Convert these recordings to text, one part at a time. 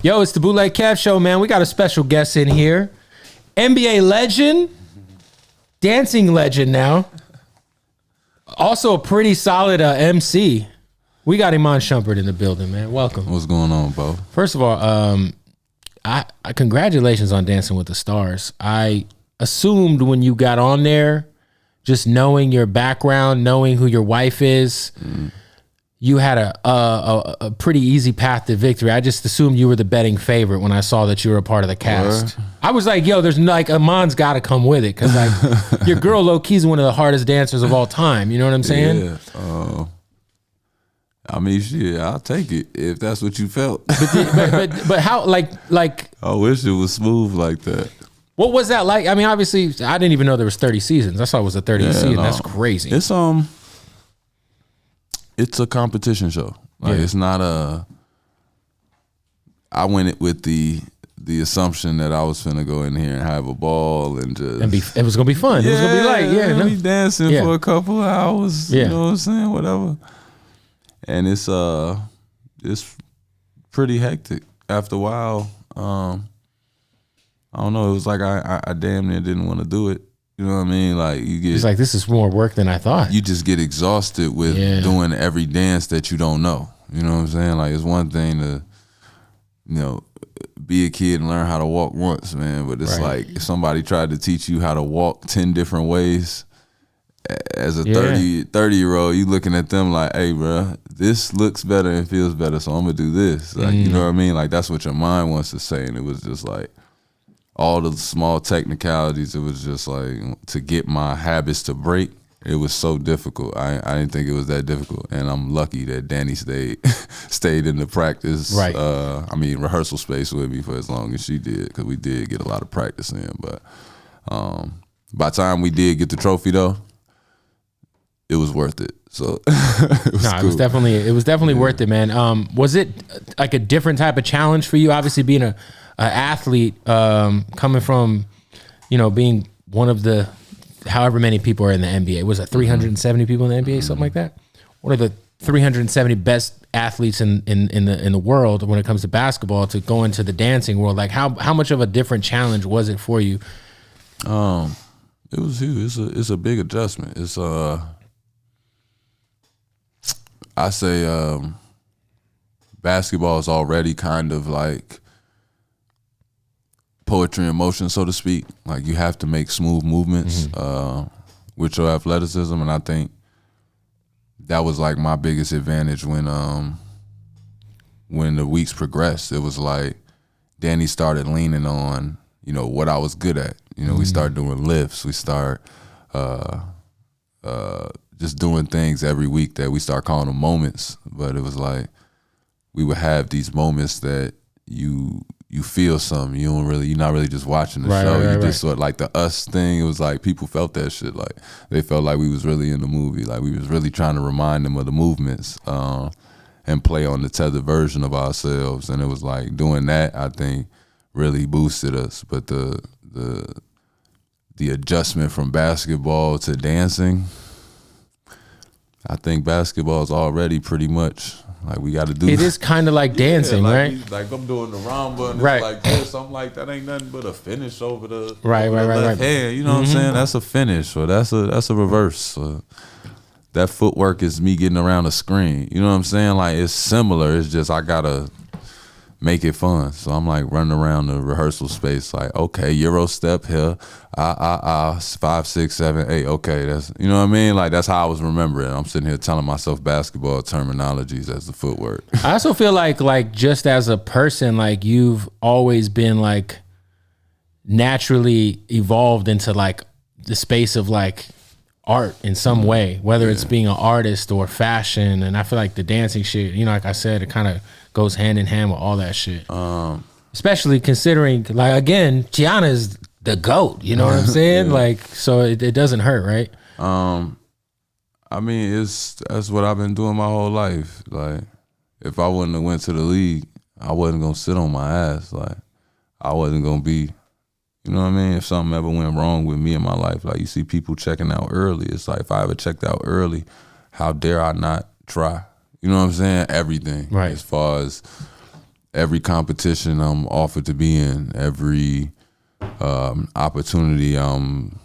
Yo, it's the Bootleg Kev Show, man. We got a special guest in here. NBA legend, dancing legend now. Also a pretty solid MC. We got Iman Shumpert in the building, man. Welcome. What's going on, Bo? First of all, I congratulations on Dancing with the Stars. I assumed when you got on there, just knowing your background, knowing who your wife is, you had a pretty easy path to victory. I just assumed you were the betting favorite when I saw that you were a part of the cast. I was like, yo, there's like Iman's got to come with it because like your girl low key's one of the hardest dancers of all time. You know what I'm saying? Yeah. I mean, shit, I'll take it if that's what you felt. But how like I wish it was smooth like that. What was that like? I mean, obviously, I didn't even know there was 30 seasons. I saw it was a 30th season. No. That's crazy. It's a competition show. Like It's not a. I went it with the assumption that I was finna go in here and have a ball and just. It was gonna be fun. It was gonna be light. Be dancing for a couple of hours. You know what I'm saying? Whatever. And it's pretty hectic after a while. I don't know. It was like I damn near didn't want to do it. You know what I mean? Like you get. It's like this is more work than I thought. You just get exhausted with doing every dance that you don't know. You know what I'm saying? Like it's one thing to, be a kid and learn how to walk once, man. But it's like if somebody tried to teach you how to walk 10 different ways. As a 30-year-old, you looking at them like, hey, bro, this looks better and feels better, so I'm gonna do this. Like, you know what I mean? Like that's what your mind wants to say, and it was just like all the small technicalities. It was just like to get my habits to break. It was so difficult. I didn't think it was that difficult, and I'm lucky that Danny stayed in the practice. Right. Rehearsal space with me for as long as she did, because we did get a lot of practice in. But by the time we did get the trophy, though, it was worth it. So it was it was definitely worth it, man. Was it like a different type of challenge for you? Obviously, being an athlete, coming from, being one of the however many people are in the NBA. Was it 370 people in the NBA, something like that? What are the 370 best athletes in the world when it comes to basketball to go into the dancing world? Like how much of a different challenge was it for you? It was huge. It's a big adjustment. It's I say basketball is already kind of like poetry in motion, so to speak. Like you have to make smooth movements with your athleticism, and I think that was like my biggest advantage when the weeks progressed. It was like Danny started leaning on what I was good at. We started doing lifts. We start just doing things every week that we start calling them moments. But it was like we would have these moments that you feel something. You're not really just watching the show. Just sort of like the us thing. It was like people felt that shit. Like they felt like we was really in the movie. Like we was really trying to remind them of the movements and play on the tethered version of ourselves. And it was like doing that, I think, really boosted us. But the adjustment from basketball to dancing, I think basketball is already pretty much like we got to do. It is kind of like dancing, right? Like I'm doing the ramba and it's like this. I'm like, that ain't nothing but a finish over the left hand. You know what I'm saying? That's a finish, or that's a reverse. That footwork is me getting around a screen. You know what I'm saying? Like it's similar. It's just I gotta make it fun. So I'm like running around the rehearsal space like, okay, Euro step here, 5, 6, 7, 8. Okay, that's, you know what I mean? Like that's how I was remembering. I'm sitting here telling myself basketball terminologies as the footwork. I also feel like just as a person, like you've always been like naturally evolved into like the space of like art in some way, whether it's being an artist or fashion. And I feel like the dancing shit, like I said, it kind of goes hand in hand with all that shit. Especially considering, like, again, Teyana is the GOAT. You know what I'm saying? Like, so it doesn't hurt, right? I mean, that's what I've been doing my whole life. Like, if I wouldn't have went to the league, I wasn't gonna sit on my ass. Like, I wasn't gonna be, you know what I mean? If something ever went wrong with me in my life, like you see people checking out early. It's like, if I ever checked out early, how dare I not try? You know what I'm saying? Everything. Right. As far as every competition I'm offered to be in, every opportunity I'm,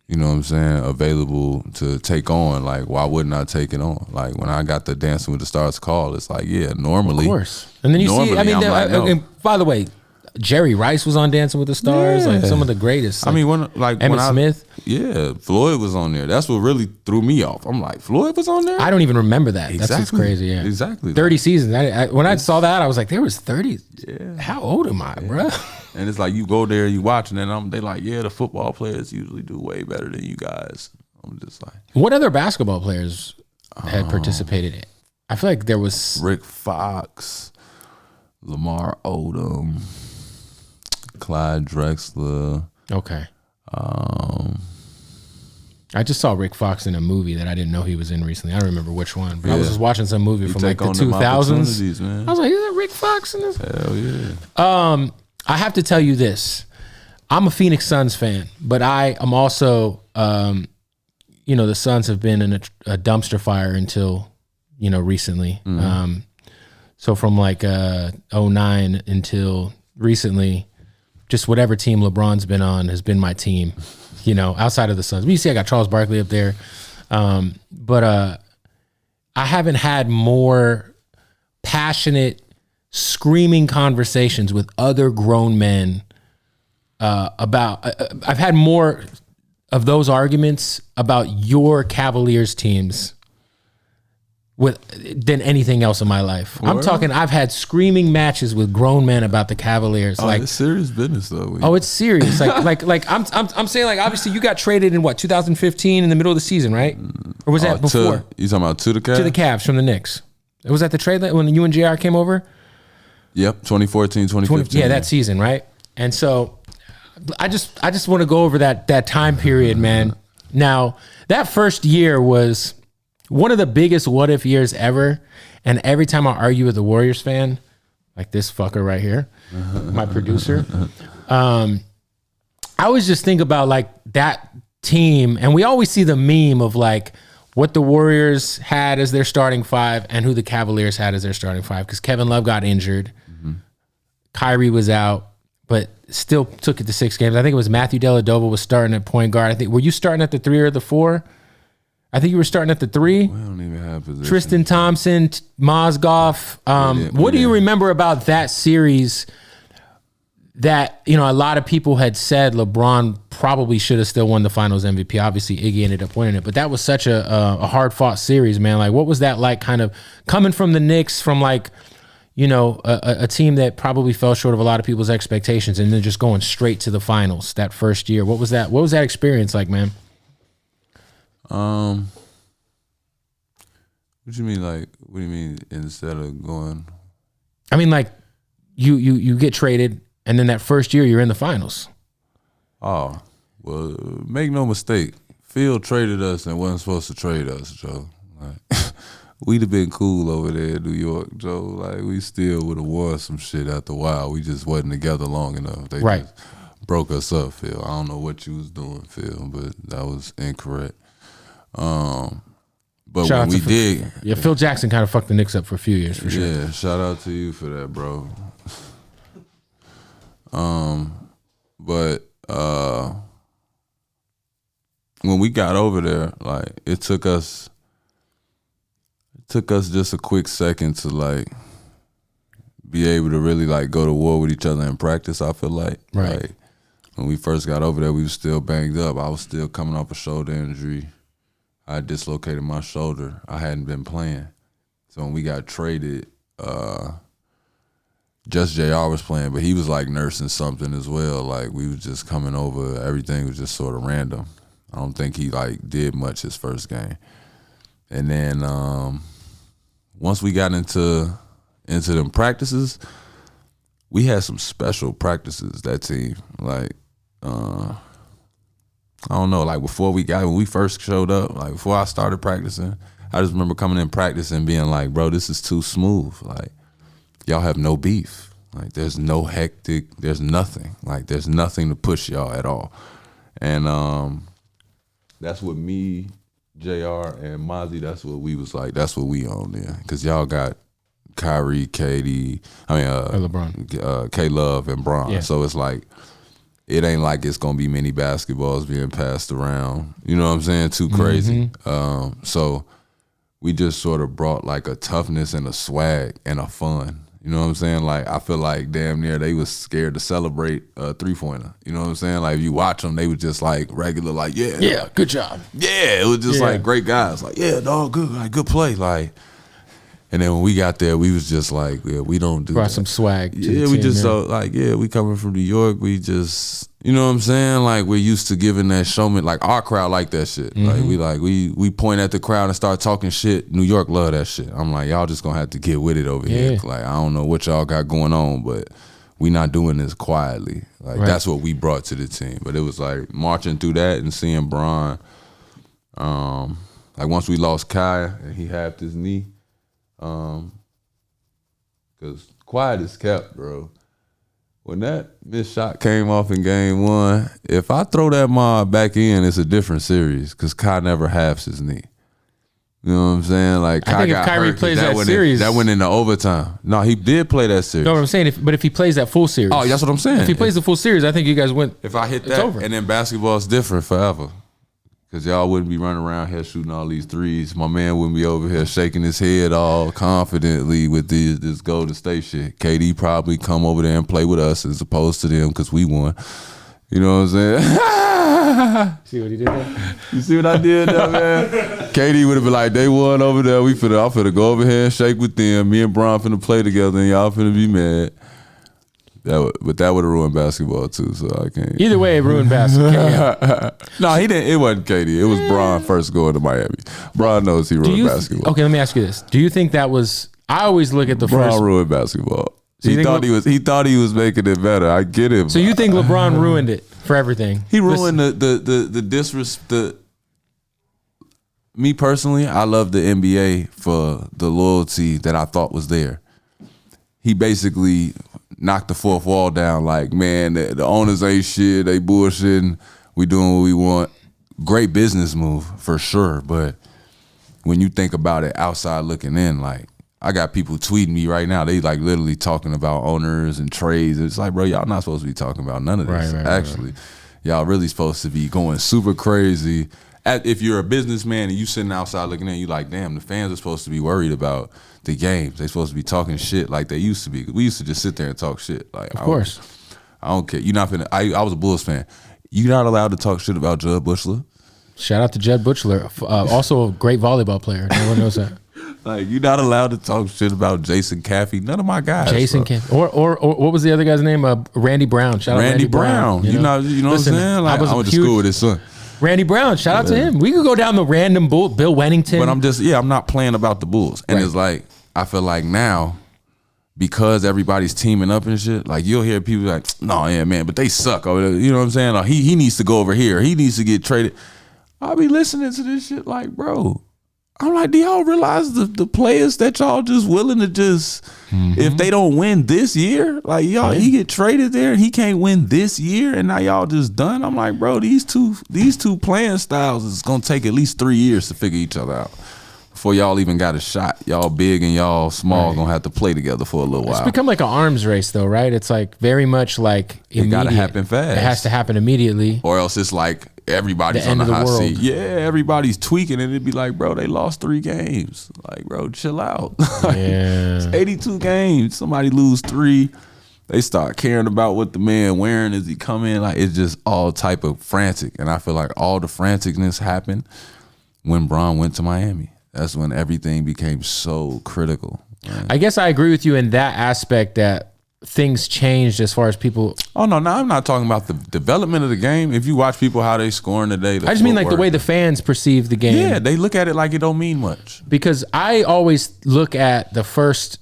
you know what I'm saying, available to take on. Like, why wouldn't I take it on? Like, when I got the Dancing with the Stars call, it's like, yeah, normally. Of course. And then you see, I mean, no. And by the way, Jerry Rice was on Dancing with the Stars, like some of the greatest. Like, I mean, Emmett Smith. Yeah, Floyd was on there. That's what really threw me off. I'm like, Floyd was on there? I don't even remember that. Exactly. That's what's crazy, yeah. Exactly. 30 seasons. When I saw that, I was like, there was 30. Yeah. How old am I, bro? And it's like, you go there, you watching, and they like, yeah, the football players usually do way better than you guys. I'm just like. What other basketball players had participated in? I feel like there was Rick Fox, Lamar Odom, Clyde Drexler. Okay. I just saw Rick Fox in a movie that I didn't know he was in recently. I don't remember which one, but I was just watching some movie from like the 2000s. Man. I was like, is that Rick Fox in this? Hell yeah. I have to tell you this. I'm a Phoenix Suns fan, but I am also, the Suns have been in a dumpster fire until, recently. Mm-hmm. So from like 09 until recently, just whatever team LeBron's been on has been my team, outside of the Suns. But you see, I got Charles Barkley up there. But I haven't had more passionate, screaming conversations with other grown men about. I've had more of those arguments about your Cavaliers teams than anything else in my life. I'm talking, I've had screaming matches with grown men about the Cavaliers. Oh, it's serious business though. Oh, it's serious. Like I'm saying, like, obviously you got traded in 2015 in the middle of the season, right? Or was that before? You talking about to the Cavs? To the Cavs from the Knicks. Was that the trade when you and JR came over? Yep, 2014, 2015. Yeah, that season, right? And so I just want to go over that time period, man. Now, that first year was one of the biggest what if years ever. And every time I argue with a Warriors fan, like this fucker right here, my producer, I always just think about like that team. And we always see the meme of like what the Warriors had as their starting five and who the Cavaliers had as their starting five. Because Kevin Love got injured. Mm-hmm. Kyrie was out, but still took it to 6 games. I think it was Matthew Dellavedova was starting at point guard. Were you starting at the 3 or the 4? I think you were starting at the 3. We don't even have position. Tristan Thompson, Mozgov. What do you remember about that series that, a lot of people had said LeBron probably should have still won the finals MVP? Obviously, Iggy ended up winning it, but that was such a hard-fought series, man. Like, what was that like kind of coming from the Knicks, from like, a team that probably fell short of a lot of people's expectations, and then just going straight to the finals that first year? What was that experience like, man? What you mean? Like, what do you mean instead of going? I mean, like, you get traded, and then that first year you're in the finals. Oh, well, make no mistake, Phil traded us and wasn't supposed to trade us, Joe. Like, we'd have been cool over there in New York, Joe. Like, we still would have won some shit after a while. We just wasn't together long enough. They just broke us up, Phil. I don't know what you was doing, Phil, but that was incorrect. But shout when we did, Phil Jackson kind of fucked the Knicks up for a few years, for sure. Yeah, shout out to you for that, bro. But when we got over there, like, it took us just a quick second to like be able to really like go to war with each other in practice. I feel like, right. Like, when we first got over there, we were still banged up. I was still coming off a shoulder injury. I dislocated my shoulder. I hadn't been playing. So when we got traded, just JR was playing, but he was like nursing something as well. Like, we was just coming over. Everything was just sort of random. I don't think he like did much his first game. And then once we got into them practices, we had some special practices, that team. Like, I don't know, like when we first showed up, like before I started practicing, I just remember coming in practice and being like, bro, this is too smooth. Like, y'all have no beef. Like, there's no hectic, there's nothing. Like, there's nothing to push y'all at all. And that's what me, JR, and Mozzie, that's what we was like, that's what we on there. Because y'all got Kyrie, LeBron, K-Love, and Bron. Yeah. So it's like, it ain't like it's gonna be many basketballs being passed around. You know what I'm saying? Too crazy. So we just sort of brought like a toughness and a swag and a fun. You know what I'm saying? Like, I feel like damn near they was scared to celebrate a 3-pointer. You know what I'm saying? Like, if you watch them, they was just like regular, like, yeah, good job. Yeah, it was just like great guys. Like, yeah, dog, good, like good play. Like, and then when we got there, we was just like, yeah, we don't do Brought that. some swag. Yeah, we just so like, yeah, we coming from New York. We just, you know what I'm saying? Like, we're used to giving that showman. Like, our crowd like that shit. Like, we point at the crowd and start talking shit. New York love that shit. I'm like, y'all just gonna have to get with it over here. Like, I don't know what y'all got going on, but we not doing this quietly. Like, that's what we brought to the team. But it was like marching through that and seeing Bron. Like, once we lost Kai and he halved his knee. Cause quiet is kept, bro. When that missed shot came off in game 1, if I throw that mob back in, it's a different series. Cause Kai never halves his knee. You know what I'm saying? Like, I think if Kyrie plays that series, that went into overtime. No, he did play that series. No, what I'm saying, but if he plays that full series, oh, that's what I'm saying. If he plays the full series, I think you guys win. If I hit that, over. And then basketball's different forever. Because y'all wouldn't be running around here shooting all these threes. My man wouldn't be over here shaking his head all confidently with this Golden State shit. KD probably come over there and play with us as opposed to them because we won. You know what I'm saying? See what he did there? You see what I did there, man? KD would have been like, they won over there. I'm finna go over here and shake with them. Me and Bron finna play together and y'all finna be mad. But that would have ruined basketball too, so I can't. Either way, it ruined basketball. No, he didn't. It wasn't KD. It was Bron first going to Miami. Bron knows he ruined basketball. Okay, let me ask you this: do you think that was? I always look at the Bron first. ruined basketball. He thought he was making it better. I get it. So you think LeBron ruined it for everything? He ruined the disrespect. Me personally, I love the NBA for the loyalty that I thought was there. He basically knocked the fourth wall down. Like, man, the owners ain't shit. They bullshitting. We doing what we want. Great business move for sure. But when you think about it outside looking in, like, I got people tweeting me right now. They like literally talking about owners and trades. It's like, bro, y'all not supposed to be talking about none of this. Actually, y'all really supposed to be going super crazy. If you're a businessman and you sitting outside looking in, you like, damn, the fans are supposed to be worried about the games. They supposed to be talking shit like they used to be. We used to just sit there and talk shit. Like, of course. I don't care. You're not finna. I was a Bulls fan. You're not allowed to talk shit about Jud Buechler. Shout out to Jud Buechler, also a great volleyball player. No one knows that. Like, you're not allowed to talk shit about Jason Caffey. None of my guys. Jason Caffey. Or what was the other guy's name? Randy Brown. Shout out Randy Brown. You know Listen, what I'm saying? Like, I went to school with his son. Randy Brown, shout out to him. We could go down the random Bill Wennington. But I'm not playing about the Bulls. And it's like, I feel like now, because everybody's teaming up and shit, like, you'll hear people like, no, yeah, man, but they suck over there. You know what I'm saying? Or he needs to go over here. He needs to get traded. I'll be listening to this shit like, bro, I'm like, do y'all realize the players that y'all just willing to just, if they don't win this year, like, y'all, he get traded there and he can't win this year and now y'all just done? I'm like, bro, these two playing styles is gonna take at least 3 years to figure each other out before y'all even got a shot. Y'all big and y'all small gonna have to play together for a little while. It's become like an arms race though, right? It's like very much like it gotta happen fast. It has to happen immediately. Or else it's like everybody's on the hot seat. Yeah, everybody's tweaking and it'd be like, bro, they lost 3 games. Like, bro, chill out. It's 82 games. Somebody lose 3. They start caring about what the man wearing. Is he coming? Like, it's just all type of frantic. And I feel like all the franticness happened when Bron went to Miami. That's when everything became so critical. Man. I guess I agree with you in that aspect that things changed as far as people. Oh, no, I'm not talking about the development of the game. If you watch people, how they scoring today. I just mean like the way the fans perceive the game. Yeah, they look at it like it don't mean much. Because I always look at the first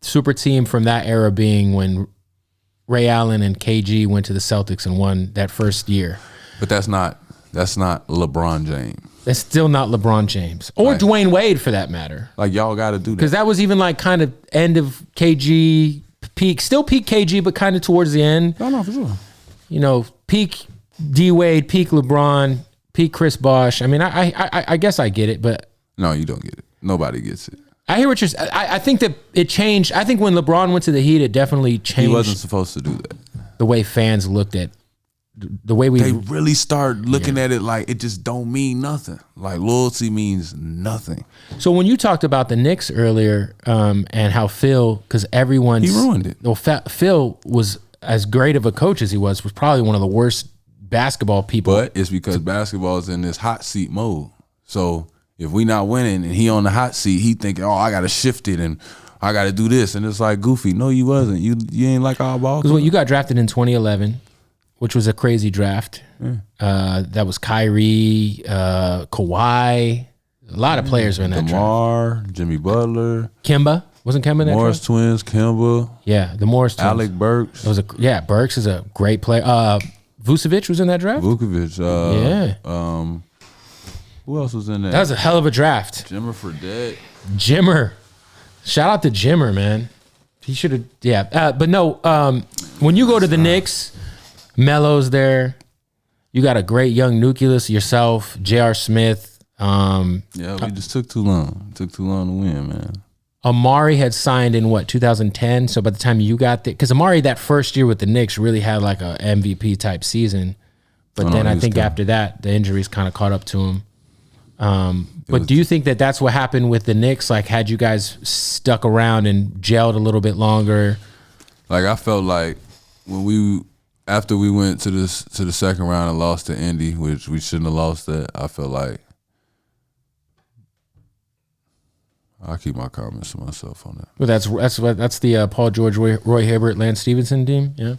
super team from that era being when Ray Allen and KG went to the Celtics and won that first year. But that's not LeBron James. That's still not LeBron James or Dwayne Wade for that matter. Like, y'all got to do that. Because that was even like kind of end of KG, peak KG, but kind of towards the end. No, for sure. You know, peak D Wade, peak LeBron, peak Chris Bosh. I mean, I guess I get it, but no, you don't get it. Nobody gets it. I hear what you're saying. I think that it changed. I think when LeBron went to the Heat, it definitely changed. He wasn't supposed to do that. The way fans looked at the way they really start looking at it like it just don't mean nothing. Like loyalty means nothing. So when you talked about the Knicks earlier, and how Phil, because he ruined it. Well, Phil was as great of a coach as he was probably one of the worst basketball people. But it's because basketball is in this hot seat mode. So if we not winning and he on the hot seat, he thinking, oh, I got to shift it and I got to do this. And it's like, Goofy, no, you wasn't. You ain't like our ball. Because you got drafted in 2011. Which was a crazy draft. That was Kyrie, Kawhi. A lot of players were in that draft. Jimmy Butler. Kemba. Wasn't Kemba in that Morris draft? Twins, Kemba. Yeah, the Morris twins. Alec Burks. Burks is a great player. Vucevic was in that draft? Vucevic. Who else was in that? That was a hell of a draft. Jimmer Fredette. Jimmer. Shout out to Jimmer, man. He should have, but no, when you go to the Knicks, Melo's there. You got a great young nucleus, yourself, J.R. Smith. We just took too long. It took too long to win, man. Amari had signed in 2010. So by the time you got there, because Amari that first year with the Knicks really had like a MVP type season. But then I think after that, the injuries kind of caught up to him. But do you think that that's what happened with the Knicks? Like, had you guys stuck around and gelled a little bit longer? Like, I felt like after we went to the second round and lost to Indy, which we shouldn't have lost that, I felt like I'll keep my comments to myself on that. Well, that's the Paul George, Roy Hibbert, Lance Stevenson team. Yeah.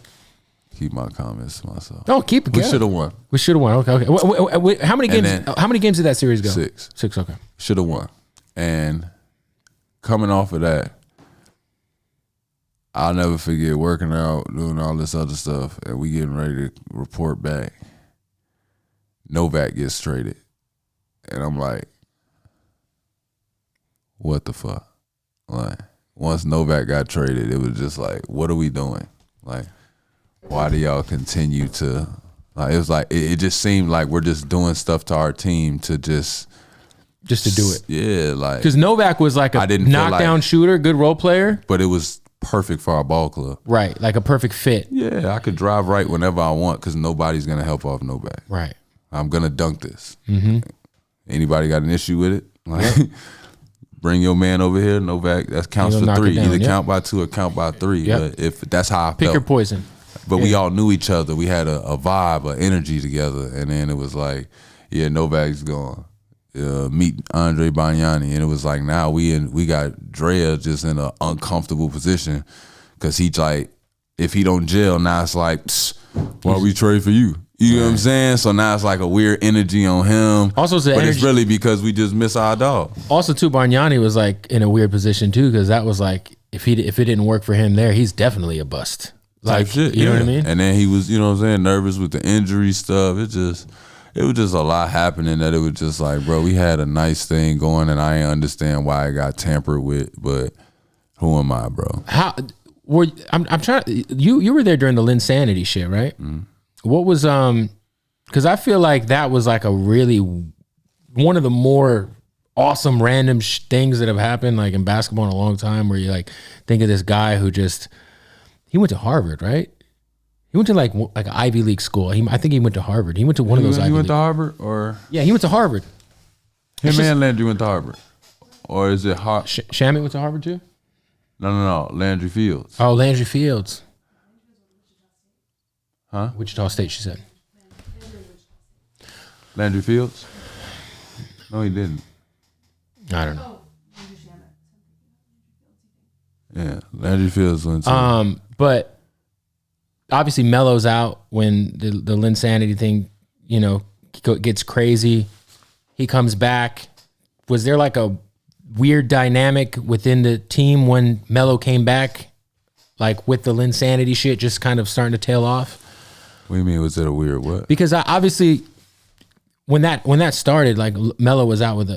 Keep my comments to myself. Oh, keep it. We should have won. We should have won. Okay. Wait, how many games? How many games did that series go? 6. 6. Okay. Should have won. And coming off of that, I'll never forget working out, doing all this other stuff, and we getting ready to report back. Novak gets traded. And I'm like, what the fuck? Like, once Novak got traded, it was just like, what are we doing? Like, why do y'all continue to, like, it was like, it just seemed like we're just doing stuff to our team to just to do it. Yeah, like. Because Novak was like a knockdown shooter, good role player. But it was perfect for our ball club. Right, like a perfect fit. Yeah, I could drive right whenever I want because nobody's going to help off Novak. Right. I'm going to dunk this. Mm-hmm. Anybody got an issue with it? Like, bring your man over here, Novak, that counts for 3. Either count by 2 or count by 3. Yep. But if that's how I felt. Pick your poison. But we all knew each other. We had a vibe, an energy together. And then it was like, yeah, Novak's gone. Meet Andre Bagnani. And it was like, now we got Drea just in an uncomfortable position because he's like, if he don't gel, now it's like, why we trade for you? You know what I'm saying? So now it's like a weird energy on him. Also, it's really because we just miss our dog. Also, too, Bargnani was like in a weird position too because that was like, if it didn't work for him there, he's definitely a bust. Like, shit, you know what I mean? And then he was, you know what I'm saying, nervous with the injury stuff. It was just a lot happening that it was just like, bro, we had a nice thing going and I ain't understand why it got tampered with, but who am I, bro? I'm trying you were there during the Linsanity shit, right? Mm. What was because I feel like that was like a really one of the more awesome random things that have happened like in basketball in a long time where you like think of this guy who just he went to Harvard, right? He went to like an Ivy League school. I think he went to Harvard. He went to one of those Ivy League. He went to Harvard or? Yeah, he went to Harvard. Him and Landry went to Harvard. Or is it Shamit went to Harvard too? No. Landry Fields. Oh, Landry Fields. Huh? Wichita State, she said. Landry Fields? No, he didn't. I don't know. Yeah, Landry Fields went to. But obviously Melo's out when the Linsanity thing, you know, gets crazy. He comes back. Was there like a weird dynamic within the team when Melo came back? Like with the Linsanity shit just kind of starting to tail off? What do you mean, was it a weird what? Because obviously when that started, like Melo was out with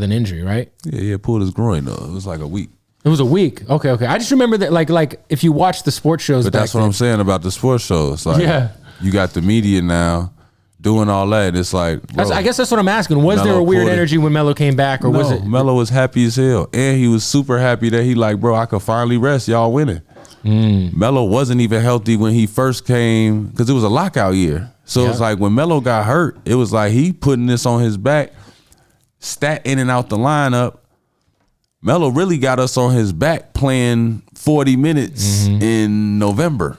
an injury, right? Yeah, pulled his groin though. It was like a week. It was a week. Okay. I just remember that like if you watch the sports shows, but that's what I'm saying about the sports shows. Like, you got the media now doing all that. It's like, bro, I guess that's what I'm asking. Was there a weird energy when Melo came back, or was it? Melo was happy as hell, and he was super happy that he like, bro, I could finally rest. Y'all winning. Melo wasn't even healthy when he first came because it was a lockout year. So it's like when Melo got hurt, it was like he putting this on his back, stat in and out the lineup. Melo really got us on his back playing 40 minutes in November.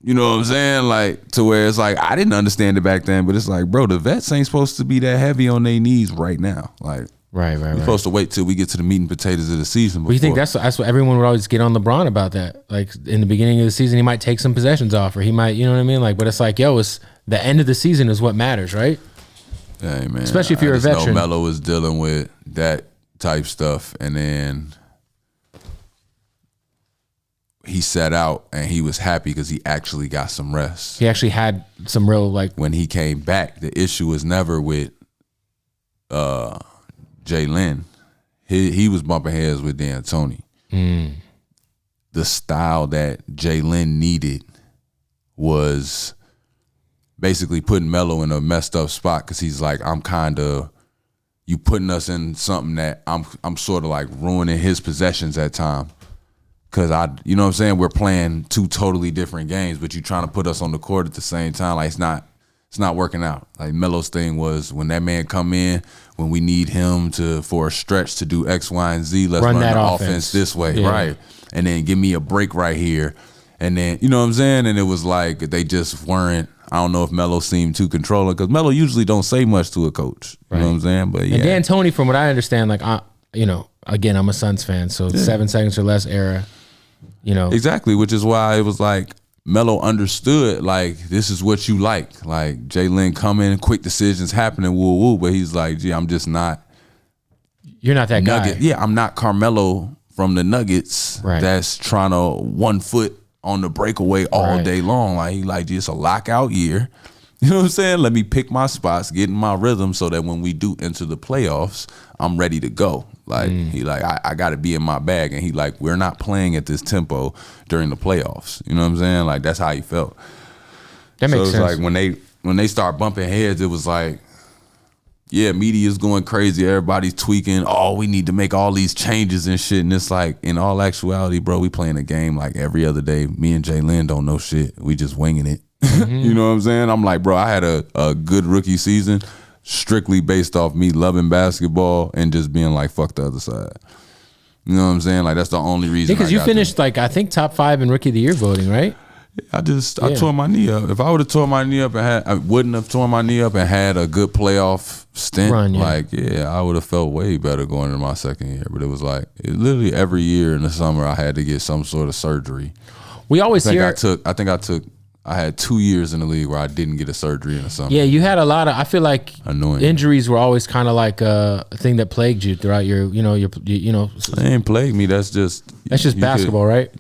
You know what I'm saying? Like, to where it's like, I didn't understand it back then, but it's like, bro, the vets ain't supposed to be that heavy on their knees right now. Like, right. We're supposed to wait till we get to the meat and potatoes of the season. But you think that's what everyone would always get on LeBron about that? Like, in the beginning of the season, he might take some possessions off, or he might, you know what I mean? Like, but it's like, yo, it's the end of the season is what matters, right? Hey, man. Especially if you're a veteran. Melo was dealing with that type stuff, and then he sat out and he was happy because he actually got some rest. He actually had some real, like, when he came back, the issue was never with Jalen. He was bumping heads with D'Antoni. The style that Jalen needed was basically putting Melo in a messed up spot because he's like, I'm kind of, you putting us in something that I'm sort of like ruining his possessions at time. Cause you know what I'm saying? We're playing two totally different games, but you trying to put us on the court at the same time. Like, it's not working out. Like, Melo's thing was, when that man come in, when we need him for a stretch to do X, Y, and Z, let's run the offense this way, right? And then give me a break right here. And then, you know what I'm saying? And it was like, they just weren't, I don't know if Melo seemed too controlling, because Melo usually don't say much to a coach. You know what I'm saying? But yeah. And D'Antoni, from what I understand, like, again, I'm a Suns fan, so 7 seconds or less era. You know, exactly, which is why it was like Melo understood, like, this is what you like Jalen coming, quick decisions happening, woo woo. But he's like, gee, I'm just not. You're not that Nugget. guy. Yeah, I'm not Carmelo from the Nuggets. Right. That's trying to 1 foot on the breakaway all day long. Like, he like, just a lockout year. You know what I'm saying? Let me pick my spots, get in my rhythm, so that when we do enter the playoffs, I'm ready to go. Like, he like, I got to be in my bag. And he like, we're not playing at this tempo during the playoffs. You know what I'm saying? Like, that's how he felt. That makes sense. So it's like, when they start bumping heads, it was like, yeah, media's going crazy. Everybody's tweaking. Oh, we need to make all these changes and shit. And it's like, in all actuality, bro, we playing a game like every other day. Me and Jalen don't know shit. We just winging it. You know what I'm saying? I'm like, bro, I had a good rookie season strictly based off me loving basketball and just being like, fuck the other side. You know what I'm saying? Like, that's the only reason. Because you finished, like, I think top 5 in Rookie of the Year voting, right? I tore my knee up. If I would have torn my knee up I wouldn't have torn my knee up and had a good playoff stint. I would have felt way better going into my second year. But it was like, literally every year in the summer, I had to get some sort of surgery. We always hear. I had 2 years in the league where I didn't get a surgery in the summer. Yeah, you had a lot of. I feel like annoying injuries were always kind of like a thing that plagued you throughout your. It ain't plagued me. That's just basketball, right?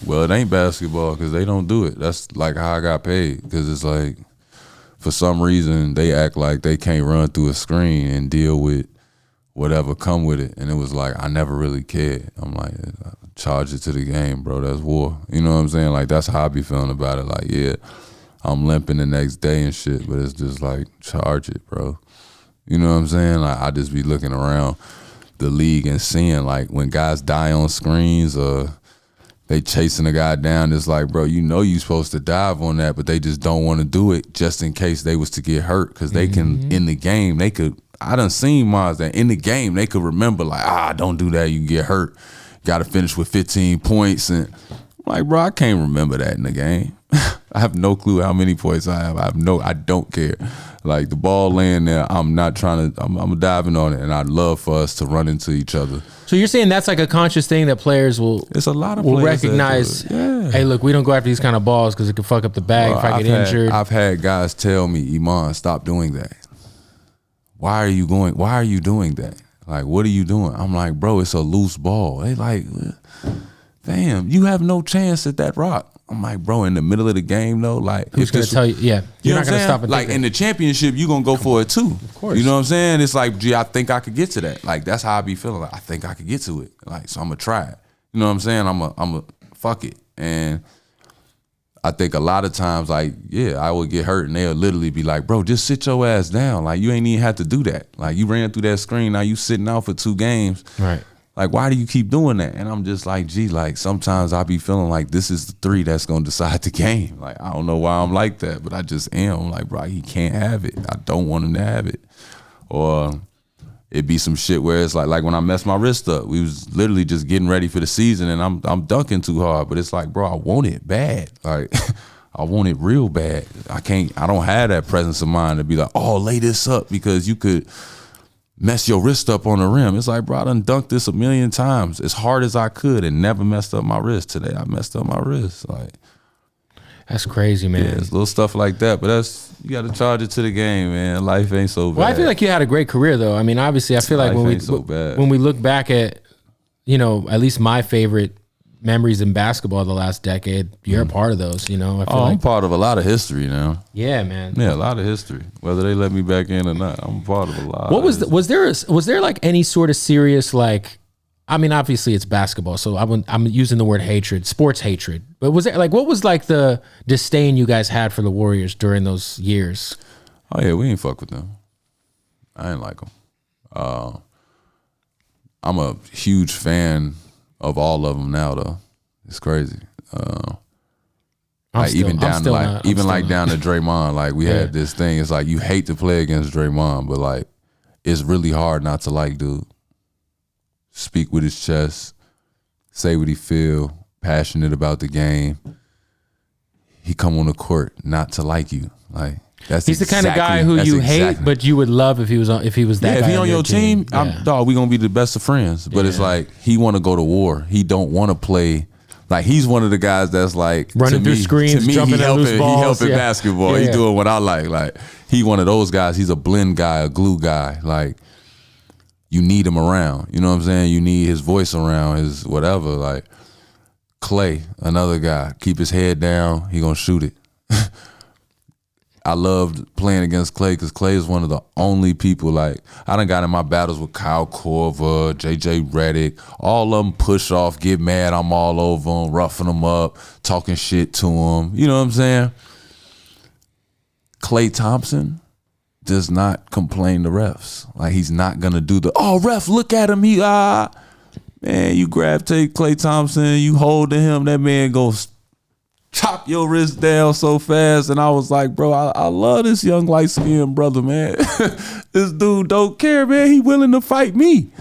Well, it ain't basketball because they don't do it. That's like how I got paid, because it's like, for some reason they act like they can't run through a screen and deal with whatever come with it. And it was like, I never really cared. I'm like, charge it to the game, bro. That's war. You know what I'm saying? Like, that's how I be feeling about it. Like, yeah, I'm limping the next day and shit, but it's just like, charge it, bro. You know what I'm saying? Like, I just be looking around the league and seeing, like, when guys die on screens or they chasing a guy down, it's like, bro, you know you supposed to dive on that, but they just don't want to do it just in case they was to get hurt, because they can, in the game, they could, I done seen Mars that in the game, they could remember, like, don't do that, you can get hurt. Got to finish with 15 points. And I'm like, bro, I can't remember that in the game. I have no clue how many points I have. I don't care. Like, the ball laying there, I'm not trying to, I'm diving on it. And I'd love for us to run into each other. So you're saying that's like a conscious thing that players will, it's a lot of will players recognize, hey, look, we don't go after these kind of balls because it can fuck up the bag if I get injured. I've had guys tell me, Iman, stop doing that. Why are you doing that? Like, what are you doing? I'm like, bro, it's a loose ball. They like, damn, you have no chance at that rock. I'm like, bro, in the middle of the game, though, like, who's going to tell you? Yeah, you're not going to stop it. Like, in the championship, you're going to go for it too. Of course. You know what I'm saying? It's like, gee, I think I could get to that. Like, that's how I be feeling. Like, I think I could get to it. Like, so I'm going to try it. You know what I'm saying? I'm a fuck it. And I think a lot of times, like, yeah, I would get hurt and they'll literally be like, bro, just sit your ass down. Like, you ain't even have to do that. Like, you ran through that screen, now you sitting out for 2 games. Right. Like, why do you keep doing that? And I'm just like, gee, like, sometimes I be feeling like this is the 3 that's going to decide the game. Like, I don't know why I'm like that, but I just am. I'm like, bro, he can't have it. I don't want him to have it. Or it'd be some shit where it's like when I messed my wrist up, we was literally just getting ready for the season and I'm dunking too hard, but it's like, bro, I want it bad. Like, I want it real bad. I don't have that presence of mind to be like, oh, lay this up because you could mess your wrist up on the rim. It's like, bro, I done dunked this a million times as hard as I could and never messed up my wrist. Today I messed up my wrist. Like, that's crazy, man. Yeah, it's little stuff like that, but you got to charge it to the game, man. Life ain't so bad. Well, I feel like you had a great career, though. I mean, obviously, I feel like when we look back at, at least my favorite memories in basketball the last decade, you're a part of those. I feel I'm part of a lot of history now. Yeah, man. Yeah, a lot of history. Whether they let me back in or not, I'm a part of a lot. What was there like any sort of serious like? I mean, obviously it's basketball, so I'm using the word hatred, sports hatred. But was there like what was like the disdain you guys had for the Warriors during those years? Oh yeah, we ain't fuck with them. I ain't like them. I'm a huge fan of all of them now, though. It's crazy. Even down to Draymond, like we had this thing. It's like you hate to play against Draymond, but like it's really hard not to like dude. Speak with his chest, say what he feel, passionate about the game. He come on the court not to like you. Like he's the kind of guy who you hate, but you would love if he was that. Yeah, if he on your team, dog, we gonna be the best of friends. But it's like he want to go to war. He don't want to play. Like he's one of the guys that's like running through screens, jumping at loose balls. He helping basketball. He doing what I like. Like he one of those guys. He's a blend guy, a glue guy. Like you need him around. You know what I'm saying? You need his voice around, his whatever. Like Clay, another guy. Keep his head down. He gonna shoot it. I loved playing against Clay because Clay is one of the only people, like, I done got in my battles with Kyle Korver, JJ Redick, all of them push off, get mad, I'm all over them, roughing them up, talking shit to them. You know what I'm saying? Klay Thompson does not complain to refs. Like, he's not going to do ref, look at him, man, you take Klay Thompson, you hold to him, that man goes chop your wrist down so fast. And I was like, bro, I love this young light-skinned brother, man. This dude don't care, man. He willing to fight me.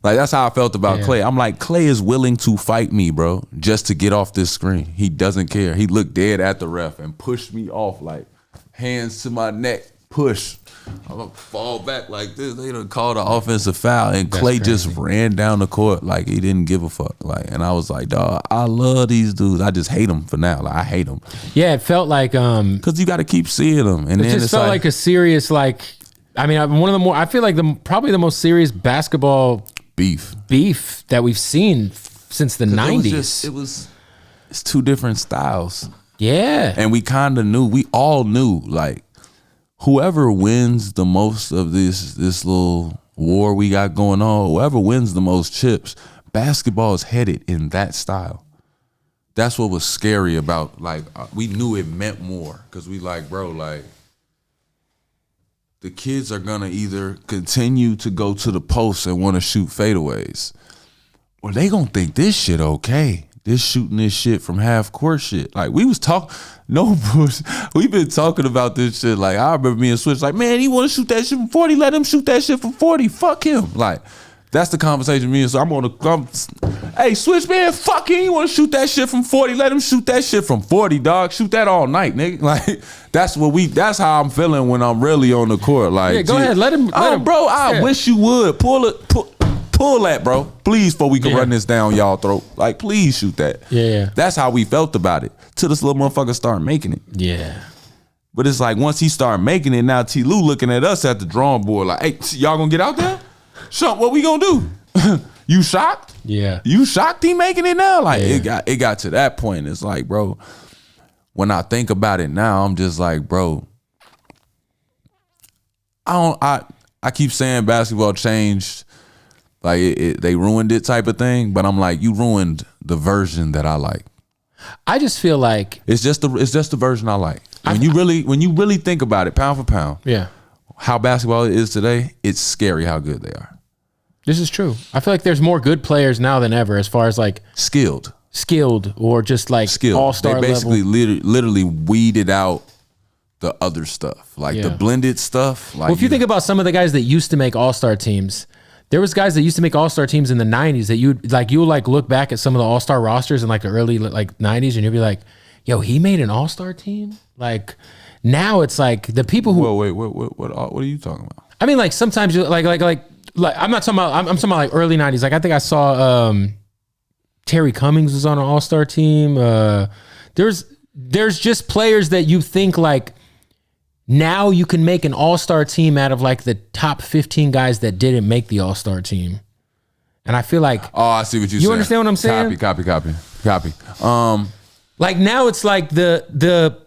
Like, that's how I felt about Klay. I'm like, Klay is willing to fight me, bro, just to get off this screen. He doesn't care. He looked dead at the ref and pushed me off, like, hands to my neck, push. I'm gonna fall back like this. They done called an offensive foul, and Klay just ran down the court like he didn't give a fuck. Like, and I was like, dog, I love these dudes. I just hate them for now. Like, I hate them. Yeah, it felt like because you got to keep seeing them, and it just felt like a serious I mean, I feel like probably the most serious basketball beef that we've seen since the 90s. It's two different styles. Yeah, and we all knew like. Whoever wins the most of this little war we got going on, whoever wins the most chips, basketball is headed in that style. That's what was scary about, like, we knew it meant more because we like, bro, like, the kids are going to either continue to go to the post and want to shoot fadeaways, or they going to think this shit okay. This shooting this shit from half court shit. Like, we was talking, we've been talking about this shit. Like, I remember me and Switch, like, man, he want to shoot that shit from 40. Let him shoot that shit from 40. Fuck him. Like, that's the conversation me and so hey, Switch, man, fuck him. He want to shoot that shit from 40. Let him shoot that shit from 40, dog. Shoot that all night, nigga. Like, that's how I'm feeling when I'm really on the court. Like, yeah, go ahead. Let him. Bro, I wish you would. Pull that, bro. Please, before we can run this down y'all throat. Like, please shoot that. Yeah. That's how we felt about it. Till this little motherfucker start making it. Yeah. But it's like, once he started making it, now T. Lou looking at us at the drawing board like, hey, y'all gonna get out there? Shump, what we gonna do? You shocked? Yeah. You shocked he making it now? Like, it got to that point. It's like, bro, when I think about it now, I'm just like, bro, I keep saying basketball changed. Like, they ruined it type of thing. But I'm like, you ruined the version that I like. I just feel like it's just the version I like. When you really think about it, pound for pound, how basketball is today, it's scary how good they are. This is true. I feel like there's more good players now than ever, as far as like skilled or just like all-star level. They basically literally weeded out the other stuff, like the blended stuff. Like, well, if you think about some of the guys that used to make all-star teams, there was guys that used to make all-star teams in the 90s that you'll look back at some of the all-star rosters in like the early like 90s and you'll be like, yo, he made an all-star team? Like now it's like the people who what are you talking about? I mean, like sometimes you like I'm not talking about I'm talking about like early 90s. Like I think I saw Terry Cummings was on an all-star team. There's just players that you think like now you can make an all-star team out of like the top 15 guys that didn't make the all-star team. And I feel like, oh, I see what you're saying. You understand what I'm saying? Copy. Like now it's like the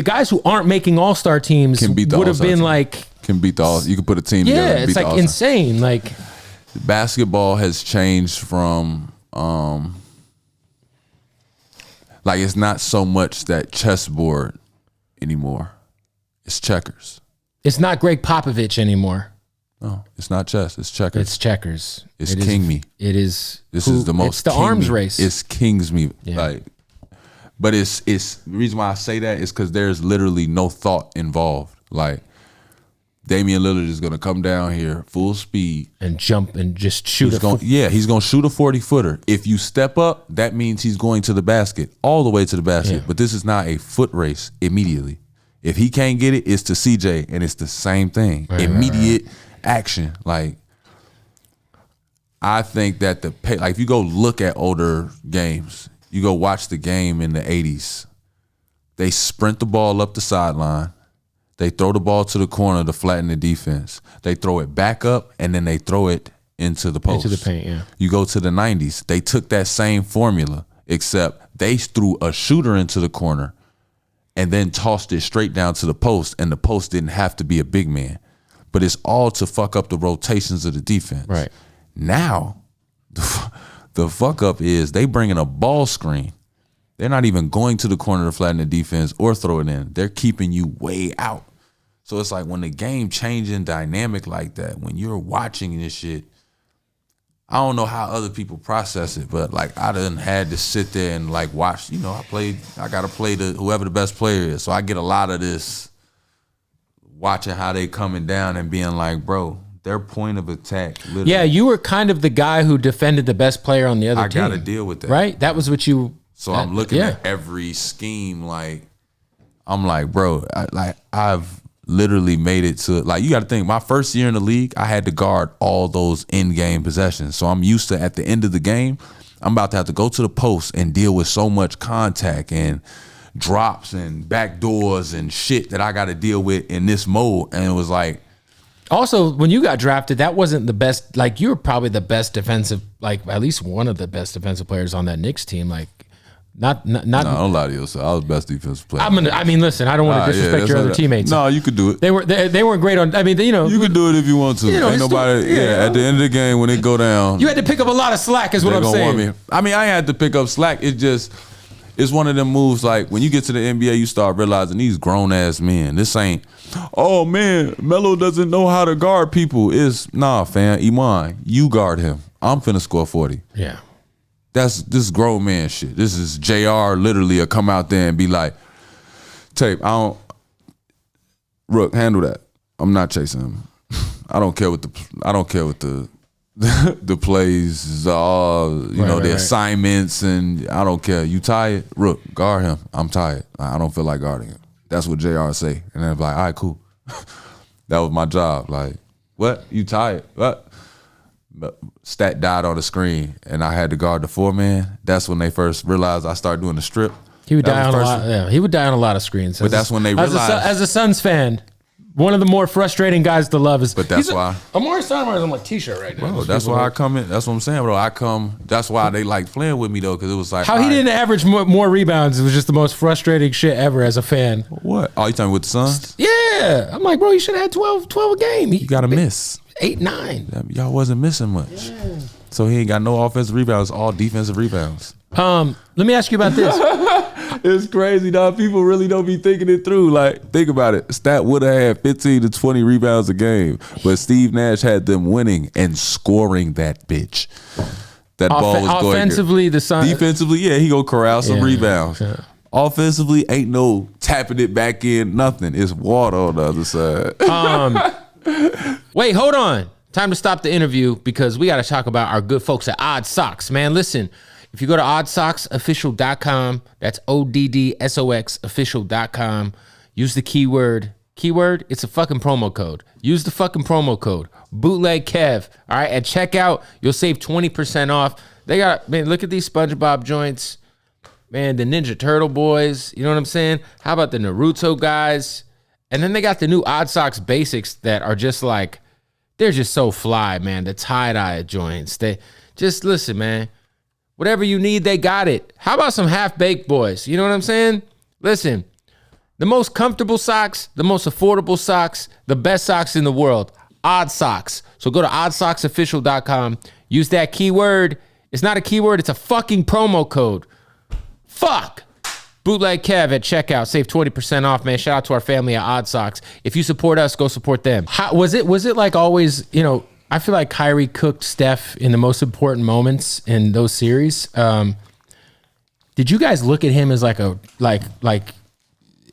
guys who aren't making all-star teams would have been like, can beat the all. You can put a team together. Yeah, it's like insane. Like basketball has changed from like it's not so much that chessboard anymore. It's checkers. It's not Greg Popovich anymore. No, it's not chess. It's checkers. It's checkers. It's king me. It is. This is the most. It's the arms race. It's kings me. Yeah. Like, but it's the reason why I say that is because there's literally no thought involved. Like Damian Lillard is gonna come down here full speed and jump and just shoot. He's gonna shoot a 40-footer. If you step up, that means he's going to the basket, all the way to the basket. Yeah. But this is not a foot race immediately. If he can't get it, it's to CJ, and it's the same thing. Right, immediate action. Like I think that like if you go look at older games, you go watch the game in the 80s, they sprint the ball up the sideline. They throw the ball to the corner to flatten the defense. They throw it back up, and then they throw it into the post. Into the paint, yeah. You go to the 90s. They took that same formula, except they threw a shooter into the corner and then tossed it straight down to the post, and the post didn't have to be a big man. But it's all to fuck up the rotations of the defense. Right. Now, the fuck up is they bring in a ball screen. They're not even going to the corner to flatten the defense or throw it in. They're keeping you way out. So it's like when the game changing dynamic like that, when you're watching this shit, I don't know how other people process it, but like I done had to sit there and like watch, I got to play whoever the best player is. So I get a lot of this watching how they coming down and being like, bro, their point of attack. Literally. Yeah, you were kind of the guy who defended the best player on the other team. I got to deal with that. Right? That was what you... So I'm looking at every scheme like, I'm like, bro, I've literally made it to, like, you got to think, my first year in the league, I had to guard all those in-game possessions. So I'm used to, at the end of the game, I'm about to have to go to the post and deal with so much contact and drops and backdoors and shit that I got to deal with in this mode. And it was like, also, when you got drafted, that wasn't the best, like, you were probably the best defensive, like, at least one of the best defensive players on that Knicks team. Like, not. No, don't lie to yourself. I was the best defensive player. I mean, listen, I don't want to disrespect your other teammates. No, you could do it. They weren't great on. I mean, you could do it if you want to. Ain't nobody. At the end of the game, when it go down, you had to pick up a lot of slack. Is what I'm saying. I mean, I had to pick up slack. It's one of them moves. Like when you get to the NBA, you start realizing these grown ass men. This ain't. Oh man, Melo doesn't know how to guard people. Nah, fam. Iman, you guard him. I'm finna score 40. Yeah. This grown man shit. This is JR literally will come out there and be like, Tape, Rook, handle that. I'm not chasing him. I don't care what the plays are, the assignments, and I don't care. You tired? Rook, guard him. I'm tired. I don't feel like guarding him. That's what JR say. And then like, all right, cool. That was my job. Like, what? You tired? What? Stat died on the screen, and I had to guard the 4-man. That's when they first realized I started doing the strip. He would die on a lot. Yeah, he would die on a lot of screens. But that's when they realized. As a Suns fan, one of the more frustrating guys to love is. But that's why Amari Stoudemire is on my t-shirt right now. Bro, that's why I come in. That's what I'm saying, bro. That's why they like playing with me though, because it was like how he didn't average more rebounds. It was just the most frustrating shit ever as a fan. What? Oh, you talking with the Suns? Yeah, I'm like, bro, you should have had 12 a game. You got to miss 8, 9. Y'all wasn't missing much. Yeah. So he ain't got no offensive rebounds, all defensive rebounds. Let me ask you about this. It's crazy, dog. People really don't be thinking it through. Like, think about it. Stat would have had 15 to 20 rebounds a game, but Steve Nash had them winning and scoring that bitch. That ball was going offensively, the Suns. Defensively, yeah, he gonna corral some rebounds. Yeah. Offensively, ain't no tapping it back in, nothing. It's water on the other side. Wait, hold on. Time to stop the interview because we got to talk about our good folks at Odd Socks. Man, listen, if you go to oddsocksofficial.com, that's ODDSOX official.com, use the keyword, it's a fucking promo code. Use the fucking promo code, Bootleg Kev. All right, at checkout, you'll save 20% off. They got, man, look at these SpongeBob joints. Man, the Ninja Turtle boys, you know what I'm saying? How about the Naruto guys? And then they got the new Odd Socks basics that are just like, they're just so fly, man. The tie-dye joints. They just, listen, man. Whatever you need, they got it. How about some half-baked boys? You know what I'm saying? Listen, the most comfortable socks, the most affordable socks, the best socks in the world, Odd Socks. So go to oddsocksofficial.com. Use that keyword. It's not a keyword. It's a fucking promo code. Fuck. Bootleg Kev at checkout. Save 20% off, man. Shout out to our family at Odd Socks. If you support us, go support them. How, was it like always, you know, I feel like Kyrie cooked Steph in the most important moments in those series. Did you guys look at him as like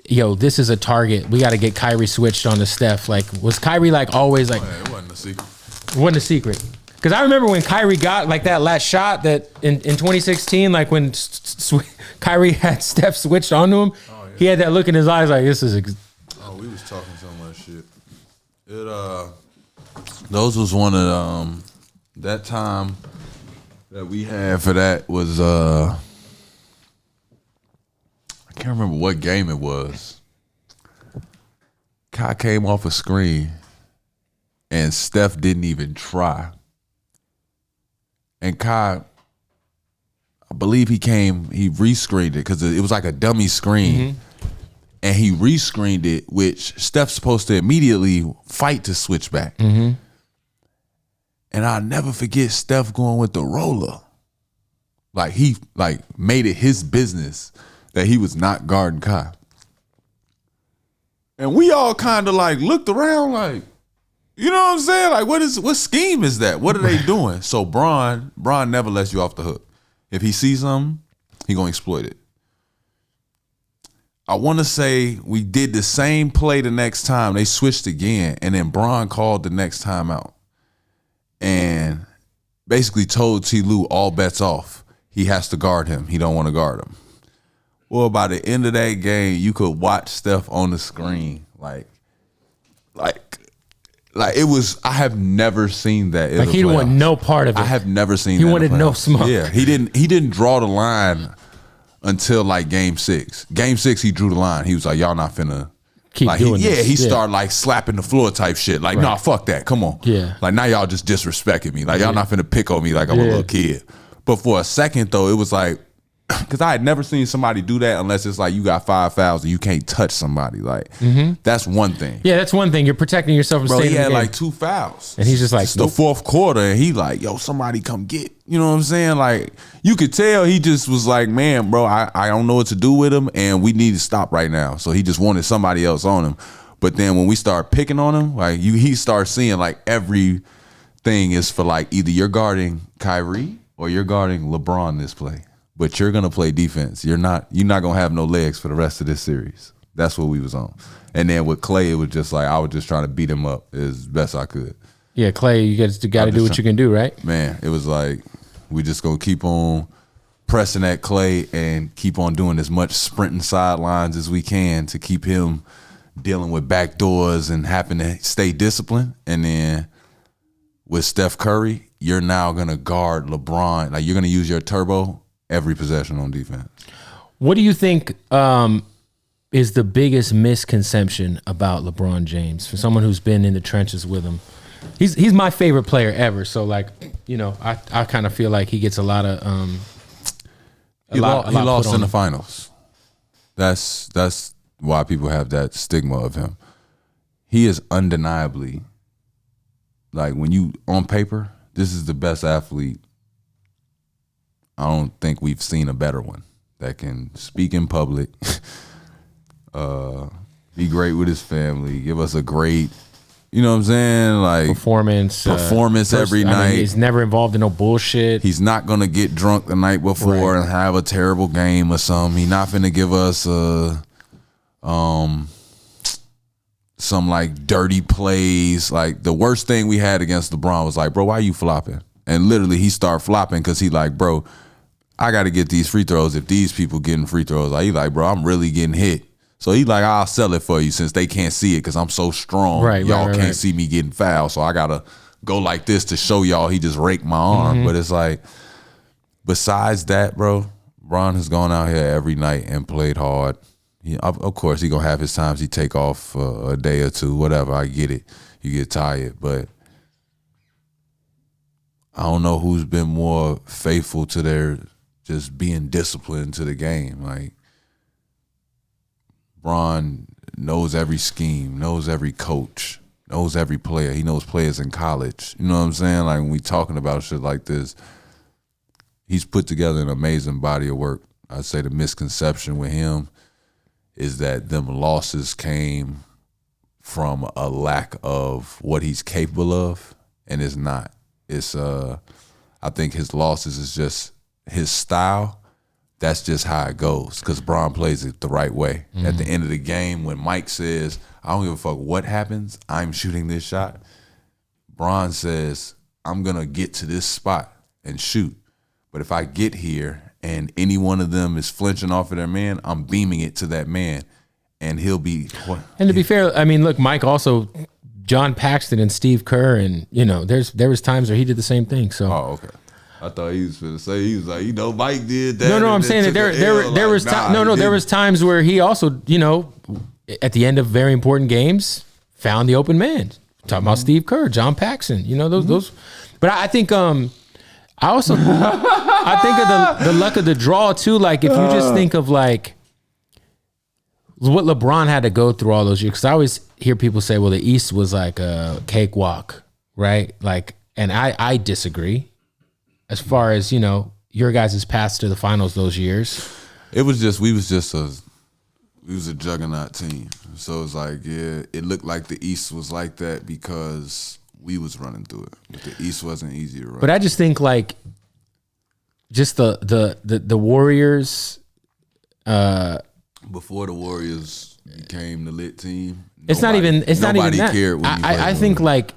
yo, this is a target. We got to get Kyrie switched on to Steph. Like, was Kyrie like always like? It wasn't a secret. It wasn't a secret. Because I remember when Kyrie got like that last shot that in 2016, like when Kyrie had Steph switched onto him, he had that look in his eyes like, this is. We was talking so much shit. Those was one of that time that we had for that was I can't remember what game it was. Kai came off a screen and Steph didn't even try. And Kai, I believe he rescreened it because it was like a dummy screen. Mm-hmm. And he rescreened it, which Steph's supposed to immediately fight to switch back. Mm-hmm. And I'll never forget Steph going with the roller. Like he made it his business that he was not guarding Kai. And we all kind of like looked around like, you know what I'm saying? Like, what scheme is that? What are they doing? So Bron never lets you off the hook. If he sees something, he gonna exploit it. I want to say we did the same play the next time. They switched again, and then Bron called the next time out and basically told T. Lue all bets off. He has to guard him. He don't want to guard him. Well, by the end of that game, you could watch Steph on the screen like it was. I have never seen that. Like he didn't want no part of it. I have never seen. He that wanted no smoke. Yeah, he didn't draw the line until like game 6. Game 6, he drew the line. He was like, "Y'all not finna keep doing this." He started like slapping the floor type shit. Like, nah, fuck that. Come on. Yeah. Like now y'all just disrespecting me. Like y'all not finna pick on me like I'm a little kid. But for a second though, it was like. Because I had never seen somebody do that unless it's like you got 5 fouls and you can't touch somebody. Like, that's one thing. Yeah, that's one thing. You're protecting yourself from Bro, staying he in the had game. like 2 fouls. And he's just like, it's the fourth quarter, and he like, yo, somebody come get. You know what I'm saying? Like, you could tell he just was like, man, bro, I don't know what to do with him, and we need to stop right now. So he just wanted somebody else on him. But then when we start picking on him, like he starts seeing like everything is for like either you're guarding Kyrie or you're guarding LeBron this play. But you're gonna play defense. You're not gonna have no legs for the rest of this series. That's what we was on. And then with Clay, it was just like I was just trying to beat him up as best I could. Yeah, Clay, you got to do what you can do, right? Man, it was like we just gonna keep on pressing at Clay and keep on doing as much sprinting sidelines as we can to keep him dealing with back doors and having to stay disciplined. And then with Steph Curry, you're now gonna guard LeBron. Like you're gonna use your turbo every possession on defense. What do you think is the biggest misconception about LeBron James for someone who's been in the trenches with him? He's my favorite player ever. So like, you know, I kind of feel like he gets a lot of he lost in the finals. That's why people have that stigma of him. He is undeniably, like when you on paper, this is the best athlete I don't think we've seen a better one that can speak in public, be great with his family, give us a great, you know what I'm saying, like performance every night. I mean, he's never involved in no bullshit. He's not gonna get drunk the night before and have a terrible game or something. He's not finna give us some like dirty plays. Like the worst thing we had against LeBron was like, bro, why are you flopping? And literally he started flopping because he like, bro, I got to get these free throws. If these people getting free throws, like he like, bro, I'm really getting hit. So he like, I'll sell it for you since they can't see it because I'm so strong. Y'all can't see me getting fouled. So I got to go like this to show y'all he just raked my arm. But it's like, besides that, bro, Bron has gone out here every night and played hard. Of course, he going to have his times he take off a day or two, whatever. I get it. You get tired. But I don't know who's been more faithful to their just being disciplined to the game. Like, Bron knows every scheme, knows every coach, knows every player. He knows players in college. You know what I'm saying? Like, when we talking about shit like this, he's put together an amazing body of work. I'd say the misconception with him is that them losses came from a lack of what he's capable of, and it's not. It's I think his losses is just his style. That's just how it goes because Bron plays it the right way. At the end of the game, when Mike says, I don't give a fuck what happens, I'm shooting this shot, Bron says, I'm going to get to this spot and shoot. But if I get here and any one of them is flinching off of their man, I'm beaming it to that man. And he'll be... And to be fair, I mean, look, Mike also... John Paxton and Steve Kerr, and you know, there was times where he did the same thing. So, okay. I thought he was going to say he was like, you know, Mike did that. No, I'm saying that there was times where he also, you know, at the end of very important games, found the open man. Talking about Steve Kerr, John Paxson, you know those. But I think I think of the luck of the draw too. Like if you just think of like what LeBron had to go through all those years, because I always hear people say, well, the East was like a cakewalk, right? Like, and I disagree. As far as, you know, your guys' path to the finals those years. It was just, we was a juggernaut team. So it's like, yeah, it looked like the East was like that because we was running through it. But the East wasn't easy to run. But I just think like just the Warriors before the Warriors became the lit team. Nobody cared when I think like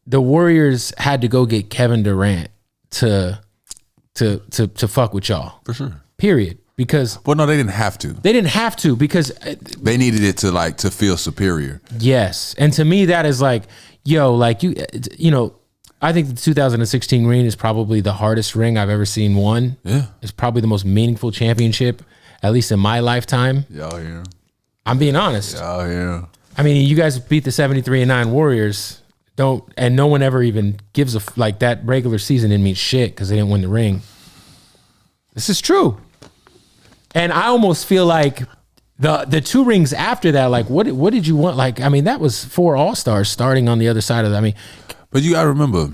the Warriors had to go get Kevin Durant to fuck with y'all. For sure. Period. Because well, no, they didn't have to. They didn't have to because they needed it to feel superior. Yes. And to me that is like, yo, like you know, I think the 2016 ring is probably the hardest ring I've ever seen won. Yeah. It's probably the most meaningful championship, at least in my lifetime. Y'all here. I'm being honest. Y'all here. I mean, you guys beat the 73-9 Warriors. And no one ever even gives like that regular season didn't mean shit because they didn't win the ring. This is true. And I almost feel like the two rings after that, like what did you want? Like, I mean, that was 4 All-Stars starting on the other side of that. I mean, but you gotta remember,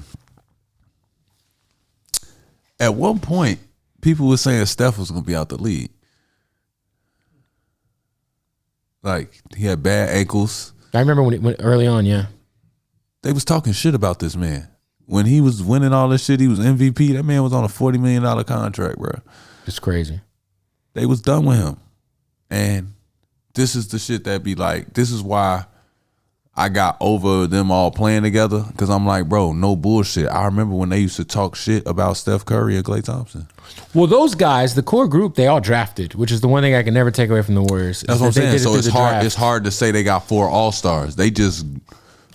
at one point, people were saying Steph was gonna be out the league. Like he had bad ankles. I remember when it went early on, yeah. They was talking shit about this man. When he was winning all this shit, he was MVP. That man was on a $40 million contract, bro. It's crazy. They was done with him. And this is the shit that be like, this is why I got over them all playing together. Because I'm like, bro, no bullshit. I remember when they used to talk shit about Steph Curry and Klay Thompson. Well, those guys, the core group, they all drafted, which is the one thing I can never take away from the Warriors. That's what I'm saying. So it's hard to say they got 4 All-Stars.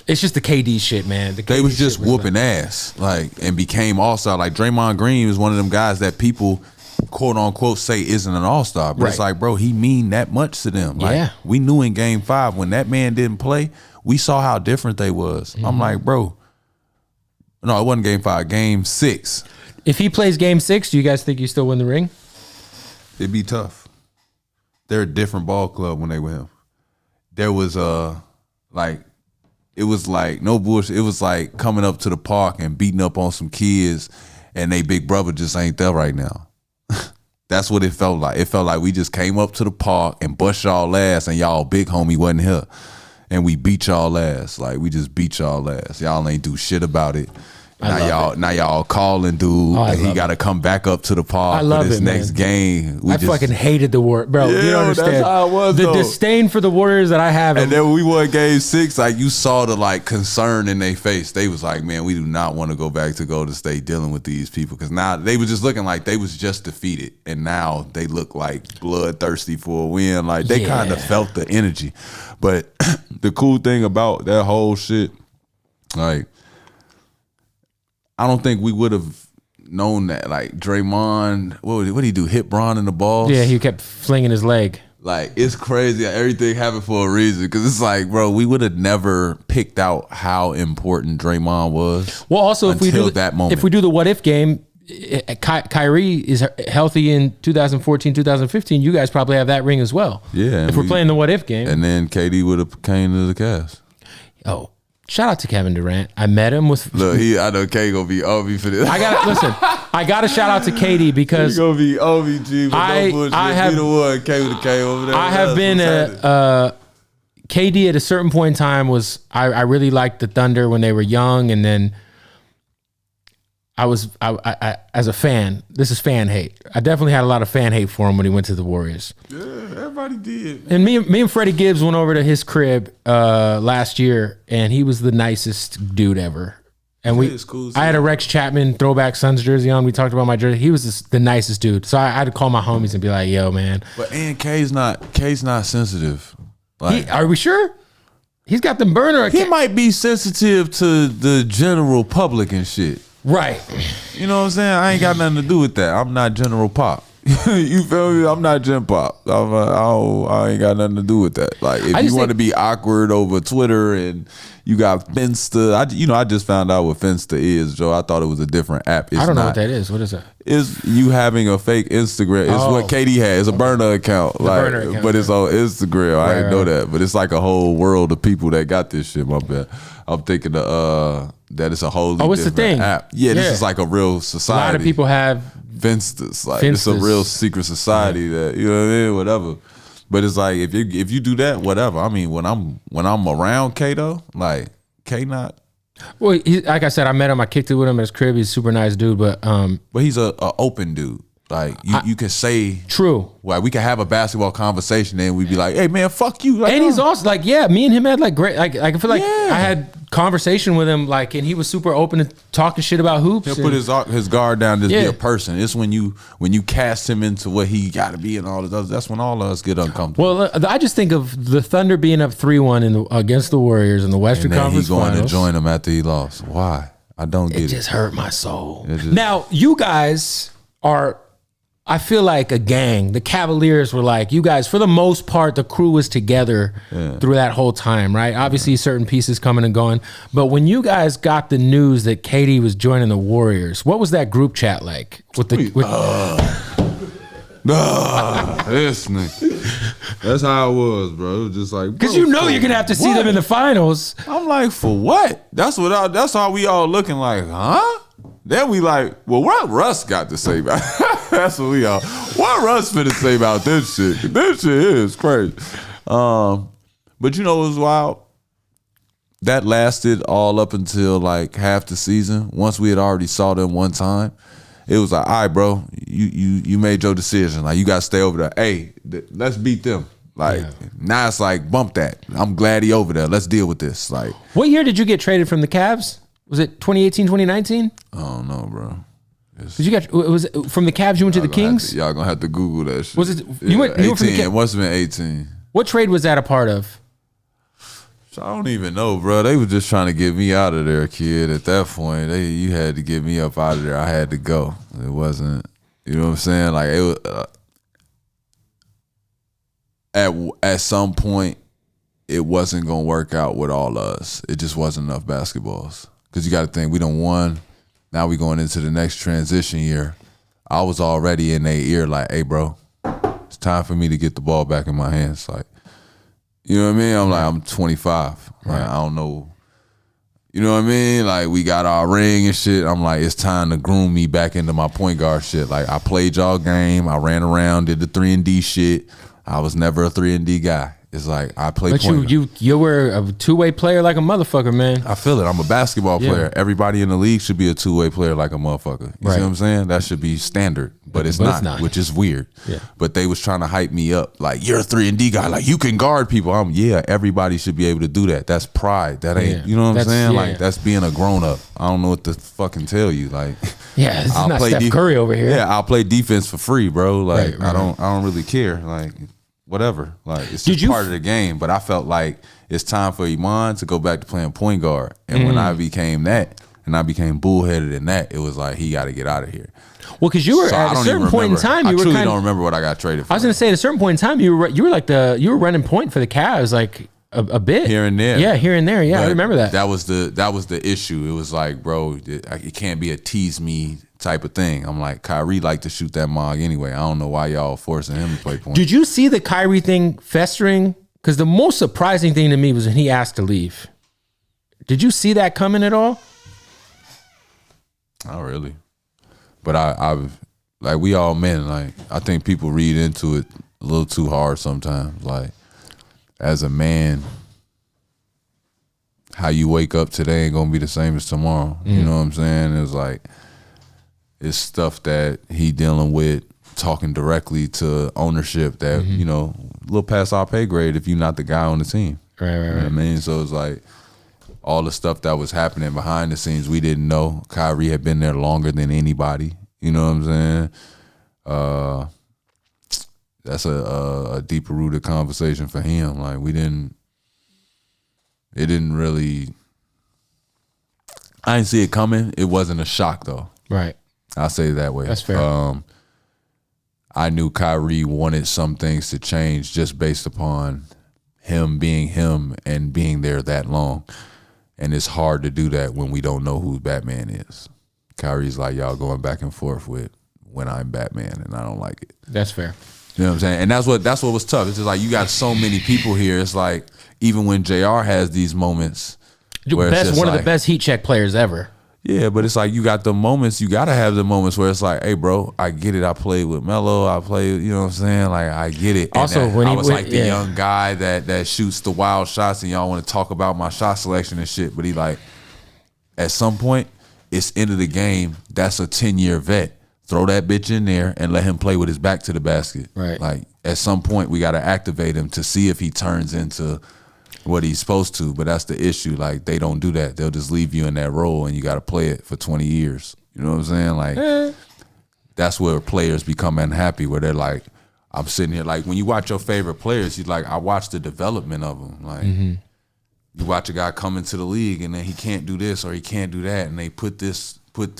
It's just the KD shit, man. They was just whooping ass, like, and became all-star. Like Draymond Green was one of them guys that people, quote unquote, say isn't an all-star, but It's like, bro, he mean that much to them. Like, we knew in Game 5 when that man didn't play, we saw how different they was. I'm like, bro, no, it wasn't Game 5, Game 6. If he plays Game 6, do you guys think you still win the ring? It'd be tough. They're a different ball club when they with him. There was like. It was like, no bullshit. It was like coming up to the park and beating up on some kids and they big brother just ain't there right now. That's what it felt like. It felt like we just came up to the park and bust y'all ass, and y'all big homie wasn't here. And we beat y'all ass. Like, we just beat y'all ass. Y'all ain't do shit about it. Now y'all calling dude, and he got to come back up to the park for this next game. I fucking hated the Warriors, bro. Yeah, you don't understand. That's how it was, the disdain for the Warriors that I have. And then when we won Game 6, like, you saw the like concern in their face. They was like, man, we do not want to go back to Golden State dealing with these people, because now they was just looking like they was just defeated, and now they look like bloodthirsty for a win. Like, they kind of felt the energy. But the cool thing about that whole shit, like, I don't think we would have known that. Like, Draymond, what did he do? Hit Bron in the balls? Yeah, he kept flinging his leg. Like, it's crazy. Everything happened for a reason. Because it's like, bro, we would have never picked out how important Draymond was. Well, also, if we do the what if game, Kyrie is healthy in 2014, 2015. You guys probably have that ring as well. Yeah. If we're playing the what if game. And then KD would have came to the Cavs. Oh. Shout out to Kevin Durant. I met him with. Look, I know K gonna be OB for this. I gotta shout out to KD because he gonna be OBG. I have the one K with the K over there. I have been KD at a certain point in time was I really liked the Thunder when they were young, and then I as a fan. This is fan hate. I definitely had a lot of fan hate for him when he went to the Warriors. Yeah, everybody did. And me and Freddie Gibbs went over to his crib last year, and he was the nicest dude ever. And I had a Rex Chapman throwback Suns jersey on. We talked about my jersey. He was the nicest dude. So I had to call my homies and be like, "Yo, man." But K's not sensitive. Like, are we sure? He's got the burner. He might be sensitive to the general public and shit. Right. You know what I'm saying? I ain't got nothing to do with that. I'm not General Pop. You feel me? I'm not Gen Pop. I ain't got nothing to do with that. Like, if you want to be awkward over Twitter and you got Finsta, I just found out what Finsta is, Joe. I thought it was a different app. I don't know what that is. What is that? It's you having a fake Instagram. It's what KD has. It's a burner account. Burner account, but it's on Instagram. I didn't know that. But it's like a whole world of people that got this shit. My bad. I'm thinking that it's a whole different app. Yeah, this is like a real society. A lot of people have Finstas. Like, it's a real secret society that, you know what I mean, whatever. But it's like, if you do that, whatever. I mean, when I'm around K though, like, K not. Well, like I said, I met him. I kicked it with him at his crib. He's a super nice dude, but he's a open dude. Like, you can say true. Well, we can have a basketball conversation and we'd be like, "Hey man, fuck you." Like, and he's also like, yeah, me and him had like great. Like I feel like I had conversation with him, like, and he was super open to talking shit about hoops. He'll put his guard down, just be a person. It's when you cast him into what he got to be and all this other. That's when all of us get uncomfortable. Well, I just think of the Thunder being up 3-1 against the Warriors in the Western Conference Finals. He's going to join them after he lost. Why? I don't get it. It just hurt my soul. Now you guys are. I feel like a gang. The Cavaliers were like, you guys, for the most part, the crew was together through that whole time, right? Obviously, certain pieces coming and going. But when you guys got the news that KD was joining the Warriors, what was that group chat like? This nigga. That's how it was, bro. It was just like, because you're gonna have to see them in the finals. I'm like, for what? That's how we all looking like, huh? Then we like, well, what Russ got to say about it? That's what we all. What Russ finna say about this shit? This shit is crazy. But you know what was wild? That lasted all up until like half the season. Once we had already saw them one time, it was like, all right, bro, you made your decision. Like, you got to stay over there. Hey, let's beat them. Like, now it's like, bump that. I'm glad he over there. Let's deal with this. Like, what year did you get traded from the Cavs? Was it 2018, 2019? I don't know, bro. Was it from the Cavs? You went to the Kings. Y'all gonna have to Google that shit. Was it you went from the Cavs? It must have been 18. What trade was that a part of? I don't even know, bro. They were just trying to get me out of there, kid. At that point, you had to get me up out of there. I had to go. It wasn't, you know what I'm saying? Like, it was at some point, it wasn't gonna work out with all of us. It just wasn't enough basketballs. Because you got to think, we done won. Now we going into the next transition year. I was already in their ear like, hey, bro, it's time for me to get the ball back in my hands. Like, you know what I mean? I'm 25. Right. Like, I don't know. You know what I mean? Like, we got our ring and shit. I'm like, it's time to groom me back into my point guard shit. Like, I played y'all game. I ran around, did the 3-and-D shit. I was never a 3-and-D guy. It's like, I played point guard. But you were a two-way player like a motherfucker, man. I feel it. I'm a basketball player. Everybody in the league should be a two-way player like a motherfucker. You see what I'm saying? That should be standard. But it's not, which is weird. Yeah. But they was trying to hype me up. Like, you're a 3-and-D guy. Like, you can guard people. Everybody should be able to do that. That's pride. That ain't, you know what I'm saying? Like, that's being a grown-up. I don't know what to fucking tell you. Like, yeah, it's not Steph Curry over here. Yeah, I'll play defense for free, bro. Like, I don't really care. Like, whatever. Like, it's just part of the game. But I felt like it's time for Iman to go back to playing point guard. And when I became that, and I became bullheaded in that, it was like, he got to get out of here. Well, because you were at a certain point in time, you were truly don't remember what I got traded for. I was going to say, at a certain point in time, you were running point for the Cavs like a bit here and there. Yeah, here and there. Yeah, but I remember that. That was the issue. It was like, bro, it can't be a tease me type of thing. I'm like, Kyrie liked to shoot that mog anyway. I don't know why y'all forcing him to play point. Did you see the Kyrie thing festering? Because the most surprising thing to me was when he asked to leave. Did you see that coming at all? Not really. But I've like, we all men. Like, I think people read into it a little too hard sometimes. Like, as a man, how you wake up today ain't gonna be the same as tomorrow. You know what I'm saying? It's like, it's stuff that he dealing with, talking directly to ownership that, you know, a little past our pay grade if you're not the guy on the team. Right. You know what I mean? So it's like, all the stuff that was happening behind the scenes, we didn't know. Kyrie had been there longer than anybody. You know what I'm saying? That's a deeper rooted conversation for him. Like, it didn't really, I didn't see it coming. It wasn't a shock though. Right. I'll say it that way. That's fair. I knew Kyrie wanted some things to change just based upon him being him and being there that long. And it's hard to do that when we don't know who Batman is. Kyrie's like, y'all going back and forth with when I'm Batman, and I don't like it. That's fair. You know what I'm saying? And that's what was tough. It's just like, you got so many people here. It's like, even when JR has these moments, where it's just one like, of the best heat check players ever. Yeah, but it's like, you got the moments, you got to have the moments where it's like, hey, bro, I get it. I played with Melo. I played, you know what I'm saying? Like, I get it. Also, and when I was like the young guy that shoots the wild shots, and y'all want to talk about my shot selection and shit. But he like, at some point, it's end of the game. That's a 10-year vet. Throw that bitch in there and let him play with his back to the basket. Right. Like, at some point, we got to activate him to see if he turns into what he's supposed to. But that's the issue. Like, they don't do that. They'll just leave you in that role, and you got to play it for 20 years. You know what I'm saying? Like, that's where players become unhappy, where they're like, I'm sitting here, like, when you watch your favorite players, you like, I watch the development of them. Like, you watch a guy come into the league, and then he can't do this or he can't do that, and they put this, and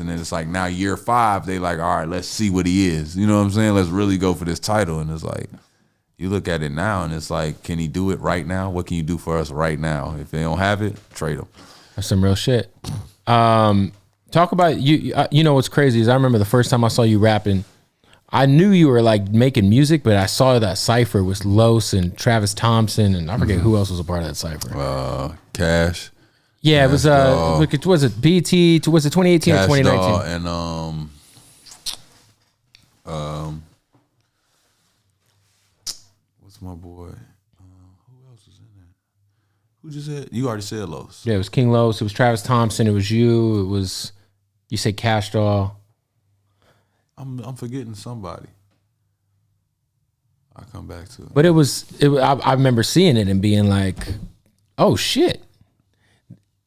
then it's like, now year 5, they like, all right, let's see what he is. You know what I'm saying? Let's really go for this title. And it's like, you look at it now, and it's like, can he do it right now? What can you do for us right now? If they don't have it, trade him. That's some real shit. Talk about you. You know what's crazy is I remember the first time I saw you rapping, I knew you were like making music, but I saw that cypher was Los and Travis Thompson, and I forget who else was a part of that cypher. Cash. Yeah, Cash, it was. Was it BT? Was it 2018 Cash or 2019? And what's my boy? Who else is in there? Who just said? You already said Los. Yeah, it was King Los. It was Travis Thompson. It was you. It was, you said Cash Doll. I'm forgetting somebody. I'll come back to it. But I remember seeing it and being like, oh shit.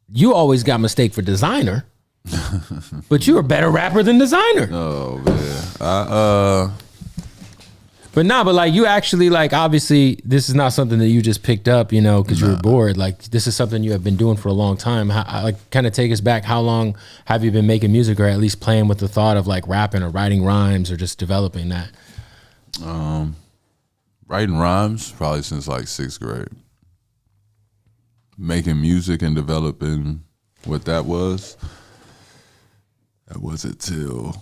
You always got mistake for designer. But you're a better rapper than designer. Oh man. But like you actually, like, obviously this is not something that you just picked up, you know, because you were bored. Like, this is something you have been doing for a long time. Like, kind of take us back. How long have you been making music, or at least playing with the thought of like rapping or writing rhymes or just developing that? Writing rhymes probably since like 6th grade. Making music and developing what that wasn't till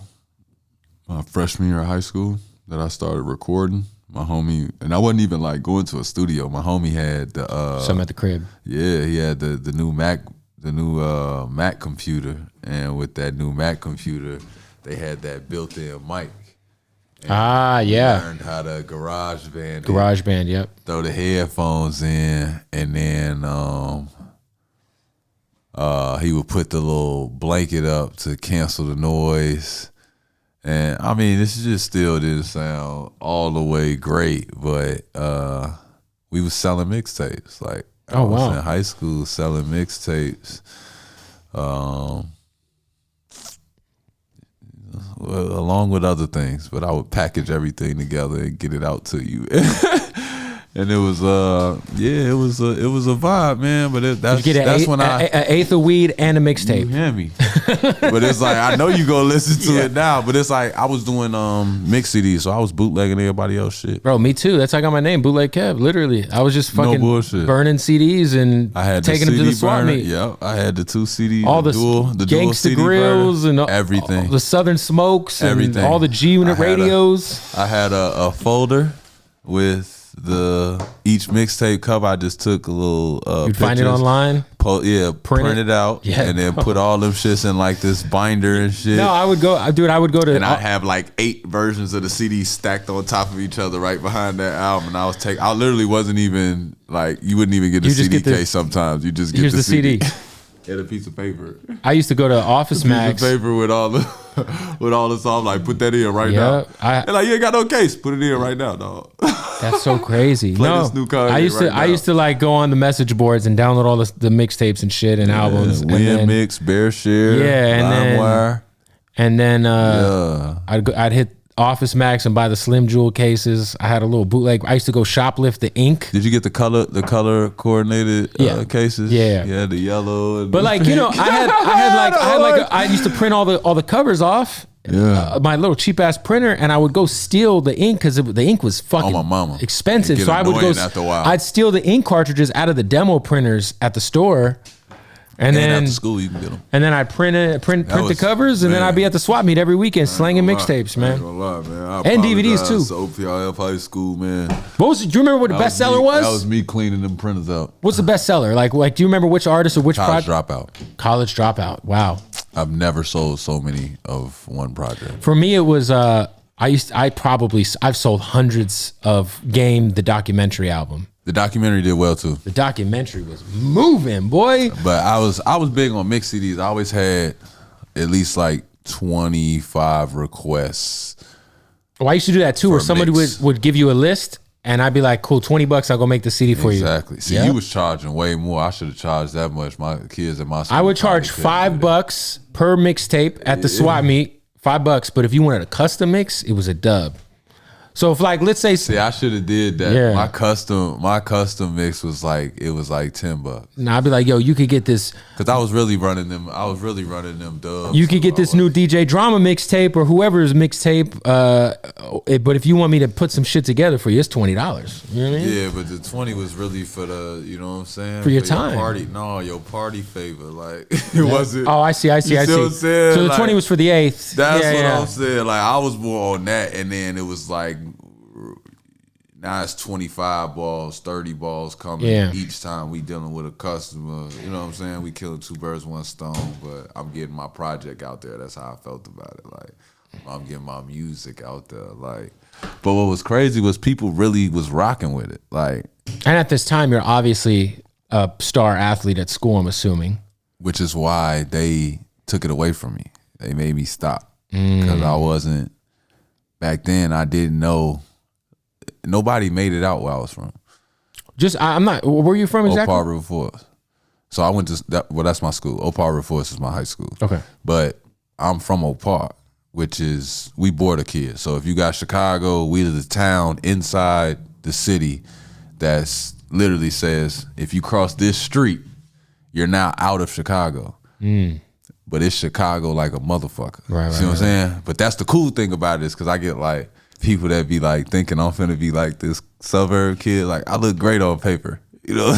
my freshman year of high school that I started recording. My homie, and I wasn't even like going to a studio. My homie had the something at the crib. Yeah, he had the new Mac computer, and with that new Mac computer, they had that built-in mic. Learned how to GarageBand. Yep. Throw the headphones in, and then he would put the little blanket up to cancel the noise. And I mean, this just still didn't sound all the way great, but we was selling mixtapes. Like, I was in high school selling mixtapes, along with other things. But I would package everything together and get it out to you. And it was it was a vibe, man. But that's when an eighth of weed and a mixtape. You hear me? But it's like, I know you gonna listen to it now. But it's like, I was doing mix CDs, so I was bootlegging everybody else shit. Bro, me too. That's how I got my name, Bootleg Kev. Literally, I was just fucking burning CDs and taking them to the swap meet. Yep, I had the 2 CDs, all the dual Gangsta Grills and everything, all the Southern Smokes, everything, and all the G Unit radios. I had a folder with each mixtape cover. I just took a little you find it online, print it out, and then put all them shits in like this binder and shit. No, I would go to, and I have like 8 versions of the CD stacked on top of each other right behind that album. And I literally wasn't even like, you wouldn't even get the CD case sometimes. You just get the CD. Get a piece of paper. I used to go to Office Max. Piece of paper with all the songs. Like, put that in right now. And like, you ain't got no case. Put it in right now, dog. That's so crazy. Play this new card. I used to like go on the message boards and download all the mixtapes and shit and albums. Win Mix, Bear Share, LimeWire. And then I'd hit Office Max and buy the Slim Jewel cases. I had a little bootleg. I used to go shoplift the ink. Did you get the color coordinated cases? Yeah, the yellow. And but like, you know, I used to print all the covers off. My little cheap ass printer, and I would go steal the ink because the ink was fucking expensive. So I would go. I'd steal the ink cartridges out of the demo printers at the store. And then after school you can get them. And then I print the covers, and then I'd be at the swap meet every weekend slanging mixtapes, man. I ain't gonna lie, man. And DVDs too. So OPIF high school, man. Do you remember what the bestseller was? That was me cleaning them printers out. What's the bestseller? Like, do you remember which artist or which project? College Dropout. Wow. I've never sold so many of one project. For me, it was I've sold hundreds of Game, the documentary album. The documentary did well too. The documentary was moving, boy. But I was big on mix CDs. I always had at least like 25 requests. Oh, I used to do that too, where somebody would give you a list, and I'd be like, "Cool, $20, I'll go make the CD for you." Exactly. See, you was charging way more. I should have charged that much. My kids and my school, I would charge $5 per mixtape at the swap meet, $5. But if you wanted a custom mix, it was a dub. So if, like, let's say, I should have did that. Yeah. My custom mix was like, it was like $10. Nah, I'd be like, yo, you could get this, because I was really running them dubs. You could get this new DJ Drama mixtape or whoever's mixtape. But if you want me to put some shit together for you, it's $20. You know what I mean? Yeah, but the 20 was really for the, you know what I'm saying? For your time. Your party favor. Like, it wasn't. Oh, I see. What I'm saying? So the 20 was for the 8th. That's what I'm saying. Like, I was more on that, and then it was like, now it's 25 balls, 30 balls coming each time we dealing with a customer. You know what I'm saying? We killing 2 birds, 1 stone, but I'm getting my project out there. That's how I felt about it. Like, I'm getting my music out there. Like, but what was crazy was people really was rocking with it. Like, and at this time, you're obviously a star athlete at school, I'm assuming. Which is why they took it away from me. They made me stop. Because I wasn't, back then, I didn't know. Nobody made it out where I was from. I'm not. Where were you from exactly? Opal River Forest. So I went to that's my school. Opal River Forest is my high school. Okay. But I'm from Opal, which is, we border kids. So if you got Chicago, we are the town inside the city that's literally says, if you cross this street, you're now out of Chicago. But it's Chicago like a motherfucker. Right. See what I'm saying? But that's the cool thing about it, is because I get like people that be like thinking I'm finna be like this suburb kid. Like, I look great on paper. You know,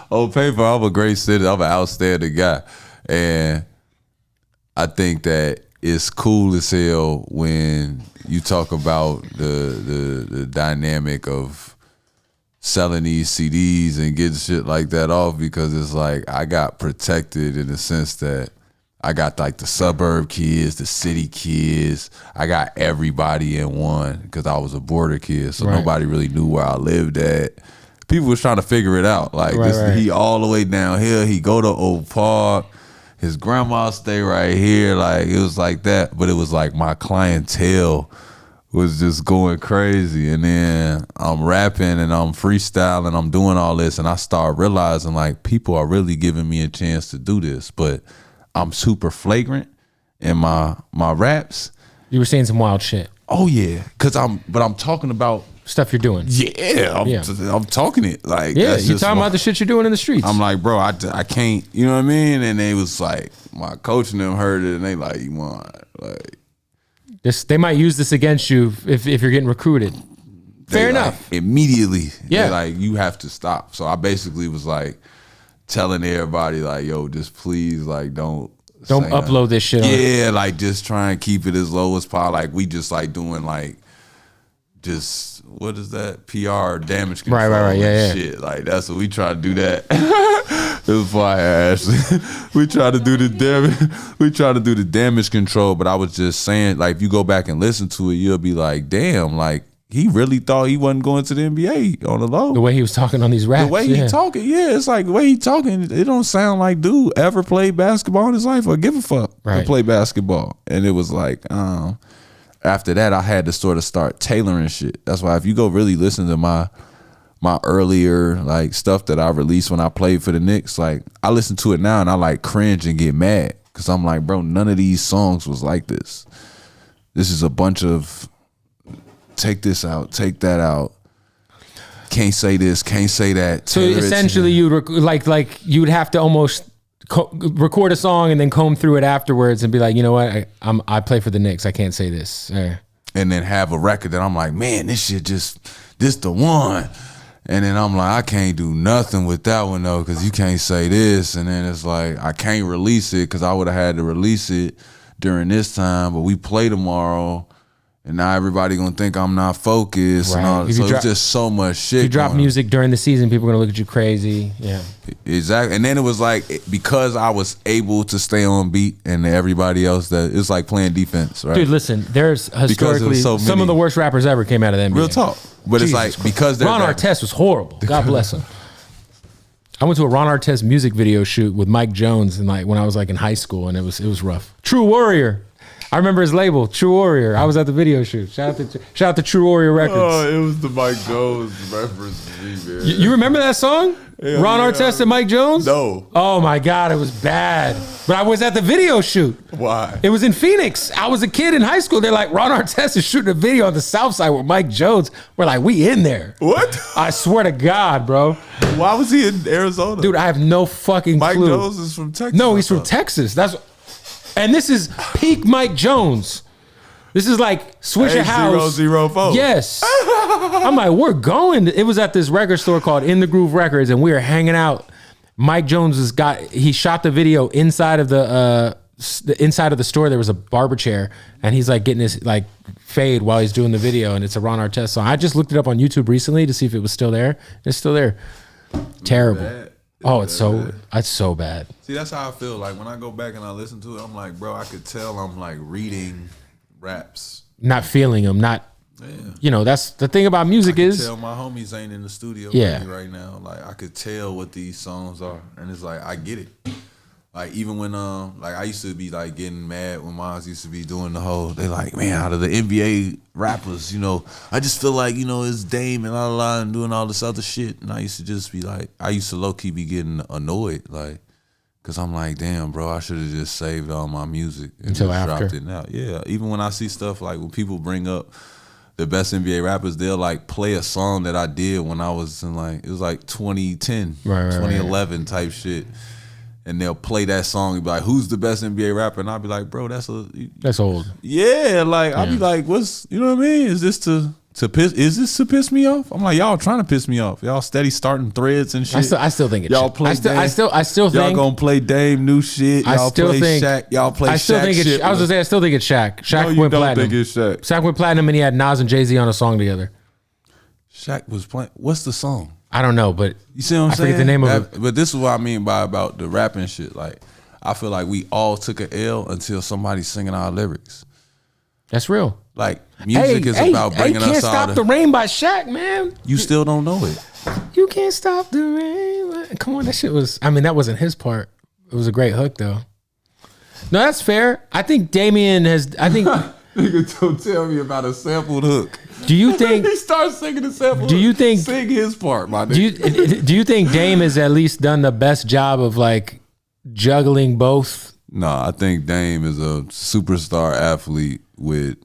on paper, I'm a great citizen. I'm an outstanding guy. And I think that it's cool as hell when you talk about the dynamic of selling these CDs and getting shit like that off, because it's like I got protected in the sense that I got like the suburb kids, the city kids. I got everybody in one because I was a border kid, so nobody really knew where I lived at. People was trying to figure it out. Like he all the way down here. He go to Oak Park. His grandma stay right here. Like it was like that, but it was like my clientele was just going crazy. And then I'm rapping and I'm freestyling, I'm doing all this, and I start realizing like people are really giving me a chance to do this, but I'm super flagrant in my raps. You were saying some wild shit. Oh yeah, but I'm talking about stuff you're doing. Yeah, I'm talking it like you're talking about the shit you're doing in the streets. I'm like, bro, I can't, you know what I mean? And they was like, my coach and them heard it, and they like, Iman, like. They might use this against you if you're getting recruited. Fair enough. Immediately, yeah. Like you have to stop. So I basically was like telling everybody like, yo, just please, like don't upload this shit. Yeah, like just try and keep it as low as possible. Like we just like doing like just what is that PR damage control? Right. Yeah. Shit, like that's what we try to do that. It was fire, Ashley. We try to do the damage. We try to do the damage control, but I was just saying, like, if you go back and listen to it, you'll be like, damn, like he really thought he wasn't going to the NBA on the low. The way he was talking on these raps, the way he talking, it's like the way he talking. It don't sound like dude ever played basketball in his life or give a fuck to play basketball. And it was like, after that, I had to sort of start tailoring shit. That's why if you go really listen to my earlier like stuff that I released when I played for the Knicks, like I listen to it now and I like cringe and get mad because I'm like, bro, none of these songs was like this. This is a bunch of take this out, take that out. Can't say this, can't say that. So essentially, you like you would have to almost record a song and then comb through it afterwards and be like, you know what, I play for the Knicks, I can't say this. And then have a record that I'm like, man, this shit this the one. And then I'm like, I can't do nothing with that one though, because you can't say this. And then it's like, I can't release it because I would have had to release it during this time, but we play tomorrow. And now everybody gonna think I'm not focused. And all, so it's just so much shit. If you drop music during the season, people are gonna look at you crazy. Yeah. Exactly. And then it was like, because I was able to stay on beat and everybody else, that it's like playing defense, right? Dude, listen, there's historically some of the worst rappers ever came out of the NBA. Real talk. But Jesus, it's like, because Ron Artest was horrible. God bless him. I went to a Ron Artest music video shoot with Mike Jones and like when I was like in high school, and it was rough. True Warrior. I remember his label, True Warrior. I was at the video shoot. Shout out to True Warrior Records. Oh, it was the Mike Jones reference to me, man. You remember that song? Yeah, Ron Artest and Mike Jones? No. Oh my God, it was bad. But I was at the video shoot. Why? It was in Phoenix. I was a kid in high school. They're like, Ron Artest is shooting a video on the South Side with Mike Jones. We're like, we in there. What? I swear to God, bro. Why was he in Arizona? Dude, I have no fucking Mike clue. Mike Jones is from Texas. No, he's from Texas. And this is peak Mike Jones. This is like Swisher House. 004. Yes. I'm like, we're going. It was at this record store called In the Groove Records, and we were hanging out. Mike Jones he shot the video inside of the store. There was a barber chair, and he's like getting his like fade while he's doing the video, and it's a Ron Artest song. I just looked it up on YouTube recently to see if it was still there. It's still there. Terrible. It's so bad. See, that's how I feel. Like when I go back and I listen to it, I'm like, bro, I could tell I'm like reading raps, not feeling them. You know, that's the thing about music I is. Tell my homies ain't in the studio with me right now. Like I could tell what these songs are, and it's like I get it. Like even when like I used to be like getting mad when Mons used to be doing the whole, they like, man, out of the NBA rappers, you know, I just feel like, you know, it's Dame and la and doing all this other shit. And I used to just be like, I used to low key be getting annoyed, like, cause I'm like, damn, bro, I should have just saved all my music and until just after. Dropped it now. Yeah. Even when I see stuff like when people bring up the best NBA rappers, they'll like play a song that I did when I was in like, it was like 2010, 2011 type shit. And they'll play that song and be like, who's the best NBA rapper? And I'll be like, bro, that's old. Yeah, like I'll be like, what's, you know what I mean? Is this to piss me off? I'm like, y'all trying to piss me off. Y'all steady starting threads and shit. I still think it's y'all play I still think y'all gonna play Dame new shit. Y'all play Shaq. Y'all play Shaq shit. I was gonna say I still think it's Shaq. Shaq no, went platinum. Think it's Shaq. Shaq went platinum and he had Nas and Jay-Z on a song together. Shaq was playing. What's the song? I don't know, but you see what I'm saying? I forget the name of it. But this is what I mean by about the rapping shit. Like, I feel like we all took an L until somebody's singing our lyrics. That's real. Like, music is about bringing us all. Can't Stop the Rain by Shaq, man. You still don't know it. You can't stop the rain. Come on, that shit was. I mean, that wasn't his part. It was a great hook, though. No, that's fair. I think Damian has. I think. Nigga, don't tell me about a sampled hook. Do you think he starts singing the sample? Do you think sing his part, my nigga? Do you think Dame has at least done the best job of like juggling both? No, I think Dame is a superstar athlete with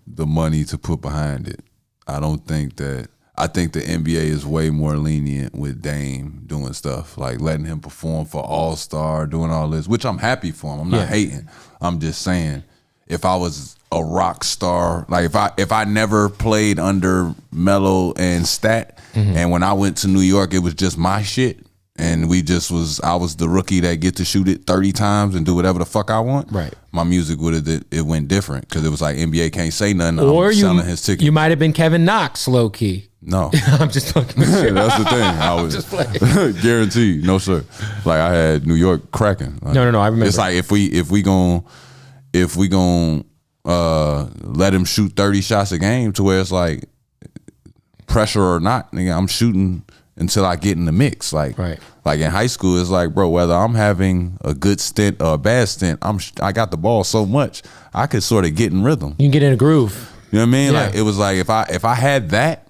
the money to put behind it. I think the NBA is way more lenient with Dame doing stuff, like letting him perform for All-Star, doing all this, which I'm happy for him. I'm not hating. I'm just saying, if I was a rock star, like if I never played under Melo and Stat, and when I went to New York, it was just my shit, and I was the rookie that get to shoot it 30 times and do whatever the fuck I want. Right. My music it went different because it was like NBA can't say nothing. Or I'm selling his ticket. You might have been Kevin Knox, low key. No, I'm just fucking with you. That's the thing. I was just guaranteed. No sir. Like I had New York cracking. Like, no. I remember. It's like if we gon' let him shoot 30 shots a game to where it's like pressure or not, nigga, I'm shooting until I get in the mix. Like, right. Like in high school, it's like, bro, whether I'm having a good stint or a bad stint, I got the ball so much I could sort of get in rhythm. You can get in a groove. You know what I mean? Yeah. Like it was like if I had that,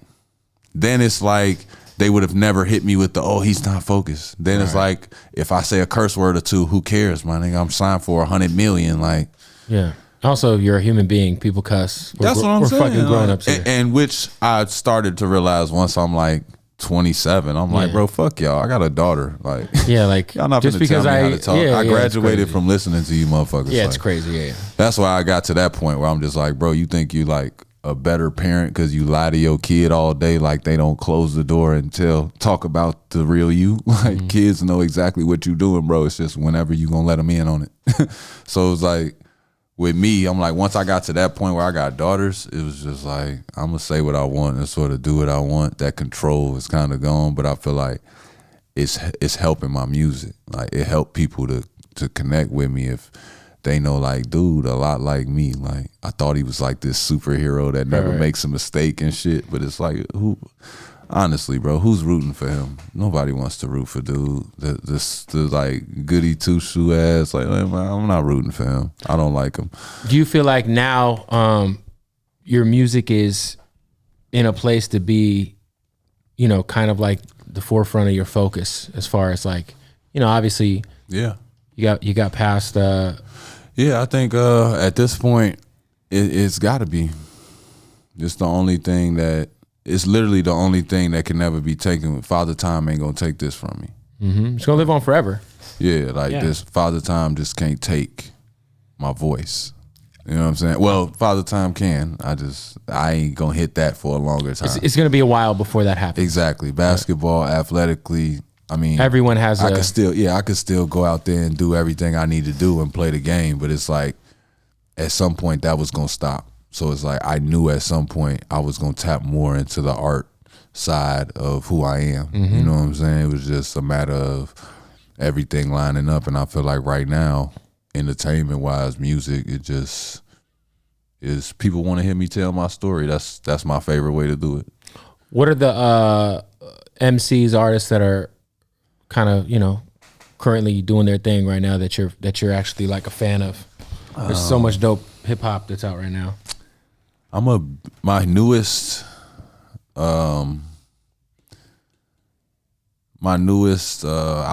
then it's like they would have never hit me with the he's not focused. Then it's like if I say a curse word or two, who cares, my nigga? I'm signed for $100 million. Like, yeah. Also, you're a human being. People cuss. That's what I'm saying. We're fucking grown ups here. And which I started to realize once I'm like 27. I'm like, bro, fuck y'all. I got a daughter. Like, yeah, like y'all not just gonna because tell me how to talk. I graduated from from listening to you motherfuckers. Yeah, like, it's crazy. Yeah. That's why I got to that point where I'm just like, bro, you think you like a better parent because you lie to your kid all day, like they don't close the door and talk about the real you. Like kids know exactly what you doing, bro. It's just whenever you gonna let them in on it. So it's like with me, I'm like, once I got to that point where I got daughters, it was just like, I'm gonna say what I want and sort of do what I want. That control is kind of gone, but I feel like it's helping my music. Like it helped people to connect with me if they know, like, dude, a lot like me. Like, I thought he was like this superhero that never makes a mistake and shit. But it's like, honestly, bro, who's rooting for him? Nobody wants to root for dude. The like goody two shoe ass. Like, man, I'm not rooting for him. I don't like him. Do you feel like now your music is in a place to be, kind of like the forefront of your focus as far as like, obviously, yeah, you got past. Yeah, I think at this point, it's got to be. It's the only thing it's literally the only thing that can never be taken. Father Time ain't gonna take this from me. Mm-hmm. It's gonna live on forever. Yeah, this Father Time just can't take my voice. You know what I'm saying? Well, Father Time can. I ain't gonna hit that for a longer time. It's gonna be a while before that happens. Exactly. Basketball, athletically. I mean, everyone has. I could still go out there and do everything I need to do and play the game, but it's like at some point that was gonna stop. So it's like I knew at some point I was gonna tap more into the art side of who I am. Mm-hmm. You know what I'm saying? It was just a matter of everything lining up, and I feel like right now, entertainment wise, music, it just is. People want to hear me tell my story. That's my favorite way to do it. What are the MCs, artists that are kind of currently doing their thing right now that you're actually like a fan of? There's so much dope hip hop that's out right now. My newest I'll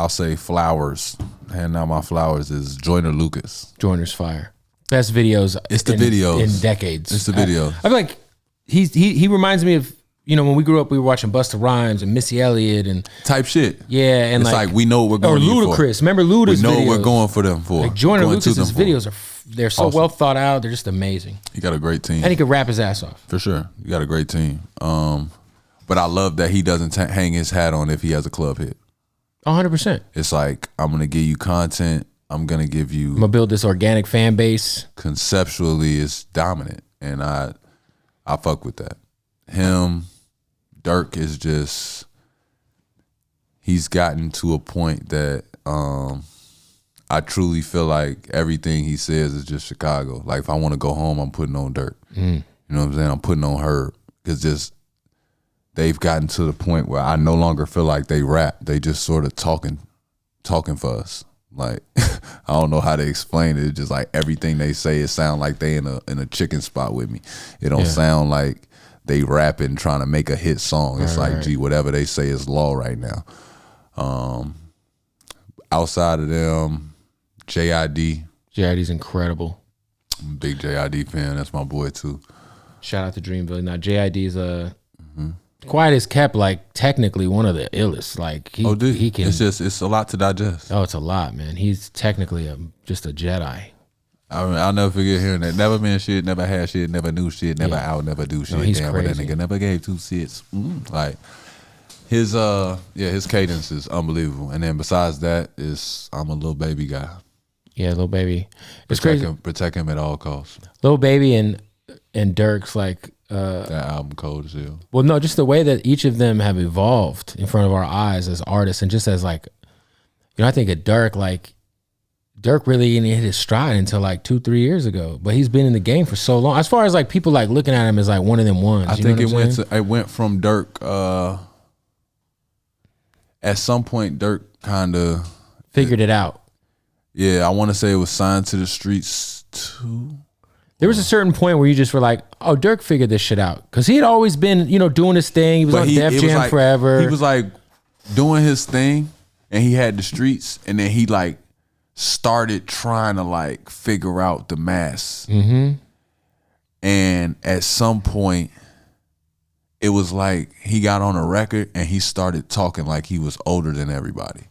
say flowers. Handing out my flowers is Joyner Lucas. Joyner's fire. Best videos. It's the videos in decades. It's the video. I feel like he reminds me of when we grew up, we were watching Busta Rhymes and Missy Elliott and type shit. Yeah, and it's like we know what we're going or Ludacris. Remember Ludacris? We know videos. what we're going for them for. Like Joyner Lucas's videos they're so awesome. Well thought out. They're just amazing. He got a great team, and he could rap his ass off for sure. You got a great team. But I love that he doesn't hang his hat on if he has a club hit. 100%. It's like, I'm gonna give you content. I'm gonna build this organic fan base. Conceptually, it's dominant, and I fuck with that. Him, Dirk is just, he's gotten to a point that I truly feel like everything he says is just Chicago. Like if I want to go home, I'm putting on Dirk. You know what I'm saying? I'm putting on Herb. Because just they've gotten to the point where I no longer feel like they rap. They just sort of talking for us. Like I don't know how to explain it. It's just like everything they say, it sound like they in a chicken spot with me. It don't sound like they rapping trying to make a hit song. It's like, gee, whatever they say is law right now. Outside of them, JID. JID's incredible. I'm a big JID fan. That's my boy too. Shout out to Dreamville. Now JID's quiet as kept, like technically one of the illest. Like he can. It's a lot to digest. Oh, it's a lot, man. He's technically just a Jedi. I mean, I'll never forget hearing that. Never been shit, never had shit, never knew shit, never out, never do shit. No, he's damn, crazy. But that nigga never gave two shits. Like his cadence is unbelievable. And then besides that, I'm a Lil Baby guy. Yeah, Lil Baby. It's crazy. Protect him at all costs. Lil Baby and Dirk's like that album cold as hell. Well, no, just the way that each of them have evolved in front of our eyes as artists, and just as like, I think of Dirk, like Dirk really didn't hit his stride until like 2-3 years ago, but he's been in the game for so long. As far as like people like looking at him as like one of them ones, I think it went from Dirk. At some point, Dirk kind of figured it out. Yeah, I want to say it was Signed to the Streets too. There was a certain point where you just were like, oh, Dirk figured this shit out. Because he had always been, doing his thing. He was on Def Jam forever. He was like doing his thing and he had the streets, and then he like started trying to like figure out the mass. And at some point, it was like he got on a record and he started talking like he was older than everybody.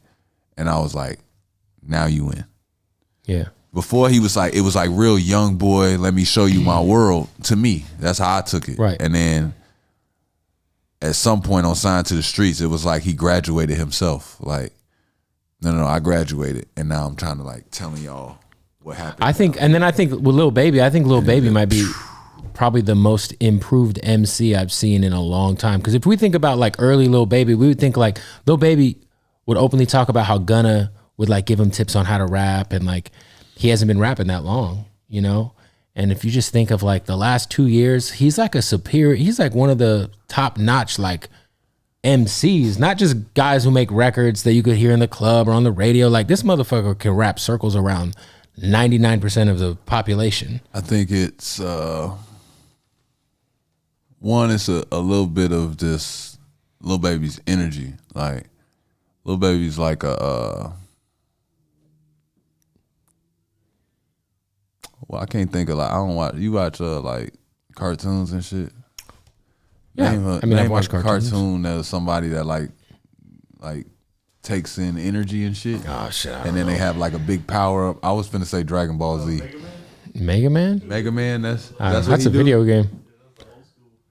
And I was like, now you in. Yeah. Before it was like real young boy, let me show you my world. To me, that's how I took it. Right. And then at some point on Signed to the Streets, it was like he graduated himself. Like, no, I graduated, and now I'm trying to like telling y'all what happened. I think with Lil Baby, Lil Baby might be probably the most improved MC I've seen in a long time. Because if we think about like early Lil Baby, we would think like Lil Baby would openly talk about how Gunna would like give him tips on how to rap, and like he hasn't been rapping that long, And if you just think of like the last 2 years, he's like he's like one of the top notch like MCs, not just guys who make records that you could hear in the club or on the radio. Like this motherfucker can rap circles around 99% of the population. I think it's one, it's a little bit of this Lil Baby's energy. Like Lil Baby's like well, I can't think of like, I don't watch, you watch like cartoons and shit? Yeah, I've watched cartoons. Cartoon that was somebody that like takes in energy and shit. Oh shit! And then they have like a big power up. I was finna say Dragon Ball Z. Mega Man? Mega Man, that's a video game.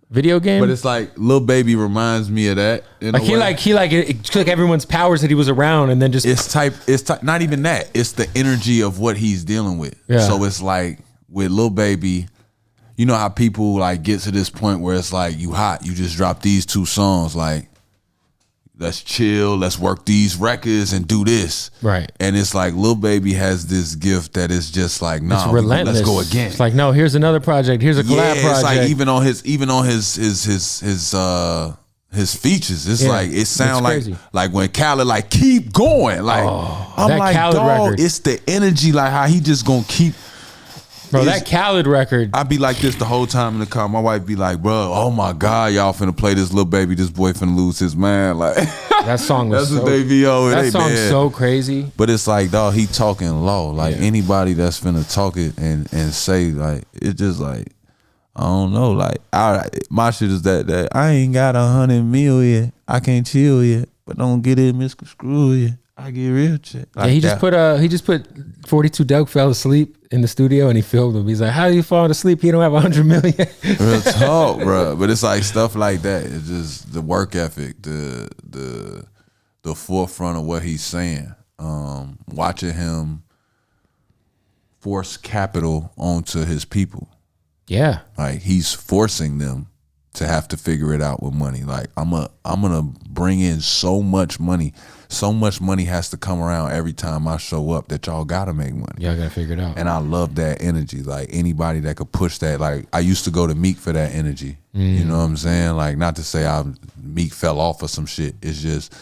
Video game? But it's like Lil Baby reminds me of that. Like he took everyone's powers that he was around and then just it's type not even that. It's the energy of what he's dealing with. Yeah. So it's like with Lil Baby, you know how people like get to this point where it's like you hot, you just drop these 2 songs, like let's chill, let's work these records and do this. Right. And it's like Lil Baby has this gift that is just like, nah, it's relentless. Let's go again. It's like, no, here's another project. Here's a collab project. It's like even on his features, it's like it sounds like when Khaled like keep going. Like I'm like, Khaled dog, record. it's the energy, like how he just gonna keep. Bro, that Khaled record. I'd be like this the whole time in the car. My wife be like, bro, oh my God, y'all finna play this Lil Baby, this boy finna lose his mind. Like that song was that's what they be over. That song's so crazy. But it's like, dog, he talking low. Like anybody that's finna talk it and say like, it's just like, I don't know. Like my shit is that I ain't got 100 mil yet. I can't chill yet. But don't get it misconstrued yet. I get real shit. Like he just put 42 Doug fell asleep in the studio and he filmed him. He's like, how do you fall asleep? He don't have 100 million. Real talk, bro. But it's like stuff like that. It's just the work ethic, the forefront of what he's saying. Watching him force capital onto his people. Yeah. Like he's forcing them to have to figure it out with money. Like I'm gonna bring in so much money. So much money has to come around every time I show up that y'all gotta make money. Y'all gotta figure it out. And I love that energy. Like anybody that could push that. Like I used to go to Meek for that energy. You know what I'm saying? Like not to say Meek fell off or some shit. It's just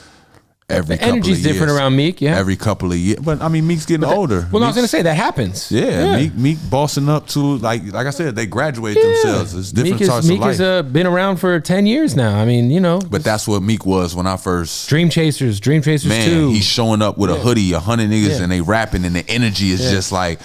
every couple of years. The energy's different around Meek, yeah. Every couple of years. But I mean, Meek's getting older. Well, I was gonna say that happens. Yeah. Meek bossing up to like I said, they graduate themselves. It's different sorts of life. Meek has been around for 10 years now. I mean, you know. But that's what Meek was when I first. Dream Chasers 2. Man, he's showing up with a hoodie, 100 niggas, and they rapping, and the energy is just like,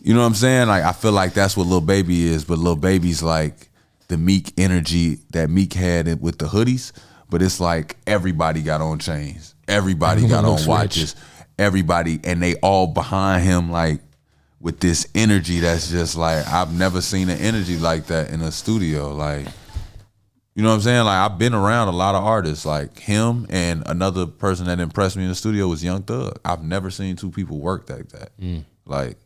you know what I'm saying? Like I feel like that's what Lil Baby is, but Lil Baby's like the Meek energy that Meek had with the hoodies, but it's like everybody got on chains. Everybody got on watches. Everybody, and they all behind him like with this energy that's just like, I've never seen an energy like that in a studio. Like, you know what I'm saying? Like I've been around a lot of artists like him, and another person that impressed me in the studio was Young Thug. I've never seen two people work like that. Like,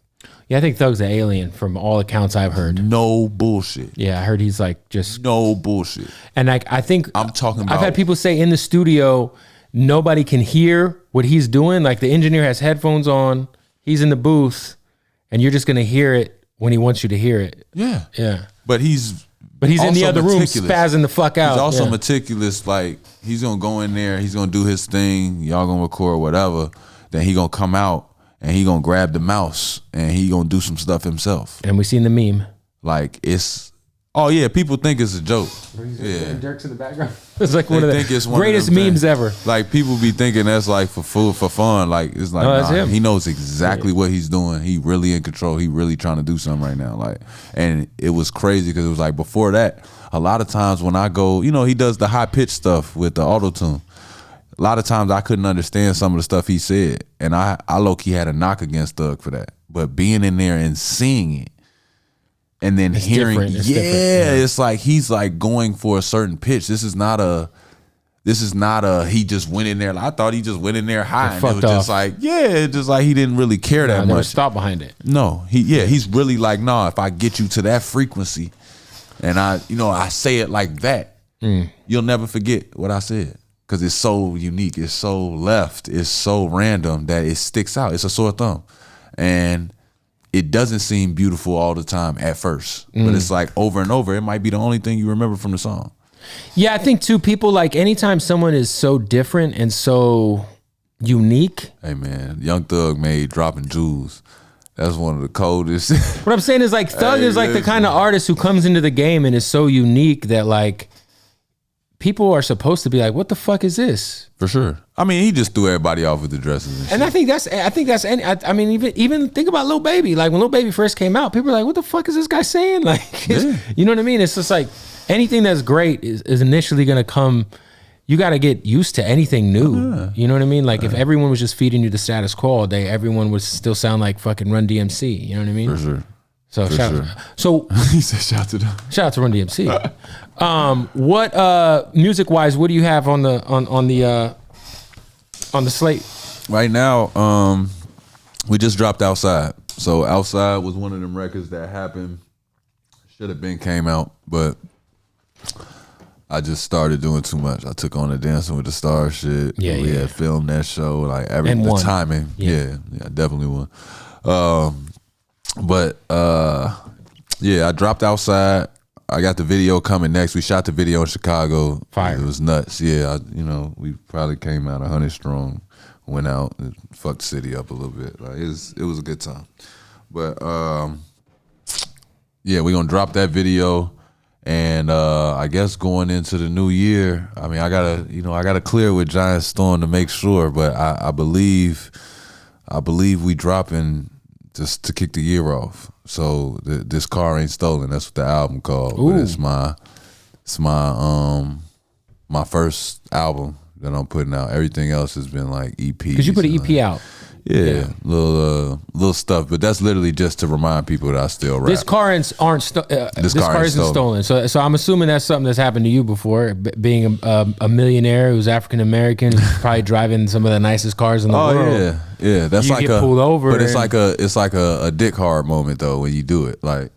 yeah, I think Thug's an alien from all accounts I've heard. No bullshit. Yeah, I heard he's like just no bullshit. And like I think I'm talking about, I've had people say in the studio nobody can hear what he's doing. Like the engineer has headphones on, he's in the booth, and you're just gonna hear it when he wants you to hear it. Yeah. Yeah. But he's in the other room spazzing the fuck out. He's also meticulous. Like he's gonna go in there, he's gonna do his thing, y'all gonna record whatever, then he gonna come out and he gonna grab the mouse and he gonna do some stuff himself. And we seen the meme. Like it's, oh yeah, people think it's a joke. Yeah, jerks in the background. It's like one of the greatest memes ever. Like people be thinking that's like for fun. Like it's like, no, him. He knows exactly what he's doing. He really in control. He really trying to do something right now. Like, and it was crazy because it was like before that, a lot of times when I go, you know, he does the high pitch stuff with the auto tune. A lot of times I couldn't understand some of the stuff he said, and I low-key had a knock against Thug for that. But being in there and seeing it, and then it's hearing, it's like he's like going for a certain pitch. This is not a he just went in there. Like, I thought he just went in there high, and it was just like, just like he didn't really care that much. Was thought behind it. No, he's really like, nah, if I get you to that frequency, and I say it like that, you'll never forget what I said. Because it's so unique, it's so left, it's so random that it sticks out. It's a sore thumb. And it doesn't seem beautiful all the time at first. But it's like over and over, it might be the only thing you remember from the song. Yeah, I think too, people like anytime someone is so different and so unique. Hey man, Young Thug made Dropping Jewels. That's one of the coldest. What I'm saying is like Thug is like the kind of artist who comes into the game and is so unique that like, people are supposed to be like, what the fuck is this? For sure. I mean, he just threw everybody off with the dresses and shit. And I think that's I mean, even think about Lil Baby. Like when Lil Baby first came out, people were like, what the fuck is this guy saying? Like, you know what I mean? It's just like anything that's great is initially going to come. You got to get used to anything new. You know what I mean? Like if everyone was just feeding you the status quo all day, everyone would still sound like fucking Run DMC. You know what I mean? For sure. So he said shout out to them. Shout out to Run DMC. What music wise, what do you have on the slate? Right now, we just dropped Outside. So Outside was one of them records that happened. Should have been came out, but I just started doing too much. I took on the Dancing with the Stars shit. We had filmed that show, like the timing. Yeah, definitely won. But I dropped Outside. I got the video coming next. We shot the video in Chicago. Fire. It was nuts. Yeah, we probably came out 100 strong. Went out and fucked the city up a little bit. Like it was a good time. But we're gonna drop that video, and I guess going into the new year, I mean, I gotta clear with Giant Storm to make sure. But I believe we dropping just to kick the year off. So This Car Ain't Stolen. That's what the album called. But it's my first album that I'm putting out. Everything else has been like EPs. Because you put an EP out. Yeah. Little stuff. But that's literally just to remind people that I still rap. This car isn't stolen. So I'm assuming that's something that's happened to you before. Being a millionaire who's African American, who's probably driving some of the nicest cars in the world. Yeah. That's you get pulled over. But it's like a dick hard moment though when you do it. Like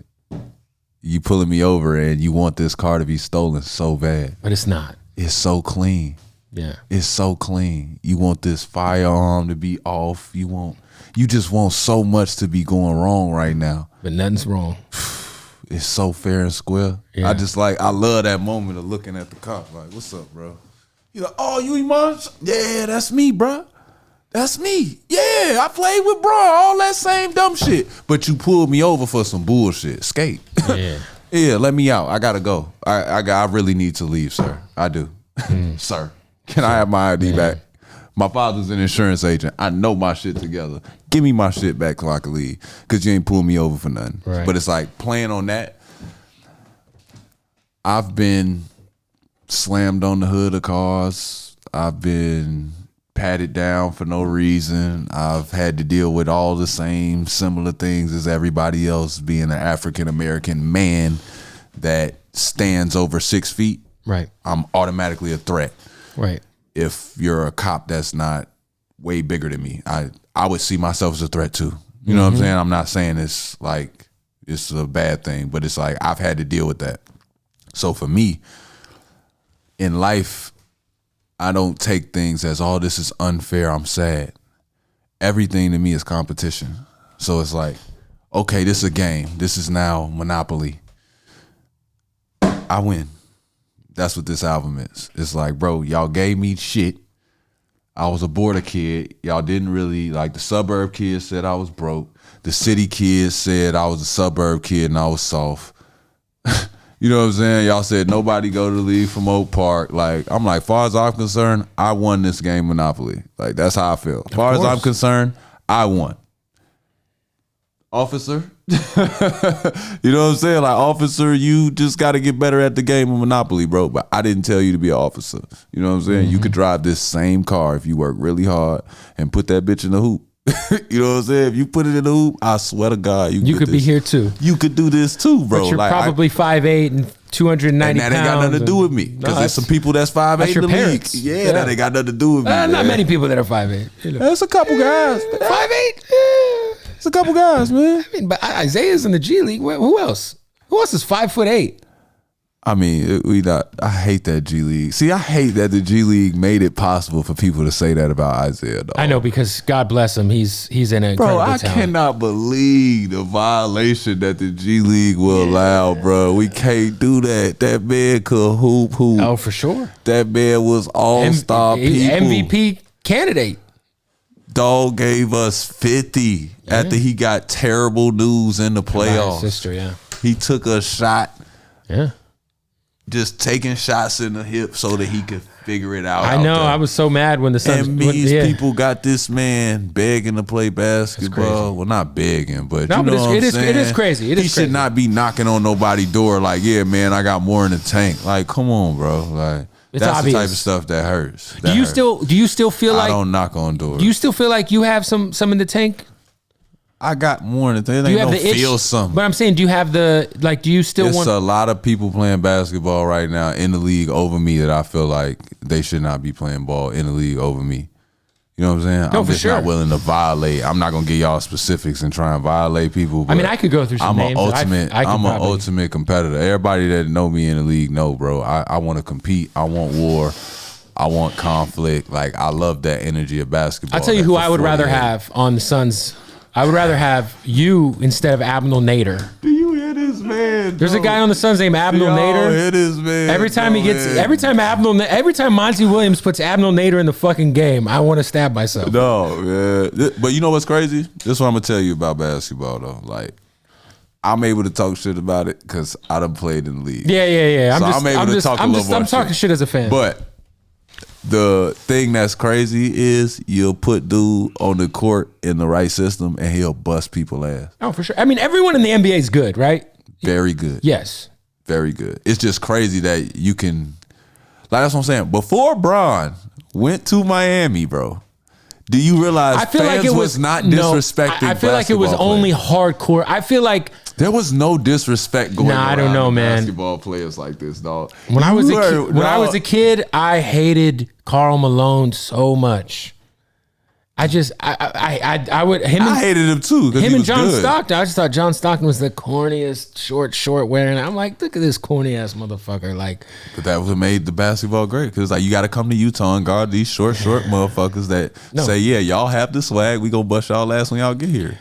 you pulling me over and you want this car to be stolen so bad. But it's not. It's so clean. Yeah. It's so clean. You want this firearm to be off. You just want so much to be going wrong right now. But nothing's wrong. It's so fair and square. Yeah. I love that moment of looking at the cop like, what's up, bro? He's like, oh, you Iman? Yeah, that's me, bro. That's me. Yeah, I played with bro, all that same dumb shit. But you pulled me over for some bullshit. Skate. Yeah. Yeah, let me out. I gotta go. I really need to leave, sir. I do. Sir, can I have my ID back? My father's an insurance agent. I know my shit together. Give me my shit back so I can leave. Cause you ain't pulled me over for nothing. Right. But it's like playing on that. I've been slammed on the hood of cars. I've been patted down for no reason. I've had to deal with all the same similar things as everybody else, being an African-American man that stands over 6 feet. Right. I'm automatically a threat. Right. If you're a cop that's not way bigger than me, I would see myself as a threat too. You know what I'm saying? I'm not saying it's like it's a bad thing, but it's like I've had to deal with that. So for me, in life, I don't take things as, oh, this is unfair, I'm sad. Everything to me is competition. So it's like, okay, this is a game. This is now Monopoly. I win. That's what this album is. It's like, bro, y'all gave me shit. I was a border kid. Y'all didn't really, like the suburb kids said I was broke. The city kids said I was a suburb kid and I was soft. You know what I'm saying? Y'all said nobody go to the league from Oak Park. Like, I'm like, far as I'm concerned, I won this game Monopoly. Like, that's how I feel. Far as I'm concerned, I won. Officer, you know what I'm saying? Like, officer, you just got to get better at the game of Monopoly, bro. But I didn't tell you to be an officer. You know what I'm saying? You could drive this same car if you work really hard and put that bitch in the hoop. You know what I'm saying? If you put it in the hoop, I swear to God, you could be here too. You could do this too, bro. But you're like, probably 5'8" and 290 and that ain't got nothing to do with me. Because there's some people that's 5'8" in the parents. league. Yeah, that ain't got nothing to do with me. Not many people that are 5'8". You know. There's a couple guys. 5'8"? Yeah. It's a couple guys, man. I mean, but Isaiah's in the G League. Who else? Who else is 5'8"? I mean, I hate that G League. See, I hate that the G League made it possible for people to say that about Isaiah, dog. I know, because God bless him, he's in a bro. I cannot believe the violation that the G League will allow, bro. We can't do that. That man could hoop. Oh, for sure. That man was all-star people. MVP candidate. Dog gave us 50 after he got terrible news in the playoffs. His sister, yeah. He took a shot. Yeah. Just taking shots in the hip so that he could figure it out. I know. I was so mad when the Suns. And these people got this man begging to play basketball. Well, not begging, but you know what I'm saying? It is crazy. He should not be knocking on nobody's door like, yeah, man, I got more in the tank. Like, come on, bro. Like, that's obvious. The type of stuff that hurts. Do you still feel like I don't knock on doors? Do you still feel like you have some in the tank? I got more in the tank. Do you have feel something? But I'm saying, do you have do you still want? There's a lot of people playing basketball right now in the league over me that I feel like they should not be playing ball in the league over me. You know what I'm saying? No, I'm just not willing to violate. I'm not gonna give y'all specifics and try and violate people. But I mean, I could go through some names. I'm an ultimate competitor. Everybody that know me in the league know, bro. I want to compete. I want war. I want conflict. Like, I love that energy of basketball. I'll tell you who I would rather have on the Suns. I would rather have you instead of Abnel Nader. Do you hear this man? There's a guy on the Suns named Abnel Nader. Hear this man? Every time Monty Williams puts Abnel Nader in the fucking game, I want to stab myself. No, man. But you know what's crazy? This is what I'm gonna tell you about basketball, though. Like, I'm able to talk shit about it because I done played in the league. Yeah. I'm talking shit as a fan. But the thing that's crazy is you'll put dude on the court in the right system and he'll bust people's ass. Oh, for sure. I mean, everyone in the NBA is good, right? Very good. Yes. Very good. It's just crazy that you can, like, that's what I'm saying. Before Bron went to Miami, bro, do you realize fans was not disrespecting I feel like it was only hardcore. I feel like there was no disrespect going on. I don't know, man. Basketball players like this, dog. When I was a kid, I hated Karl Malone so much. I would I hated him too. Him and John good. Stockton. I just thought John Stockton was the corniest short wearing. I'm like, look at this corny ass motherfucker. Like, but that was what made the basketball great, because like you got to come to Utah and guard these short motherfuckers that say, yeah, y'all have the swag. We gonna bust y'all ass when y'all get here.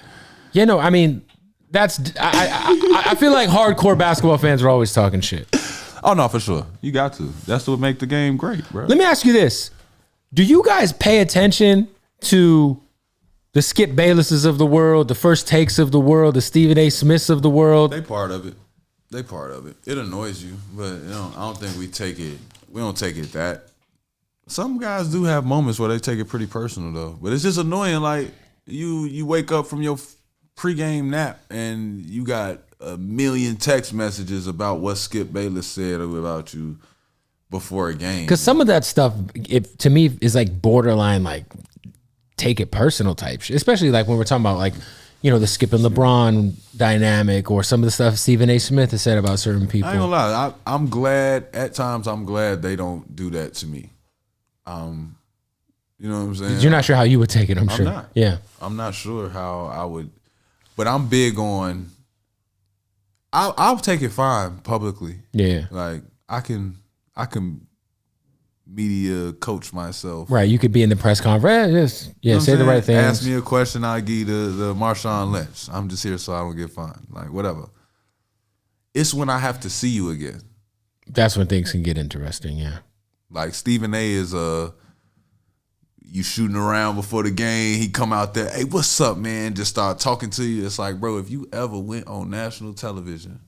Yeah, no, I mean, that's I feel like hardcore basketball fans are always talking shit. Oh no, for sure. You got to. That's what make the game great, bro. Let me ask you this: do you guys pay attention to the Skip Baylesses of the world, the First Takes of the world, the Stephen A. Smiths of the world? They part of it. It annoys you, but I don't think we take it. We don't take it that. Some guys do have moments where they take it pretty personal though, but it's just annoying. Like you wake up from your pregame nap and you got a million text messages about what Skip Bayless said about you before a game. Because some of that stuff, to me, is like borderline, like take it personal type shit. Especially like when we're talking about like, the Skip and LeBron dynamic, or some of the stuff Stephen A. Smith has said about certain people. I ain't gonna lie. I'm glad at times. I'm glad they don't do that to me. You know what I'm saying? You're not sure how you would take it. I'm sure. Not. Yeah. I'm not sure how I would, but I'm big on. I'll take it fine publicly. Yeah. Like I can media coach myself. Right. You could be in the press conference. Say the right thing. Ask me a question, I'll give you the Marshawn Lynch. I'm just here so I don't get fined. Like whatever. It's when I have to see you again. That's when things can get interesting, yeah. Like Stephen A. is you shooting around before the game, he come out there, hey, what's up, man? Just start talking to you. It's like, bro, if you ever went on national television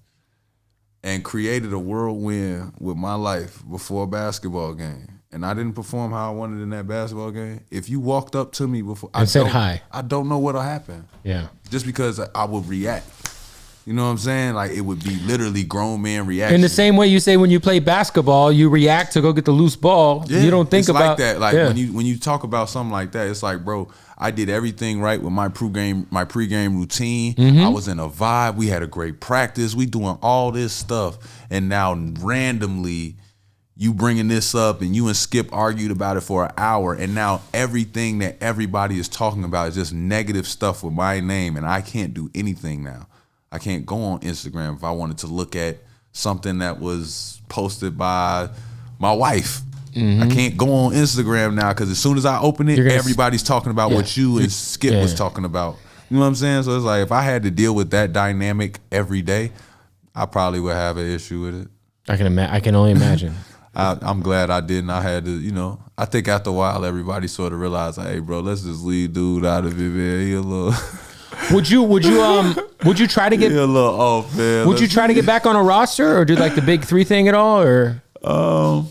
and created a whirlwind with my life before a basketball game, and I didn't perform how I wanted in that basketball game, if you walked up to me before and said hi, I don't know what'll happen. Yeah. Just because I would react. You know what I'm saying? Like it would be literally grown man reaction. In the same way you say when you play basketball, you react to go get the loose ball. Yeah, you don't think about like that. Like when you talk about something like that, it's like, bro, I did everything right with my pregame routine. I was in a vibe. We had a great practice. We doing all this stuff, and now randomly you bringing this up, and you and Skip argued about it for an hour, and now everything that everybody is talking about is just negative stuff with my name, and I can't do anything now. I can't go on Instagram if I wanted to look at something that was posted by my wife. I can't go on Instagram now because as soon as I open it, everybody's talking about what you and Skip was talking about. You know what I'm saying? So it's like if I had to deal with that dynamic every day, I probably would have an issue with it. I can only imagine. I'm glad I didn't. I had to, I think after a while everybody sort of realized, hey, bro, let's just leave dude out of it, man. He a little. Would you try to get a little off, man? Would you try to get back on a roster or do like the big three thing at all, or? I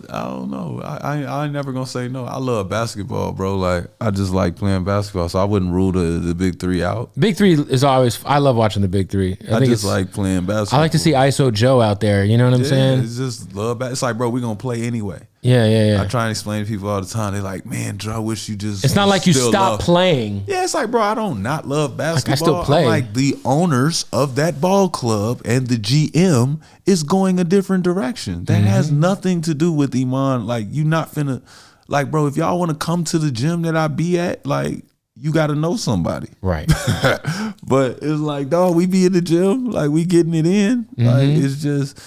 don't know. I ain't never gonna say no. I love basketball, bro. Like I just like playing basketball, so I wouldn't rule the big three out. Big three is always. I love watching the big three. I think just like playing basketball. I like to see ISO Joe out there. You know what I'm saying? It's just love. It's like, bro, we gonna play anyway. Yeah. I try and explain to people all the time. They're like, man, Joe, I wish you just. It's not like you stop playing. Yeah, it's like, bro, I don't not love basketball. Like I still play. I'm like the owners of that ball club and the GM is going a different direction. That has nothing to do with Iman. Like you not finna, like, bro, if y'all want to come to the gym that I be at, like, you got to know somebody. Right. But it's like, dog, we be in the gym, like we getting it in. Like it's just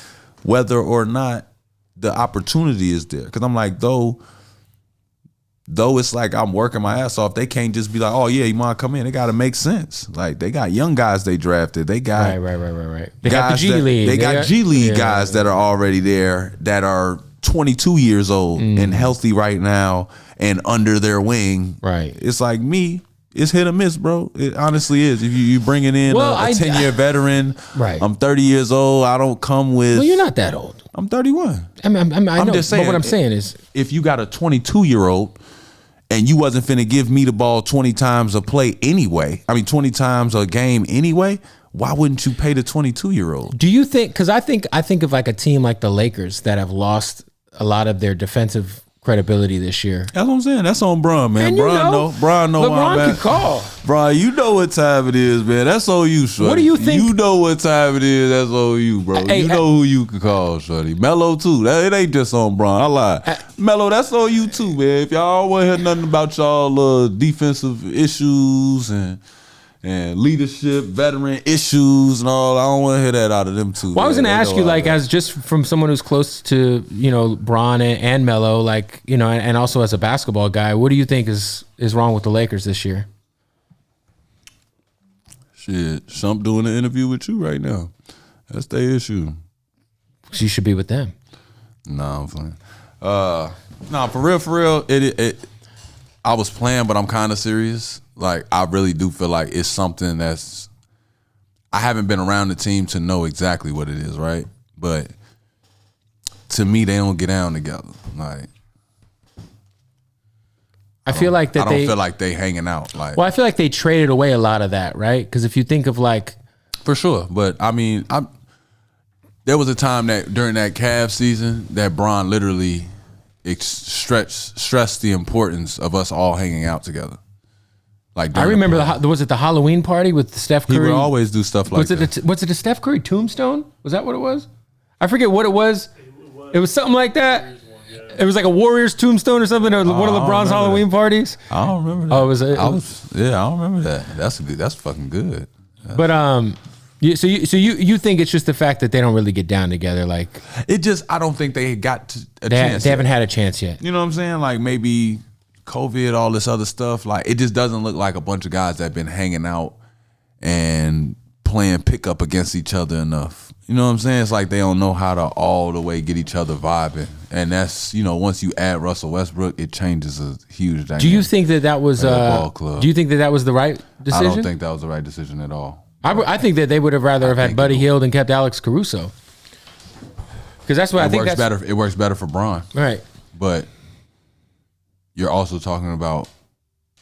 whether or not the opportunity is there. Cause I'm like, though it's like I'm working my ass off, they can't just be like, oh yeah, Iman, come in. They got to make sense. Like they got young guys they drafted. They got right. They got the G League. They got G League guys that are already there that are 22 years old and healthy right now and under their wing. Right. It's like me. It's hit or miss, bro. It honestly is. If you bringing in a 10-year veteran, right? I'm 30 years old. I don't come with. Well, you're not that old. I'm 31. I know, I'm just saying. But what I'm saying is, if you got a 22-year-old and you wasn't finna give me the ball 20 times a play anyway, 20 times a game anyway, why wouldn't you pay the 22-year-old? Do you think? Because I think of like a team like the Lakers that have lost a lot of their defensive credibility this year. That's what I'm saying. That's on Bron, man. And Bron know LeBron can call. Bron, you know what time it is, man. That's on you, shorty. What do you think? You know what time it is. That's on you, bro. You know who you can call, shorty. Melo, too. It ain't just on Bron. I lied. Melo, that's on you, too, man. If y'all want to hear nothing about y'all defensive issues and leadership, veteran issues and all, I don't want to hear that out of them too. Well, I was going to ask you, like, as just from someone who's close to, Bron and Melo, like, and also as a basketball guy, what do you think is wrong with the Lakers this year? Shit, Shump doing an interview with you right now. That's their issue. So you should be with them. Nah, I'm playing. For real, I was playing, but I'm kind of serious. Like, I really do feel like it's something that's, I haven't been around the team to know exactly what it is, right? But to me, they don't get down together. Like, I feel like that I don't feel like they hanging out. Like, well, I feel like they traded away a lot of that, right? Because if you think of like, for sure, but I mean, there was a time that during that Cavs season that Bron literally stressed the importance of us all hanging out together. Like, I remember was it the Halloween party with Steph Curry? He would always do stuff like that. Was it a Steph Curry tombstone? Was that what it was? I forget what it was. It was something like that. It was like a Warriors tombstone or something. Or one of LeBron's Halloween parties. I don't remember that. Oh, was it? I don't remember that. That's fucking good. But so you think it's just the fact that they don't really get down together, like it just, I don't think they got a chance. They haven't had a chance yet. You know what I'm saying? Like, maybe COVID, all this other stuff. Like, it just doesn't look like a bunch of guys that have been hanging out and playing pickup against each other enough. You know what I'm saying? It's like they don't know how to all the way get each other vibing. And that's, once you add Russell Westbrook, it changes a huge dynamic. Do you think that was ball club? Do you think that was the right decision? I don't think that was the right decision at all. I think that they would have rather have had Buddy Hield and kept Alex Caruso. Because that's what I think works better. It works better for Bron. Right. But you're also talking about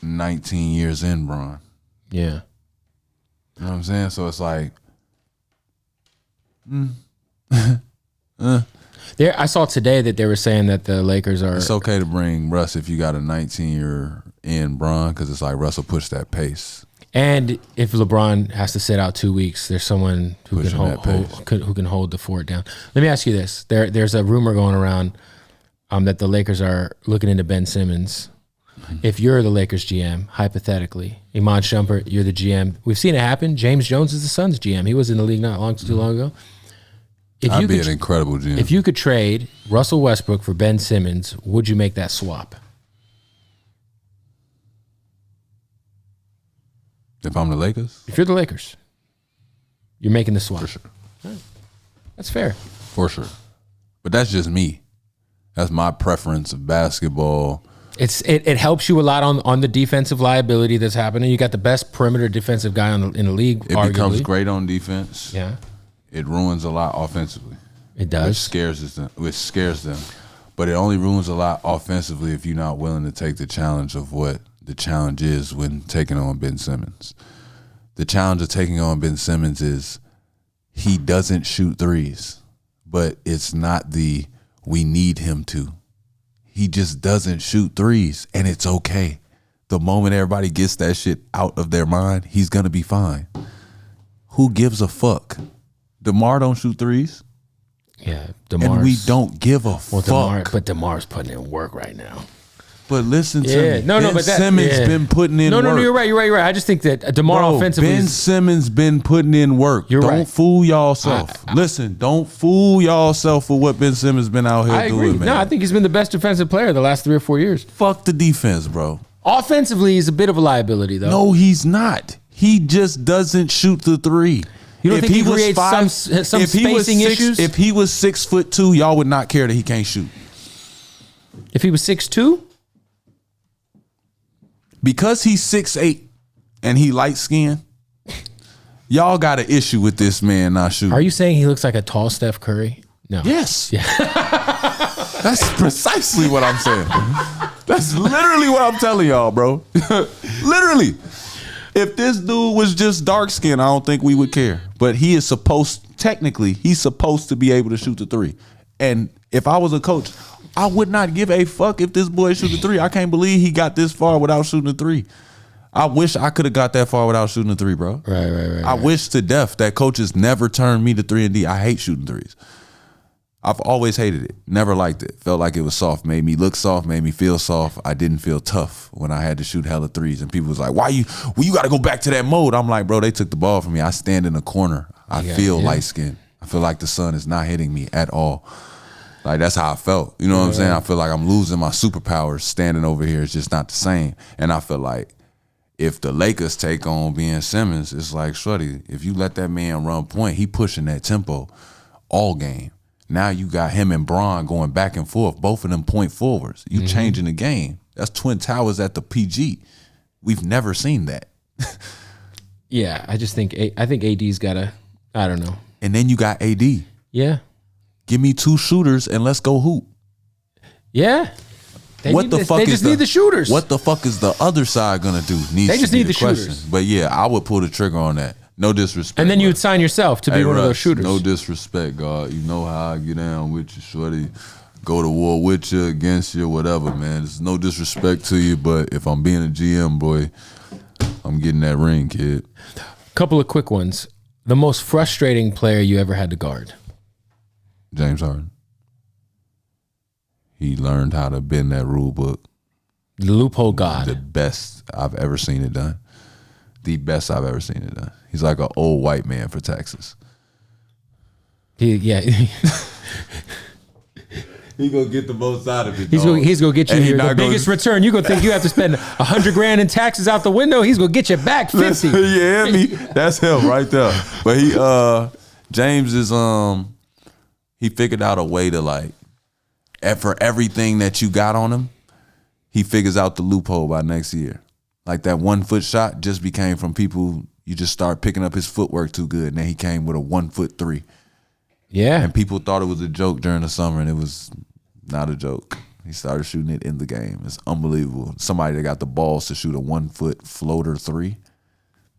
19 years in, Bron. Yeah. You know what I'm saying? So it's like, I saw today that they were saying that the Lakers are. It's okay to bring Russ if you got a 19-year in, Bron, because it's like Russ will push that pace. And if LeBron has to sit out 2 weeks, there's someone who can hold the fort down. Let me ask you this: there's a rumor going around that the Lakers are looking into Ben Simmons. Mm-hmm. If you're the Lakers GM, hypothetically, Iman Shumpert, you're the GM. We've seen it happen. James Jones is the Suns GM. He was in the league not too long ago. I'd be an incredible GM. If you could trade Russell Westbrook for Ben Simmons, would you make that swap? If I'm the Lakers? If you're the Lakers, you're making the swap. For sure. Right. That's fair. For sure. But that's just me. That's my preference of basketball. It helps you a lot on the defensive liability that's happening. You got the best perimeter defensive guy in the league, arguably. Becomes great on defense. Yeah. It ruins a lot offensively. It does. Which scares them. But it only ruins a lot offensively if you're not willing to take the challenge of what the challenge is when taking on Ben Simmons. The challenge of taking on Ben Simmons is he doesn't shoot threes, but it's not we need him to. He just doesn't shoot threes, and it's okay. The moment everybody gets that shit out of their mind, he's going to be fine. Who gives a fuck? DeMar don't shoot threes. Yeah, and we don't give a fuck. But DeMar's putting in work right now. But listen to me. Ben Simmons been putting in work. No, you're right. I just think that DeMar offensively. Ben Simmons been putting in work. Don't fool yourself. Listen, don't fool yourself for what Ben Simmons been out here doing, man. No, I think he's been the best defensive player the last 3 or 4 years. Fuck the defense, bro. Offensively, he's a bit of a liability, though. No, he's not. He just doesn't shoot the three. You don't think he creates some spacing issues? If he was 6'2", y'all would not care that he can't shoot. If he was 6'2"? Because he's 6'8" and he light skinned, y'all got an issue with this man not shooting. Are you saying he looks like a tall Steph Curry? No. Yes. Yeah. That's precisely what I'm saying. That's literally what I'm telling y'all, bro. Literally. If this dude was just dark skinned, I don't think we would care. But he is supposed to be able to shoot the three. And If I was a coach, I would not give a fuck if this boy shooting a three. I can't believe he got this far without shooting a three. I wish I could have got that far without shooting a three, bro. Right. I wish to death that coaches never turned me to 3-and-D. I hate shooting threes. I've always hated it. Never liked it. Felt like it was soft. Made me look soft. Made me feel soft. I didn't feel tough when I had to shoot hella threes. And people was like, you got to go back to that mode. I'm like, bro, they took the ball from me. I stand in a corner. I feel light-skinned. I feel like the sun is not hitting me at all. Like, that's how I felt. You know what I'm saying? I feel like I'm losing my superpowers standing over here. It's just not the same. And I feel like if the Lakers take on Ben Simmons, it's like, shorty, if you let that man run point, he pushing that tempo all game. Now you got him and Bron going back and forth, both of them point forwards. You changing the game. That's Twin Towers at the PG. We've never seen that. Yeah, I think AD's got I don't know. And then you got AD. Yeah. Give me 2 shooters and let's go hoop. Yeah. They just need the shooters. What the fuck is the other side gonna do? They just need the shooters. But yeah, I would pull the trigger on that. No disrespect. And then you would sign yourself to be one of those shooters. No disrespect, God. You know how I get down with you, shorty. Go to war with you, against you, whatever, man. There's no disrespect to you, but if I'm being a GM, boy, I'm getting that ring, kid. Couple of quick ones. The most frustrating player you ever had to guard? James Harden. He learned how to bend that rule book. The loophole god. The best I've ever seen it done. The best I've ever seen it done. He's like an old white man for taxes. He gonna get the most out of it. He's gonna get you the biggest return. You gonna think you have to spend $100,000 in taxes out the window. He's gonna get you back 50. Yeah, that's him right there. But James is he figured out a way to, like, for everything that you got on him, he figures out the loophole by next year. Like, that 1-foot shot just became from people, you just start picking up his footwork too good, and then he came with a 1-foot 3. Yeah. And people thought it was a joke during the summer, and it was not a joke. He started shooting it in the game. It's unbelievable. Somebody that got the balls to shoot a 1-foot floater 3.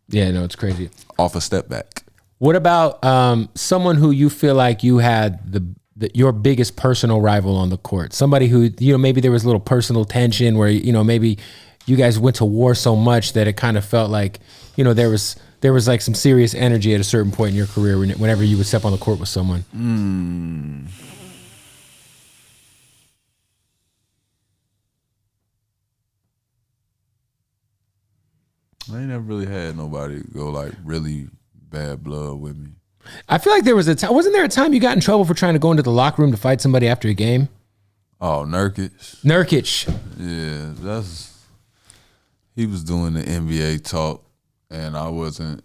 Yeah, no, it's crazy. Off a step back. What about someone who you feel like you had your biggest personal rival on the court? Somebody who, maybe there was a little personal tension where, maybe you guys went to war so much that it kind of felt like, there was like some serious energy at a certain point in your career whenever you would step on the court with someone. I ain't never really had nobody go like really bad blood with me. I feel like there was a time. Wasn't there a time you got in trouble for trying to go into the locker room to fight somebody after a game? Oh, Nurkic. Yeah, he was doing the NBA talk, and I wasn't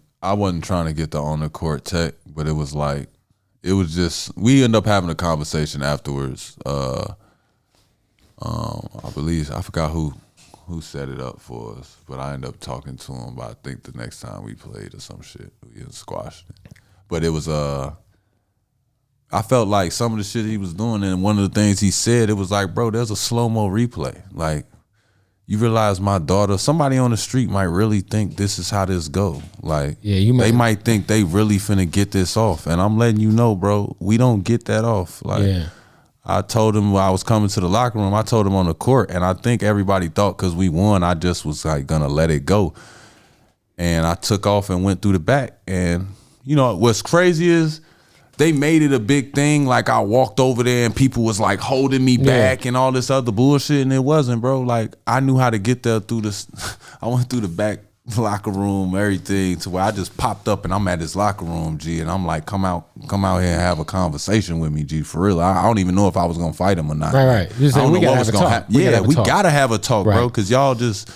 trying to get the on the court tech, but it was just we ended up having a conversation afterwards. I believe I forgot who set it up for us, but I ended up talking to him about, I think, the next time we played or some shit. We squashed it. But it was I felt like some of the shit he was doing, and one of the things he said, it was like, bro, there's a slow-mo replay. Like, you realize my daughter, somebody on the street might really think this is how this go. Like, they might think they really finna get this off. And I'm letting you know, bro, we don't get that off. Like, I told him when I was coming to the locker room, I told him on the court, and I think everybody thought because we won, I just was like gonna let it go. And I took off and went through the back. And what's crazy is they made it a big thing. Like, I walked over there and people was like holding me back and all this other bullshit, and it wasn't, bro. Like, I knew how to get there through this. I went through the back locker room, everything, to where I just popped up and I'm at this locker room, G, and I'm like, come out here and have a conversation with me, G, for real. I don't even know if I was gonna fight him or not. Right. I don't know what was gonna happen. We gotta have a talk, bro, because y'all just,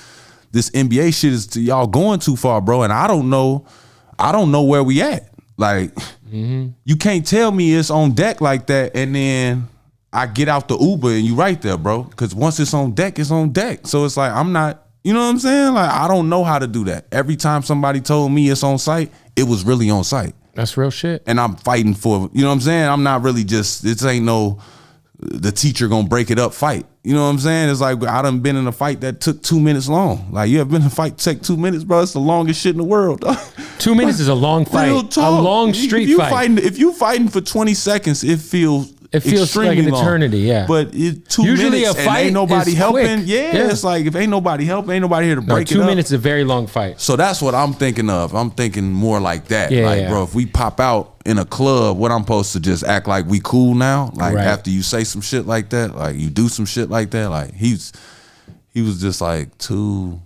this NBA shit is y'all going too far, bro, and I don't know where we at. Like, you can't tell me it's on deck like that, and then I get out the Uber and you right there, bro. Because once it's on deck, it's on deck. So it's like, I'm not, you know what I'm saying? Like, I don't know how to do that. Every time somebody told me it's on site, it was really on site. That's real shit. And I'm fighting for, you know what I'm saying? I'm not really just, this ain't no, the teacher gonna break it up fight. You know what I'm saying? It's like, I done been in a fight that took 2 minutes long. Like, you ever been in a fight take 2 minutes, bro? It's the longest shit in the world. 2 minutes is a long fight. A long street fight. If you fighting for 20 seconds, it feels It feels extremely like an long. eternity, yeah. But 2 Usually minutes a fight and ain't nobody is helping. quick. Yeah, it's like if ain't nobody helping, ain't nobody here to break it up. 2 minutes is a very long fight. So that's what I'm thinking of. I'm thinking more like that. Yeah, like, bro, if we pop out in a club, what I'm supposed to just act like we cool now? Like after you say some shit like that, like you do some shit like that, like he was just like too.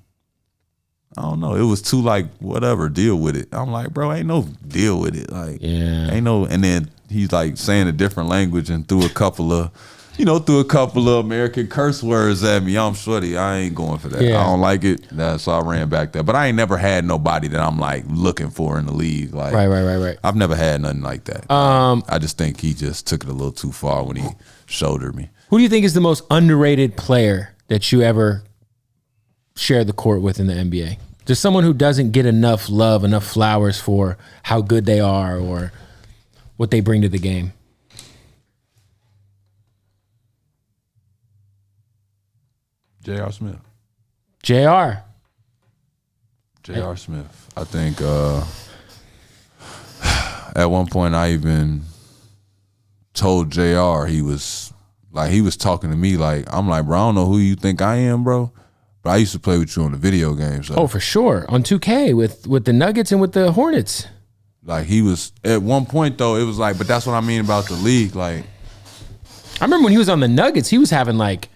I don't know. It was too like whatever. Deal with it. I'm like, bro, ain't no deal with it. Like, ain't no. And then he's like saying a different language and threw a couple of American curse words at me. I'm shorty. I ain't going for that. I don't like it. So I ran back there. But I ain't never had nobody that I'm like looking for in the league. Like, right. I've never had nothing like that. I just think he just took it a little too far when he shouldered me. Who do you think is the most underrated player that you ever shared the court with in the NBA? Just someone who doesn't get enough love, enough flowers for how good they are or what they bring to the game. J.R. Smith. J.R. Smith. I think at one point I even told J.R. he was talking to me like, I'm like, bro, I don't know who you think I am, bro. But I used to play with you on the video games. So. Oh, for sure. On 2K with the Nuggets and with the Hornets. Like he was at one point though, it was like, but that's what I mean about the league. Like I remember when he was on the Nuggets, he was having like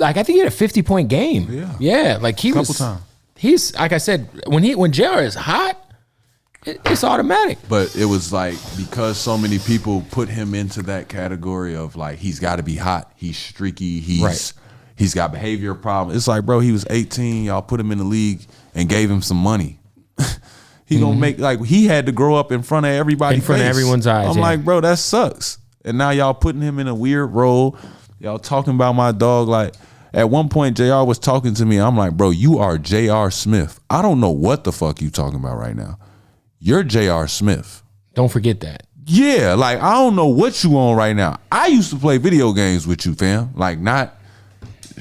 I think he had a 50-point game. Yeah. Like he was. Couple times. He's like I said, when JR is hot, it's automatic. But it was like because so many people put him into that category of like he's got to be hot, he's streaky, he's got behavior problems. It's like, bro, he was 18. Y'all put him in the league and gave him some money. He gonna make like he had to grow up in front of everybody, in front of everyone's eyes. I'm like, bro, that sucks. And now y'all putting him in a weird role. Y'all talking about my dog. Like at one point, JR was talking to me. I'm like, bro, you are J.R. Smith. I don't know what the fuck you talking about right now. You're J.R. Smith. Don't forget that. Yeah, like I don't know what you on right now. I used to play video games with you, fam. Like not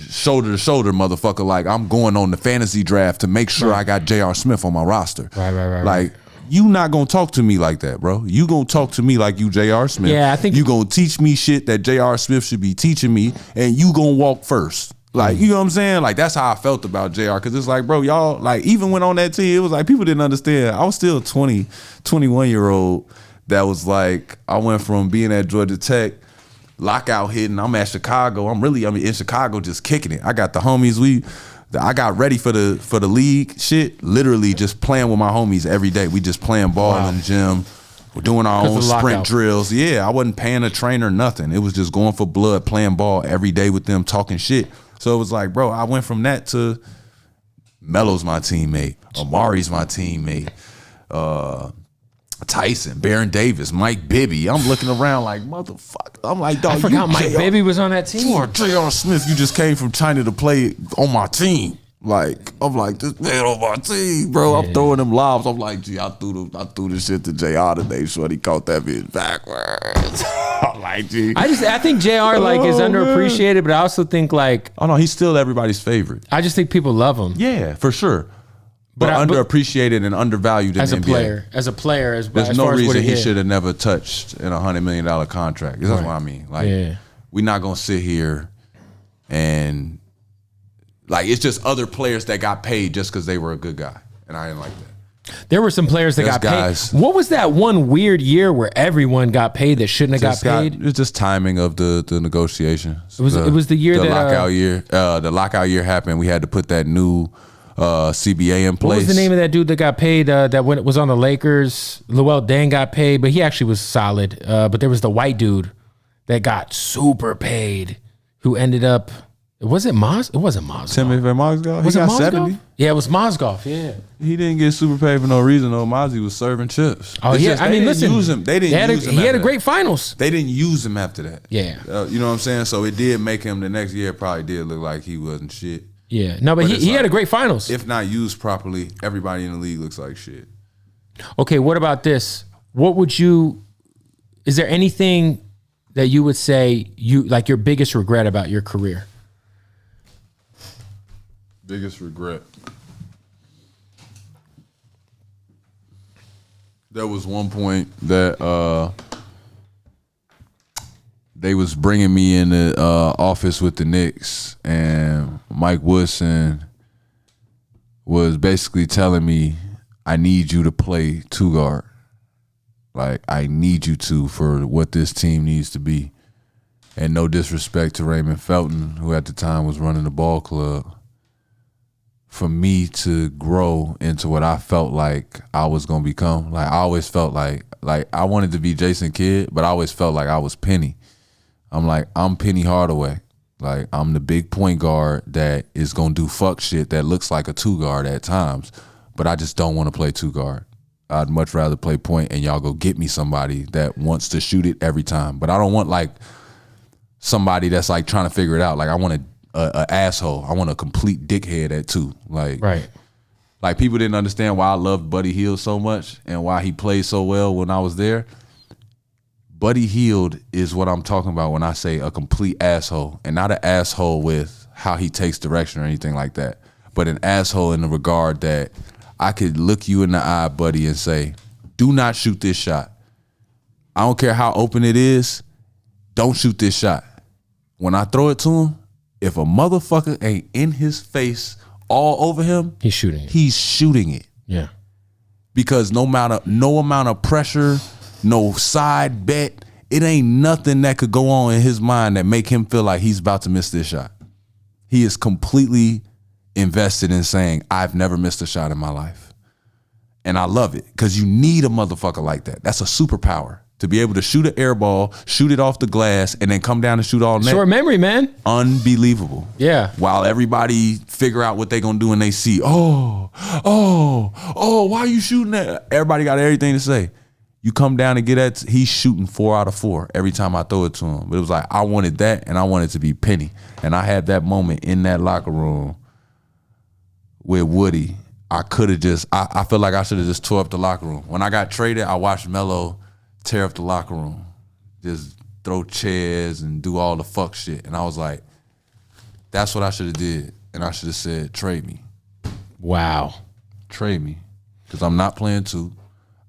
shoulder to shoulder, motherfucker. Like I'm going on the fantasy draft to make sure I got J.R. Smith on my roster. Right. Like you not gonna talk to me like that, bro. You gonna talk to me like you J.R. Smith. Yeah, I think you gonna teach me shit that J.R. Smith should be teaching me, and you gonna walk first. Like, you know what I'm saying? Like, that's how I felt about JR. Because it's like, bro, y'all, like, even when on that team, it was like, people didn't understand. I was still a 21-year-old that was like, I went from being at Georgia Tech, lockout hitting, I'm at Chicago. I'm in Chicago just kicking it. I got the homies. I got ready for the league shit, literally just playing with my homies every day. We just playing ball in the gym. We're doing our own sprint drills. Yeah, I wasn't paying a trainer, nothing. It was just going for blood, playing ball every day with them, talking shit. So it was like, bro, I went from that to Melo's my teammate, Amari's my teammate, Tyson, Baron Davis, Mike Bibby. I'm looking around like, motherfucker. I'm like, dog, I forgot Mike Bibby was on that team. You are J.R. Smith. You just came from China to play on my team. Like, I'm like, this man on my team, bro. I'm throwing them lobs. I'm like, gee, I threw this shit to JR today. Shorty caught that bitch backwards. I'm like, gee. I think JR is underappreciated, but I also think like, oh no, he's still everybody's favorite. I just think people love him. Yeah, for sure. But underappreciated and undervalued in the NBA. As a player, there's no reason he should have never touched in $100 million contract. That's what I mean. Like, we're not gonna sit here and like it's just other players that got paid just because they were a good guy, and I didn't like that. There were some players that got paid. What was that one weird year where everyone got paid that shouldn't have got paid? It's just timing of the negotiation. It was the year the that lockout year. The lockout year happened. We had to put that new CBA in place. What was the name of that dude that got paid? That when it was on the Lakers, Luol Deng got paid, but he actually was solid. But there was the white dude that got super paid, who ended up. Was it Moz? It wasn't Mozgov. Timothy Mozgov? Was he it got Mozgov? 70. Yeah, it was Mozgov. Yeah. He didn't get super paid for no reason though. Mozzie was serving chips. Oh yeah, I mean, listen, use him. They didn't use him. He had a great finals. They didn't use him after that. Yeah. You know what I'm saying? So it did make him the next year. Probably did look like he wasn't shit. Yeah. No, but he had a great finals. If not used properly, everybody in the league looks like shit. Okay, what about this? Is there anything that you would say like your biggest regret about your career? Biggest regret. There was one point that they was bringing me in the office with the Knicks, and Mike Woodson was basically telling me, I need you to play two guard. Like, I need you to for what this team needs to be. And no disrespect to Raymond Felton, who at the time was running the ball club, for me to grow into what I felt like I was going to become. Like, I always felt like I wanted to be Jason Kidd, but I always felt like I was Penny. I'm Penny Hardaway. Like, I'm the big point guard that is going to do fuck shit that looks like a two guard at times, but I just don't want to play two guard. I'd much rather play point and y'all go get me somebody that wants to shoot it every time. But I don't want like somebody that's like trying to figure it out. Like, I want a asshole. I want a complete dickhead at two. Like, right. Like, people didn't understand why I loved Buddy Hield so much and why he played so well when I was there. Buddy Hield is what I'm talking about when I say a complete asshole, and not an asshole with how he takes direction or anything like that, but an asshole in the regard that I could look you in the eye, buddy, and say, do not shoot this shot. I don't care how open it is. Don't shoot this shot. When I throw it to him, if a motherfucker ain't in his face all over him, he's shooting it. He's shooting it. Yeah. Because no amount of pressure, no side bet, it ain't nothing that could go on in his mind that make him feel like he's about to miss this shot. He is completely invested in saying, I've never missed a shot in my life. And I love it, because you need a motherfucker like that. That's a superpower. To be able to shoot an air ball, shoot it off the glass, and then come down and shoot all net. Short memory, man. Unbelievable. Yeah. While everybody figure out what they gonna do and they see, why are you shooting that? Everybody got everything to say. You come down and get at, he's shooting 4 out of 4 every time I throw it to him. But it was like, I wanted that, and I wanted to be Penny. And I had that moment in that locker room with Woody. I could have just, I feel like I should have just tore up the locker room. When I got traded, I watched Melo tear up the locker room, just throw chairs and do all the fuck shit. And I was like, that's what I should have did. And I should have said, trade me. Wow. Trade me. Because I'm not playing two.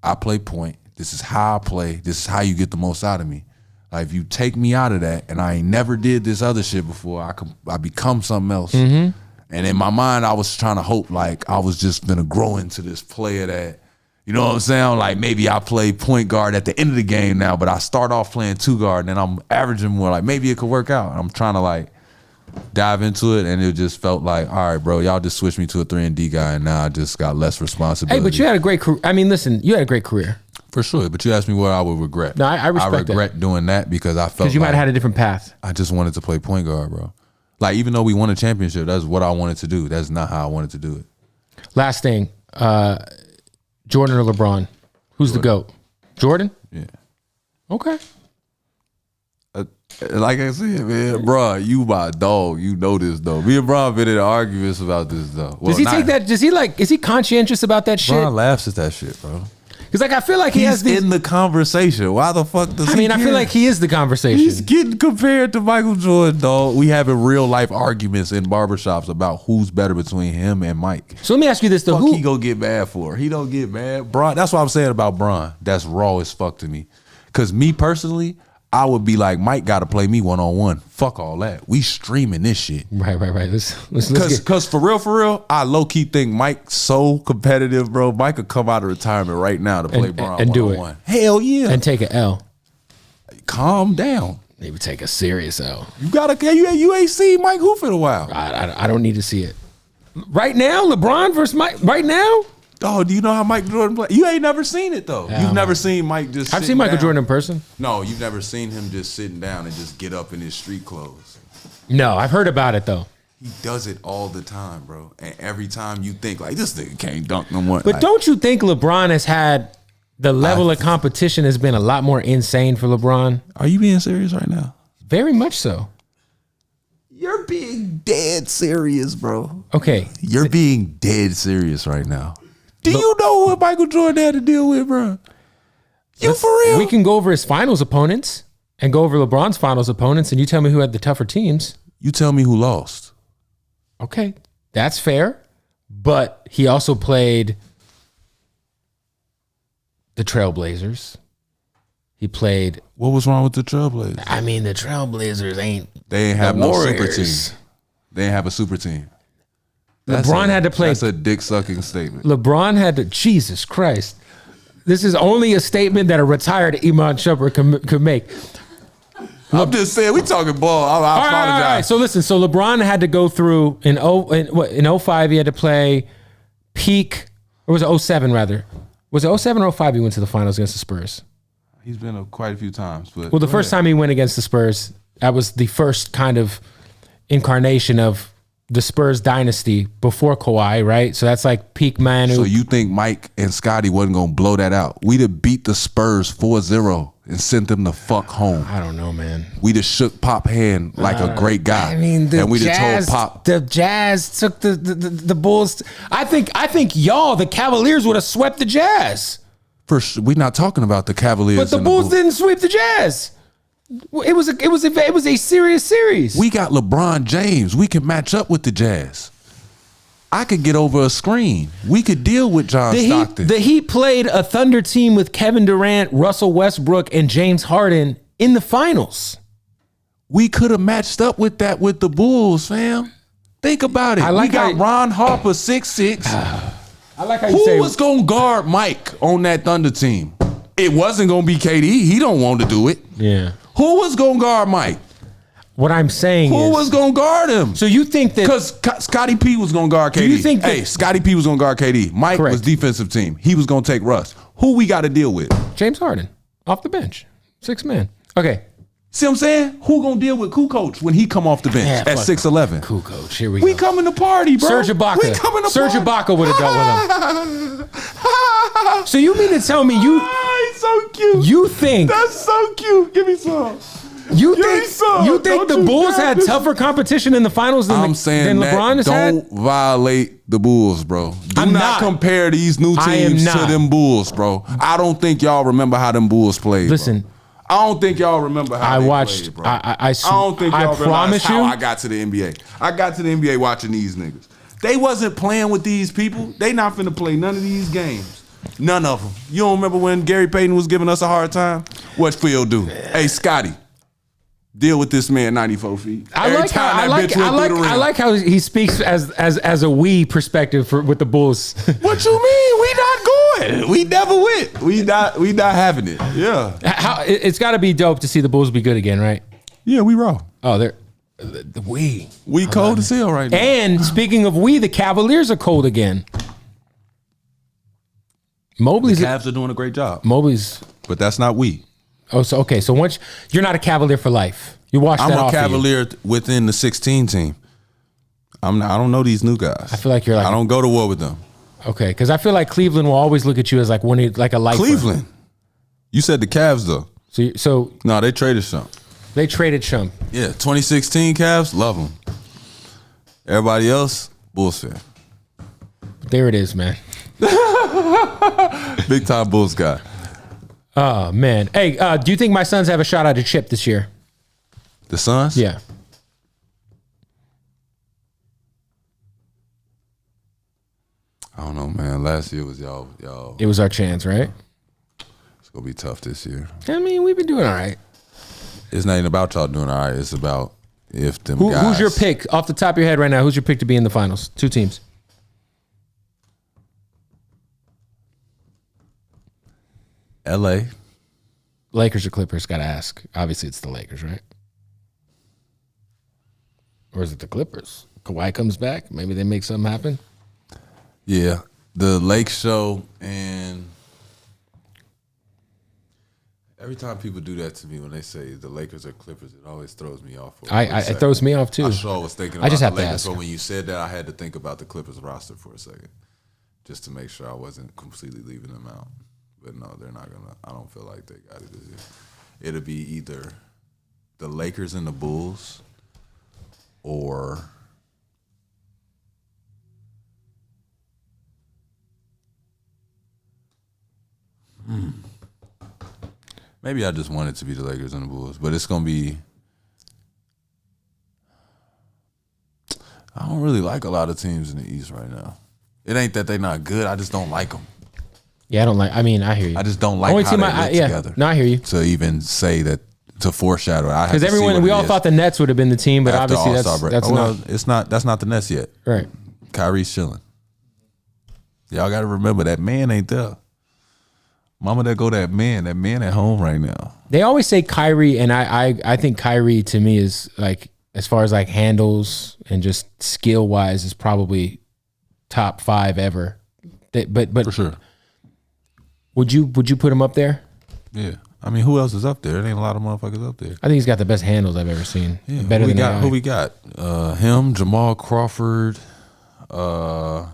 I play point. This is how I play. This is how you get the most out of me. Like, if you take me out of that and I ain't never did this other shit before, I become something else. Mm-hmm. And in my mind, I was trying to hope like I was just gonna grow into this player that, you know what I'm saying? Like, maybe I play point guard at the end of the game now, but I start off playing two guard and then I'm averaging more. Like, maybe it could work out. I'm trying to like dive into it, and it just felt like, all right, bro, y'all just switched me to a 3-and-D guy, and now I just got less responsibility. Hey, but you had a great career. I mean, listen, you had a great career. For sure, but you asked me what I would regret. No, I respect that. I regret doing that because I felt because you might have had a different path. I just wanted to play point guard, bro. Like, even though we won a championship, that's what I wanted to do. That's not how I wanted to do it. Last thing, Jordan or LeBron? Who's the GOAT? Jordan? Yeah. Okay. Like I said, man, bro, you my dog. You know this, though. Me and Bron been in arguments about this, though. Well, does he take that? Does he like? Is he conscientious about that shit? Bron laughs at that shit, bro. Because like I feel like he's in the conversation. Why the fuck does he? I mean, I feel like he is the conversation. He's getting compared to Michael Jordan, dog. We having real life arguments in barbershops about who's better between him and Mike. So let me ask you this: though, who he gonna get mad for? He don't get mad. Bron. That's what I'm saying about Bron. That's raw as fuck to me. Because me personally, I would be like, Mike got to play me one-on-one. Fuck all that. We streaming this shit. Right. Let's Because for real, I low-key think Mike's so competitive, bro. Mike could come out of retirement right now to play Bron and do one-on-one. Hell yeah. And take an L. Calm down. Maybe take a serious L. You ain't seen Mike Hoof in a while. I don't need to see it. Right now, LeBron versus Mike. Right now? Oh, do you know how Mike Jordan play? You ain't never seen it, though. You've never seen Mike just I've seen Michael Jordan in person. No, you've never seen him just sitting down and just get up in his street clothes. No, I've heard about it, though. He does it all the time, bro. And every time you think, like, this nigga can't dunk no more. But like, don't you think LeBron has had, the level of competition has been a lot more insane for LeBron? Are you being serious right now? Very much so. You're being dead serious, bro. Okay. You're being dead serious right now. Do you know what Michael Jordan had to deal with, bro? You for real? We can go over his finals opponents and go over LeBron's finals opponents, and you tell me who had the tougher teams. You tell me who lost. Okay, that's fair. But he also played the Trailblazers. He played. What was wrong with the Trailblazers? I mean, the Trailblazers They ain't have the no Warriors. super team. They ain't have a super team. LeBron had to play. That's a dick-sucking statement. LeBron had to. Jesus Christ. This is only a statement that a retired Iman Shumpert could make. I'm just saying, we talking ball. I apologize. All right. So listen. So LeBron had to go through in 05 he had to play peak, or was it 07 rather? Was it 07 or 05 he went to the finals against the Spurs? He's been quite a few times. But well, the first time he went against the Spurs, that was the first kind of incarnation of the Spurs dynasty before Kawhi, right? So that's like peak Manu. So you think Mike and Scotty wasn't going to blow that out? We'd have beat the Spurs 4-0 and sent them the fuck home. I don't know, man. We'd have shook Pop hand like a great guy. I mean, and we'd have told Pop. The Jazz took the Bulls. I think y'all, the Cavaliers, would have swept the Jazz. First, we're not talking about the Cavaliers. But the Bulls didn't sweep the Jazz. It was a serious series. We got LeBron James. We can match up with the Jazz. I could get over a screen. We could deal with John Stockton. The Heat played a Thunder team with Kevin Durant, Russell Westbrook, and James Harden in the finals. We could have matched up with that with the Bulls, fam. Think about it. We got Ron Harper 6'6". I like how you say. Who was going to guard Mike on that Thunder team? It wasn't going to be KD. He don't want to do it. Yeah. Who was going to guard Mike? What I'm saying Who was going to guard him? So you think that... Because Scotty P was going to guard KD. Do you think Scotty P was going to guard KD. Mike was defensive team. He was going to take Russ. Who we got to deal with? James Harden. Off the bench. 6 man. Okay. See what I'm saying? Who going to deal with Kukoc when he come off the bench at 6'11"? Kukoc. Here we go. We coming to party, bro. Serge Ibaka. We coming to Serge party. Ibaka would have dealt with him. So you mean to tell me He's so cute. You think... That's so cute. Give me some. You think the Bulls had tougher competition in the finals than LeBron has had? Don't violate the Bulls, bro. Do not compare these new teams to them Bulls, bro. I don't think y'all remember how them Bulls played. Listen, bro. I don't think y'all remember how they played, bro. I don't think y'all realize how I got to the NBA. I got to the NBA watching these niggas. They wasn't playing with these people. They not finna play none of these games. None of them. You don't remember when Gary Payton was giving us a hard time? What Phil do? Hey, Scotty. Deal with this man 94 feet. I like how he speaks as a we perspective with the Bulls. What you mean? We not going. We never went. We not having it. Yeah. It's got to be dope to see the Bulls be good again, right? Yeah, we raw. Oh, they're the we. We cold as hell right now. And speaking of the Cavaliers are cold again. Mobley's the Cavs are doing a great job. But that's not we. Oh, so okay. So once you're not a Cavalier for life, you watch that. I'm a Cavalier within the 16 team. I don't know these new guys. I feel like you're like I don't go to war with them. Okay, because I feel like Cleveland will always look at you as like like a lifer. Cleveland. You said the Cavs though. So no, they traded Shump. They traded Shump. Yeah, 2016 Cavs, love them. Everybody else, Bulls fan. There it is, man. Big time Bulls guy. Oh, man. Hey, do you think my Suns have a shot at a chip this year? The Suns? Yeah. I don't know, man. Last year was y'all. It was our chance, right? It's going to be tough this year. I mean, we've been doing all right. It's not even about y'all doing all right. It's about if them guys. Who's your pick? Off the top of your head right now, who's your pick to be in the finals? 2 teams. LA. Lakers or Clippers, gotta ask. Obviously, it's the Lakers, right? Or is it the Clippers? Kawhi comes back. Maybe they make something happen. Yeah. The Lake Show, and every time people do that to me when they say the Lakers or Clippers, it always throws me off. It throws me off too. I sure was thinking about the Lakers, but when you said that, I had to think about the Clippers roster for a second, just to make sure I wasn't completely leaving them out. But no, they're not gonna. I don't feel like they got it this year. It'll be either the Lakers and the Bulls, or maybe I just want it to be the Lakers and the Bulls. But it's gonna be. I don't really like a lot of teams in the East right now. It ain't that they not good. I just don't like them. Yeah, I don't like. I mean, I hear you. I just don't like how they look together. No, I hear you. To even say that, to foreshadow. Because we all thought the Nets would have been the team, but obviously that's not. That's not the Nets yet. Right. Kyrie's chilling. Y'all got to remember that man ain't there. Mama, there go that man at home right now. They always say Kyrie, and I think Kyrie to me is like, as far as like handles and just skill wise, is probably top 5 ever. But for sure. Would you put him up there? Yeah. I mean, who else is up there? There ain't a lot of motherfuckers up there. I think he's got the best handles I've ever seen. Yeah. Better than AI. Who we got? Him, Jamal Crawford, Allen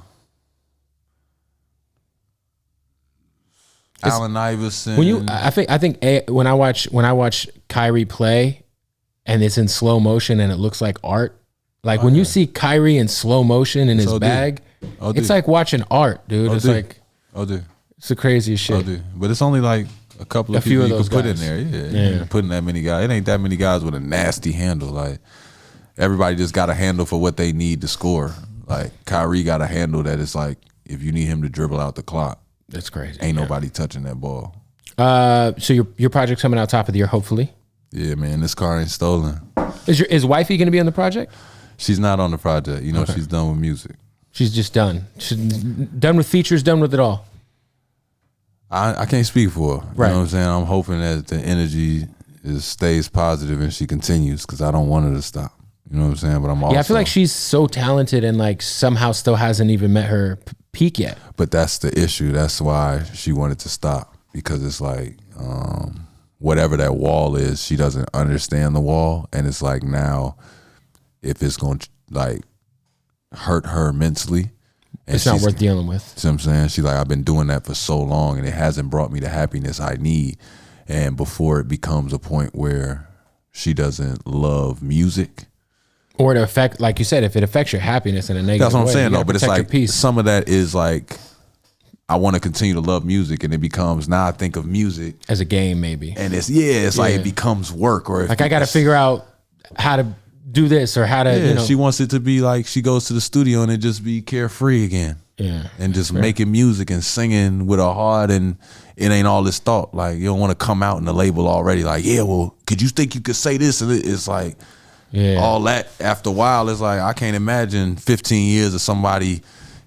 Iverson. When I watch Kyrie play, and it's in slow motion and it looks like art. Like when you see Kyrie in slow motion in his bag, it's like watching art, dude. It's the craziest shit. But it's only like a couple of people you can put in there. Yeah. Putting that many guys. It ain't that many guys with a nasty handle. Like everybody just got a handle for what they need to score. Like Kyrie got a handle that is like, if you need him to dribble out the clock, that's crazy. Ain't nobody touching that ball. So your project's coming out top of the year, hopefully. Yeah, man. This car ain't stolen. Is wifey going to be on the project? She's not on the project. You know, She's done with music. She's just done. She's done with features, done with it all. I can't speak for her. Right. You know what I'm saying? I'm hoping that the energy stays positive and she continues, because I don't want her to stop. You know what I'm saying? But I'm also... Yeah, I feel like she's so talented and like somehow still hasn't even met her peak yet. But that's the issue. That's why she wanted to stop, because it's like whatever that wall is, she doesn't understand the wall. And it's like, now if it's going to like hurt her mentally, and it's not worth dealing with. See what I'm saying? She's like, I've been doing that for so long and it hasn't brought me the happiness I need. And before it becomes a point where she doesn't love music, or to affect, like you said, if it affects your happiness in a negative way. That's what I'm saying, though. But it's like peace. Some of that is like, I want to continue to love music, and it becomes, now I think of music as a game, maybe. And it's like it becomes work, or like I got to figure out how to do this or how to. She wants it to be like she goes to the studio and it just be carefree again. Yeah, and just making music and singing with her heart, and it ain't all this thought. Like, you don't want to come out in the label already. Like, yeah, well, could you think you could say this? And it's like. Yeah. All that after a while is like, I can't imagine 15 years of somebody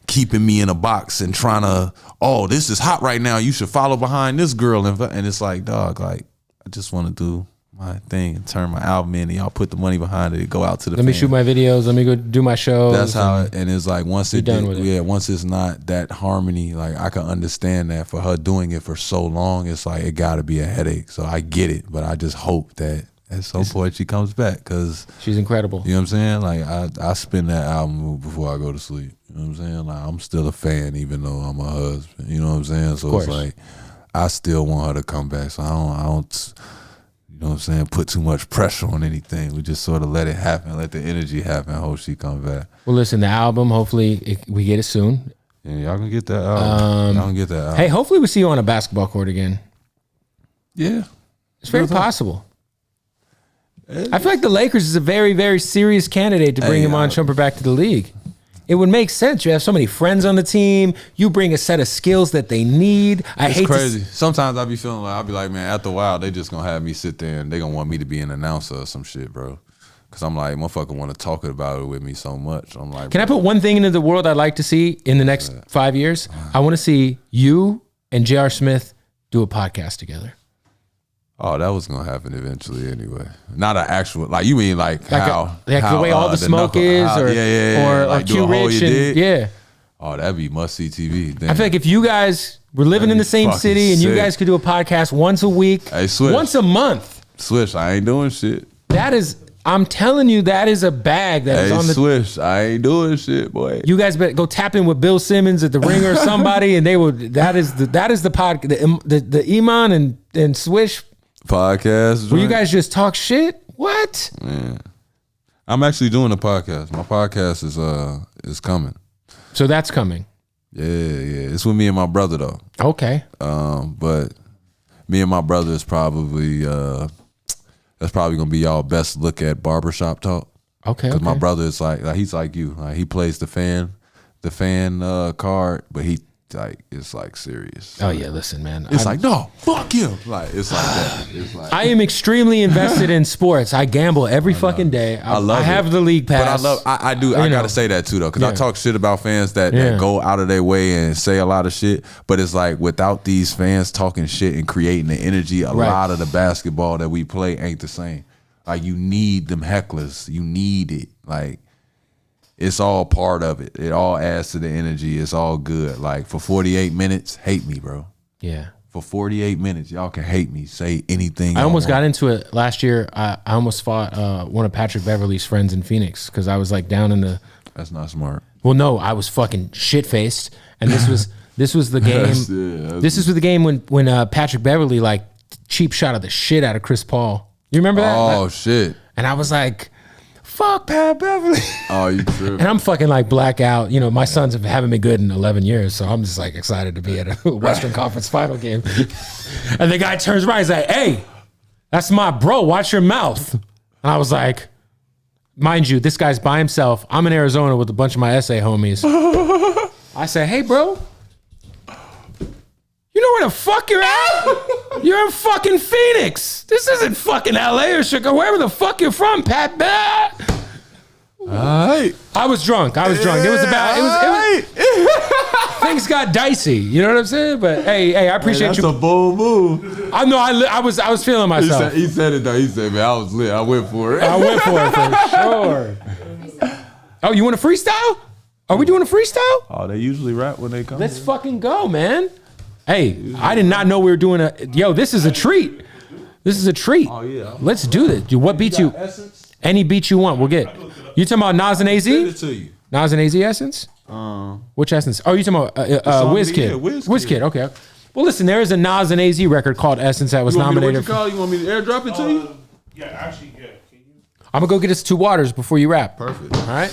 keeping me in a box and trying to, oh, this is hot right now, you should follow behind this girl. And it's like, dog, like, I just want to do my thing and turn my album in, and y'all put the money behind it, go out to the Let me shoot my videos, let me go do my shows. That's how and it's like, once it's not that harmony, like I can understand that for her doing it for so long, it's like, it gotta be a headache. So I get it, but I just hope that at some point she comes back, because she's incredible. You know what I'm saying? Like I spin that album before I go to sleep. You know what I'm saying? Like, I'm still a fan even though I'm a husband. You know what I'm saying? So it's like, I still want her to come back. So I don't you know what I'm saying, put too much pressure on anything. We just sort of let it happen, let the energy happen. Hope she comes back. Well, listen, the album, hopefully we get it soon. Yeah, y'all can get that album. Y'all can get that album. Hey, hopefully we see you on a basketball court again. Yeah. It's very possible. I feel like the Lakers is a very, very serious candidate to bring Iman Shumpert back to the league. It would make sense. You have so many friends on the team. You bring a set of skills that they need. It's crazy. Sometimes I be feeling like, I'll be like, man, after a while, they just gonna have me sit there and they gonna want me to be an announcer or some shit, bro. Cause I'm like, motherfucker want to talk about it with me so much. I'm like, can I put one thing into the world I'd like to see in the next 5 years? I want to see you and J.R. Smith do a podcast together. Oh, that was gonna happen eventually anyway. Not an actual, like, you mean like how the way all the smoke is, or like Q Rich, and Oh, that'd be must see TV. Damn. I feel like if you guys were living in the same city and you guys could do a podcast once a week, once a month. Swish, I ain't doing shit. That is, I'm telling you, that is a bag that is on the Swish. I ain't doing shit, boy. You guys better go tap in with Bill Simmons at the Ringer or somebody, and they will. That is the pod, the Iman and Swish podcast where you guys just talk shit. What? Man, I'm actually doing a podcast. My podcast is coming. So that's coming. Yeah. It's with me and my brother though. Okay. But me and my brother is probably that's probably gonna be y'all best look at barbershop talk. Okay. Because my brother is like he's like you. Like, he plays the fan card, but he it's like serious. Oh yeah, listen, man. It's like, no, fuck him. Like it's like that. It's like I am extremely invested in sports. I gamble every fucking day. I have the league pass. But I do. I gotta say that too though, because I talk shit about fans that go out of their way and say a lot of shit. But it's like without these fans talking shit and creating the energy, a lot of the basketball that we play ain't the same. Like you need them hecklers. You need it. Like it's all part of it. It all adds to the energy. It's all good. Like for 48 minutes, hate me, bro. Yeah. For 48 minutes, y'all can hate me. Say anything. I almost got into it last year. I almost fought one of Patrick Beverley's friends in Phoenix because I was like down in the. That's not smart. Well, no, I was fucking shit faced, and this was the game. This is the game when Patrick Beverley like cheap shot of the shit out of Chris Paul. You remember that? Oh shit! And I was like, "Fuck Pat Beverley." Oh, you tripping? And I'm fucking like blackout. You know, my sons haven't been good in 11 years, so I'm just like excited to be at a Western Conference Final game. And the guy turns around, he's like, "Hey, that's my bro. Watch your mouth." And I was like, mind you, this guy's by himself. I'm in Arizona with a bunch of my SA homies. I say, "Hey, bro. You know where the fuck you're at? You're in fucking Phoenix. This isn't fucking LA or Chicago. Wherever the fuck you're from, Pat." Alright. I was drunk. It was about. Things got dicey. You know what I'm saying? But hey, I appreciate you. That's a bold move. I know. I was feeling myself. He said it though. He said, "Man, I was lit. I went for it." I went for it for sure. Oh, you want a freestyle? Are we doing a freestyle? Oh, they usually rap when they come. Let's fucking go, man. Hey, I did not know we were doing a. Yo, this is a treat. This is a treat. Oh yeah. Let's do this. Dude, what beat you? Essence? Any beat you want, we'll get. You talking about Nas and AZ? Send it to you. Nas and AZ Essence? Which Essence? Oh, you talking about WizKid? Yeah, WizKid. Okay. Well, listen, there is a Nas and AZ record called Essence that was nominated. You want me to airdrop it to you? Yeah, actually, yeah. I'm gonna go get us 2 waters before you rap. Perfect. All right.